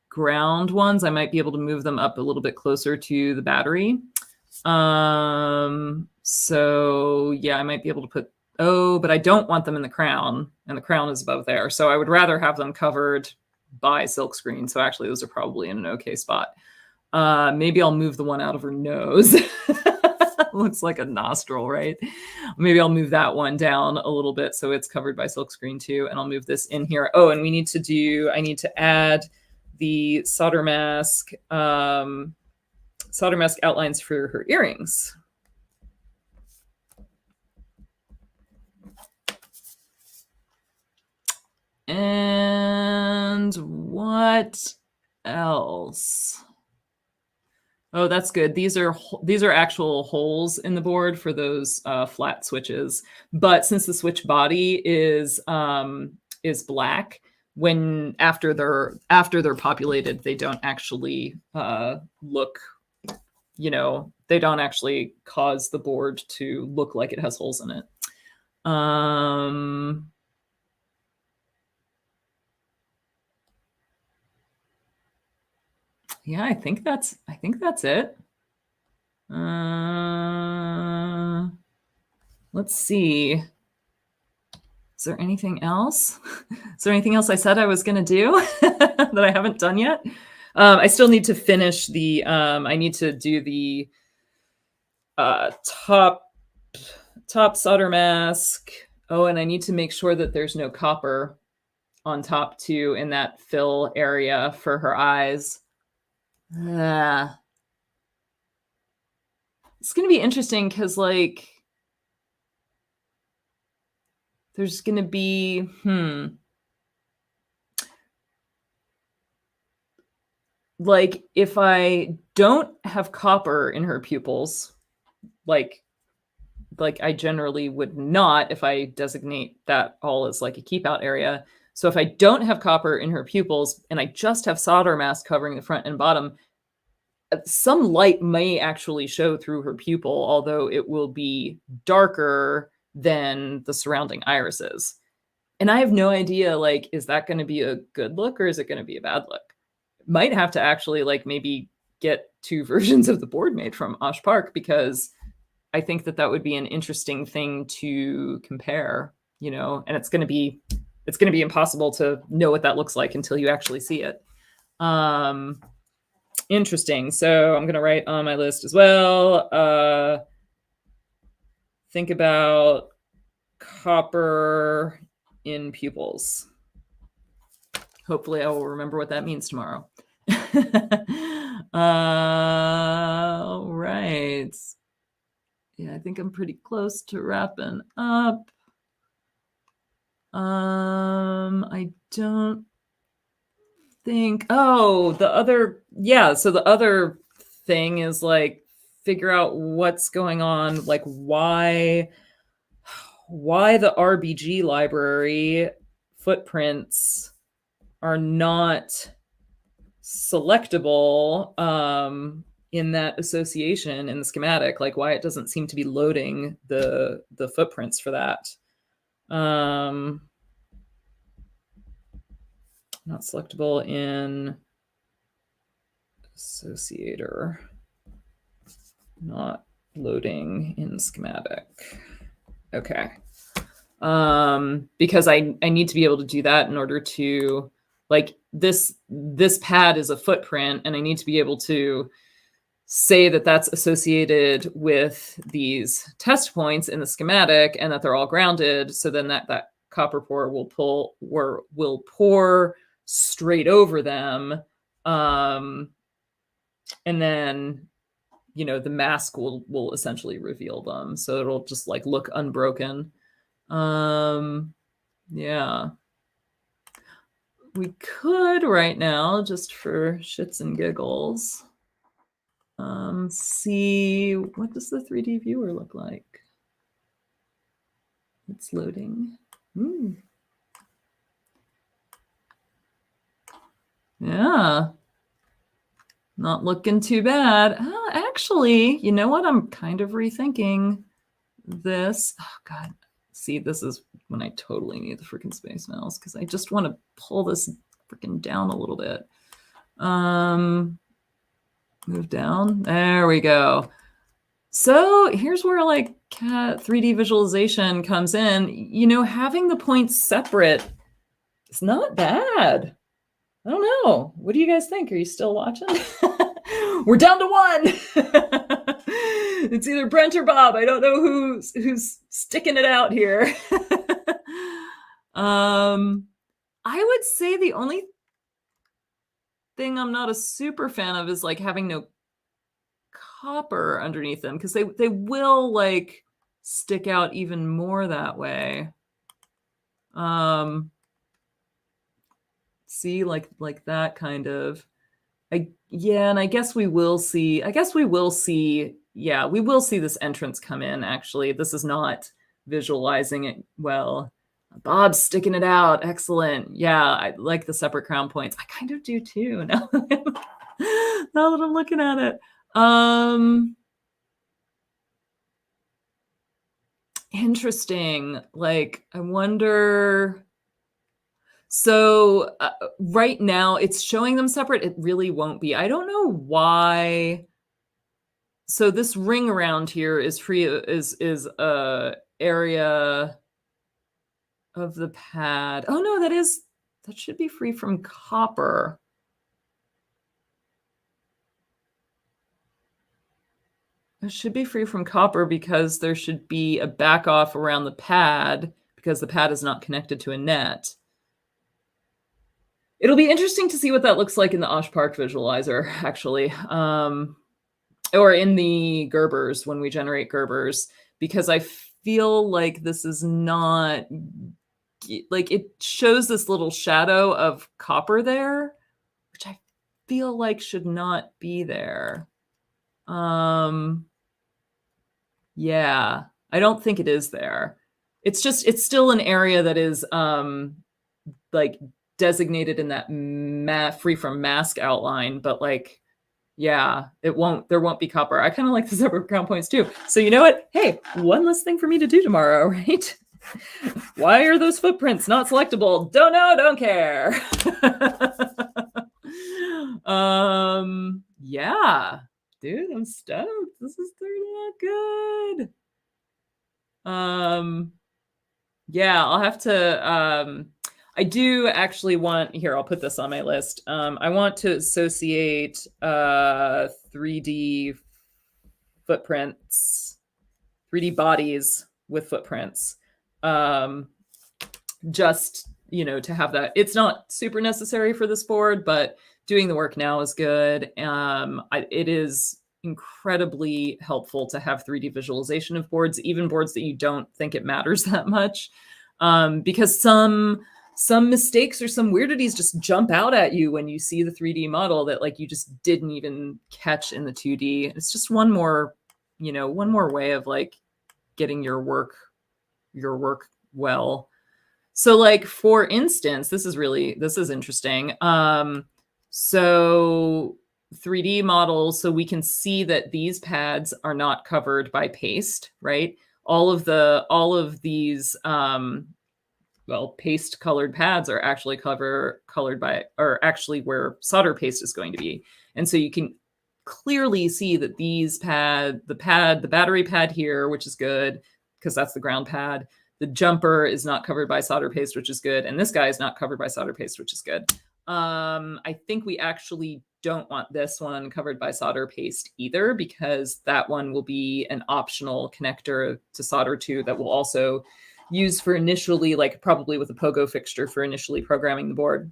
Speaker 1: ground ones. I might be able to move them up a little bit closer to the battery. So yeah, I might be able to put, but I don't want them in the crown, and the crown is above there. So I would rather have them covered by silkscreen. So actually those are probably in an okay spot. Maybe I'll move the one out of her nose. Looks like a nostril, right? Maybe I'll move that one down a little bit so it's covered by silkscreen too. And I'll move this in here. Oh, and I need to add the solder mask outlines for her earrings. And what else? Oh, that's good. These are actual holes in the board for those flat switches. But since the switch body is black, when after they're populated, they don't actually look, they don't actually cause the board to look like it has holes in it. Yeah, I think that's it. Let's see. Is there anything else? Is there anything else I said I was going to do that I haven't done yet? I still need to finish the, I need to do the top solder mask. Oh, and I need to make sure that there's no copper on top too in that fill area for her eyes. It's going to be interesting because, like, there's going to be, like, if I don't have copper in her pupils, like I generally would not if I designate that all as like a keep out area. So if I don't have copper in her pupils and I just have solder mask covering the front and bottom, some light may actually show through her pupil, although it will be darker than the surrounding irises. And I have no idea, like, is that going to be a good look or is it going to be a bad look? Might have to actually, like, maybe get 2 versions of the board made from Osh Park, because I think that would be an interesting thing to compare, and it's going to be impossible to know what that looks like until you actually see it. Interesting. So I'm going to write on my list as well. Think about copper in pupils. Hopefully I will remember what that means tomorrow. All right. Yeah, I think I'm pretty close to wrapping up. I don't think, so the other thing is, like, figure out what's going on, like why the RBG library footprints are not selectable in that association in the schematic, like why it doesn't seem to be loading the footprints for that. Not selectable in associator, not loading in schematic. Okay. Because I need to be able to do that in order to, like, this pad is a footprint, and I need to be able to say that that's associated with these test points in the schematic and that they're all grounded. So then that copper pour will pour straight over them. And then, the mask will essentially reveal them. So it'll just, like, look unbroken. Yeah. We could right now, just for shits and giggles, see, what does the 3D viewer look like? It's loading. Yeah. Not looking too bad. Actually, you know what? I'm kind of rethinking this. Oh, God. See, this is when I totally need the freaking Space Mouse, because I just want to pull this freaking down a little bit. Move down. There we go. So here's where, like, cat 3D visualization comes in. Having the points separate is not bad. I don't know. What do you guys think? Are you still watching? We're down to 1. It's either Brent or Bob. I don't know who's sticking it out here. I would say the only thing I'm not a super fan of is like having no copper underneath them, because they will like stick out even more that way. See, like that kind of. And I guess we will see. Yeah, we will see this entrance come in. Actually, this is not visualizing it well. Bob's sticking it out. Excellent. Yeah, I like the separate crown points. I kind of do too. Now that I'm looking at it. Interesting. Like, I wonder. So right now it's showing them separate. It really won't be. I don't know why. So this ring around here is free, is a area of the pad. Oh no, that should be free from copper. It should be free from copper because there should be a back off around the pad because the pad is not connected to a net. It'll be interesting to see what that looks like in the Osh Park visualizer, actually, or in the Gerbers when we generate Gerbers, because I feel like this is not, like, it shows this little shadow of copper there, which I feel like should not be there. Yeah, I don't think it is there. It's still an area that is like designated in that free from mask outline, but like, yeah, there won't be copper. I kind of like the separate crown points too. So you know what? Hey, one less thing for me to do tomorrow, right? Why are those footprints not selectable? Don't know, don't care. Yeah, dude, I'm stoked. This is turning out good. Yeah, I'll have to I do actually want, here, I'll put this on my list. I want to associate 3D footprints, 3D bodies with footprints. Just, to have that. It's not super necessary for this board, but doing the work now is good. It is incredibly helpful to have 3D visualization of boards, even boards that you don't think it matters that much. Because some mistakes or some weirdities just jump out at you when you see the 3D model that like you just didn't even catch in the 2D. It's just one more way of like getting your work well. So like, for instance, this is interesting. So 3D models, so we can see that these pads are not covered by paste, right? All of these paste colored pads are actually actually where solder paste is going to be. And so you can clearly see that these the battery pad here, which is good because that's the ground pad. The jumper is not covered by solder paste, which is good. And this guy is not covered by solder paste, which is good. I think we actually don't want this one covered by solder paste either, because that one will be an optional connector to solder to that will also use for initially, like probably with a pogo fixture for initially programming the board.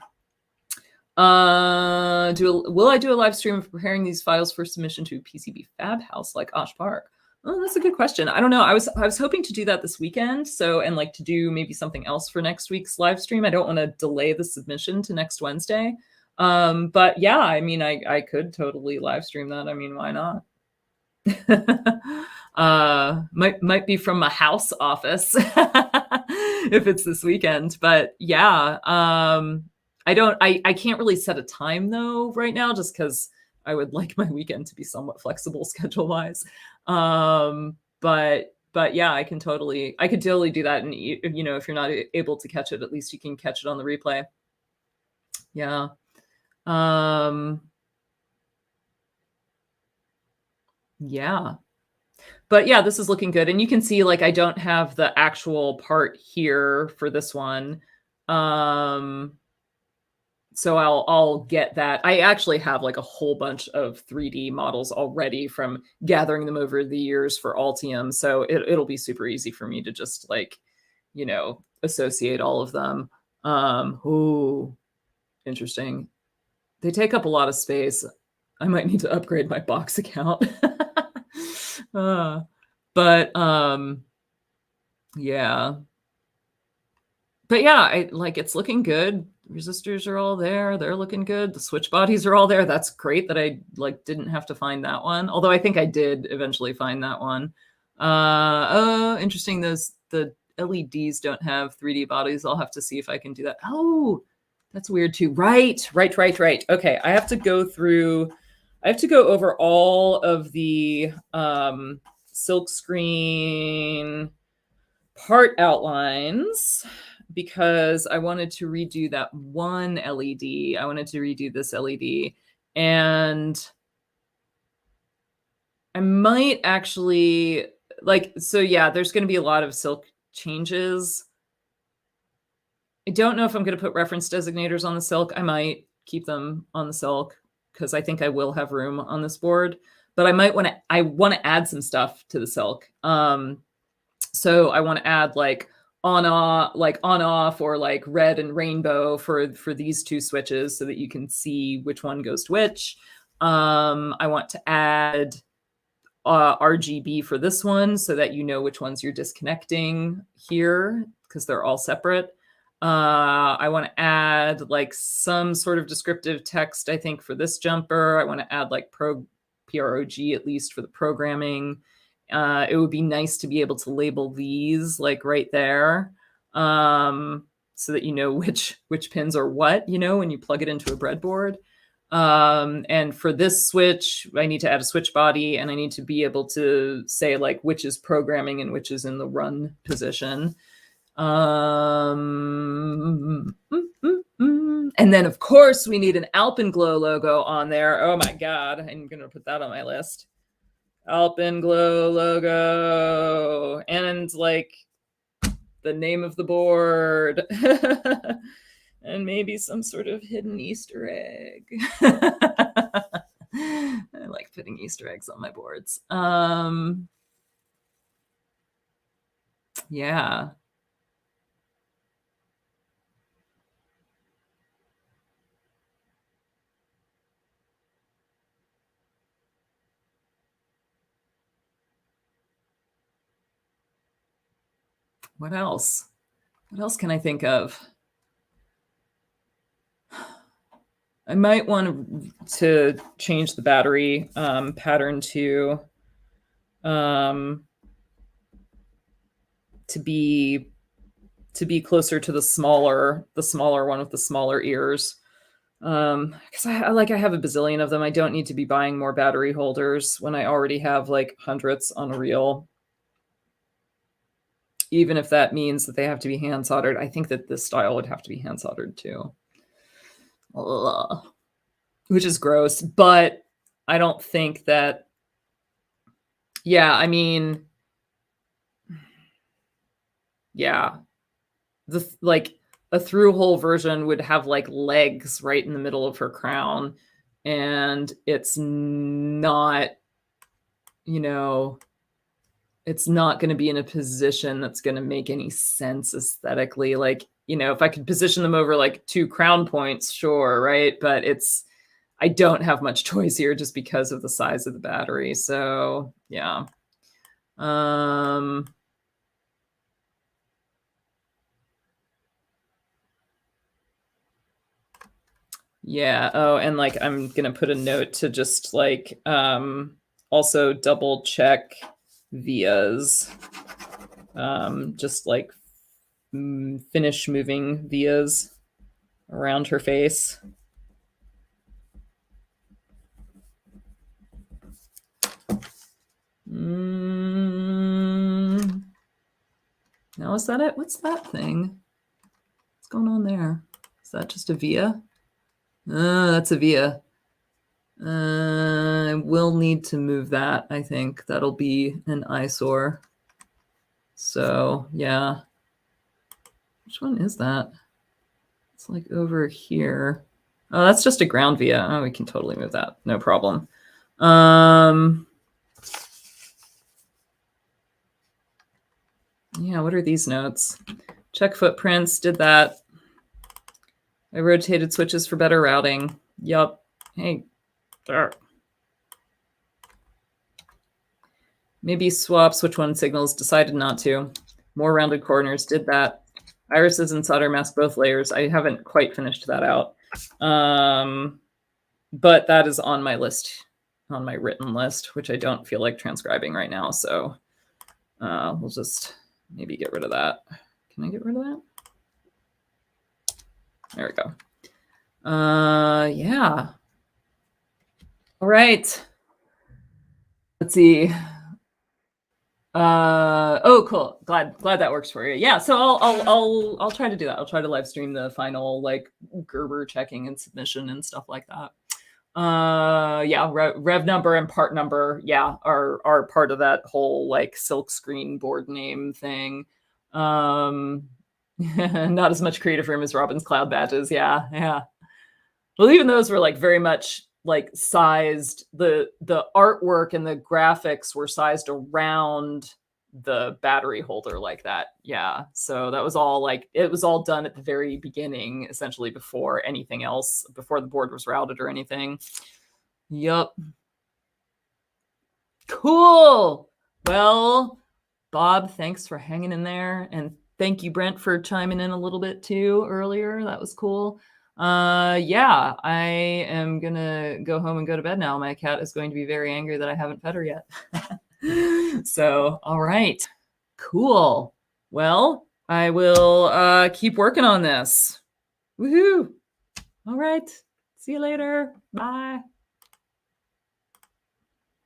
Speaker 1: Will I do a live stream of preparing these files for submission to PCB Fab House like Osh Park? Oh, that's a good question. I don't know. I was hoping to do that this weekend. And like to do maybe something else for next week's live stream. I don't want to delay the submission to next Wednesday. But yeah, I mean, I could totally live stream that. I mean, why not? Might be from my house office if it's this weekend, but yeah, I can't really set a time though right now, just because I would like my weekend to be somewhat flexible schedule wise. But yeah, I could totally do that. And if you're not able to catch it, at least you can catch it on the replay. Yeah. Yeah. But yeah, this is looking good. And you can see, like, I don't have the actual part here for this one. So I'll get that. I actually have like a whole bunch of 3D models already from gathering them over the years for Altium. So it'll be super easy for me to just like, you know, associate all of them. Ooh, interesting. They take up a lot of space. I might need to upgrade my box account. But yeah. But yeah, it's looking good. Resistors are all there. They're looking good. The switch bodies are all there. That's great that I like didn't have to find that one. Although I think I did eventually find that one. Oh, interesting. The LEDs don't have 3D bodies. I'll have to see if I can do that. Oh, that's weird too. Right. Okay, I have to go over all of the silkscreen part outlines because I wanted to redo that one LED. I wanted to redo this LED. And I might actually so yeah, there's going to be a lot of silk changes. I don't know if I'm going to put reference designators on the silk. I might keep them on the silk because I think I will have room on this board. But I want to add some stuff to the silk. So I want to add like on off or like red and rainbow for these two switches so that you can see which one goes to which. I want to add RGB for this one so that you know which ones you're disconnecting here because they're all separate. I want to add like some sort of descriptive text, I think, for this jumper. I want to add like PROG at least for the programming. It would be nice to be able to label these like right there so that you know which pins are what, you know, when you plug it into a breadboard. And for this switch, I need to add a switch body and I need to be able to say like which is programming and which is in the run position. And then of course we need an Alpenglow logo on there. Oh my God, I'm going to put that on my list. Alpenglow logo and like the name of the board and maybe some sort of hidden Easter egg. I like putting Easter eggs on my boards. Yeah. What else? What else can I think of? I might want to change the battery pattern to be closer to the smaller one with the smaller ears. Because I have a bazillion of them. I don't need to be buying more battery holders when I already have like hundreds on a reel. Even if that means that they have to be hand soldered, I think that this style would have to be hand soldered too. Ugh. Which is gross, but I don't think that. Yeah, I mean, yeah, a through hole version would have like legs right in the middle of her crown, and it's not, you know, it's not going to be in a position that's going to make any sense aesthetically. Like, you know, if I could position them over like 2 crown points, sure, right? But I don't have much choice here just because of the size of the battery. So yeah. Yeah. Oh, and like I'm gonna put a note to just like also double check vias. Just like finish moving vias around her face. Now is that it? What's that thing? What's going on there? Is that just a via? That's a via. I will need to move that. I think that'll be an eyesore. So yeah. Which one is that? It's like over here. Oh, that's just a ground via. Oh, we can totally move that. No problem. Yeah, what are these notes? Check footprints, did that. I rotated switches for better routing. Yup. Hey, there. Maybe swap switch one signals, decided not to. More rounded corners, did that. Irises and solder mask both layers. I haven't quite finished that out. But that is on my list, on my written list, which I don't feel like transcribing right now. So we'll just maybe get rid of that. Can I get rid of that? There we go. Yeah. All right. Let's see. Oh, cool. Glad that works for you. Yeah. So I'll try to do that. I'll try to live stream the final like Gerber checking and submission and stuff like that. Yeah, rev number and part number, yeah, are part of that whole like silk screen board name thing. Not as much creative room as Robin's cloud badges. Yeah. Well, even those were like very much like sized. The artwork and the graphics were sized around the battery holder like that. Yeah. So that was all like, it was all done at the very beginning, essentially before anything else, before the board was routed or anything. Yup. Cool. Well, Bob, thanks for hanging in there. And thank you, Brent, for chiming in a little bit too earlier. That was cool. Yeah, I am gonna go home and go to bed now. My cat is going to be very angry that I haven't fed her yet. So, all right, cool. Well, I will keep working on this. Woohoo! All right, see you later. Bye.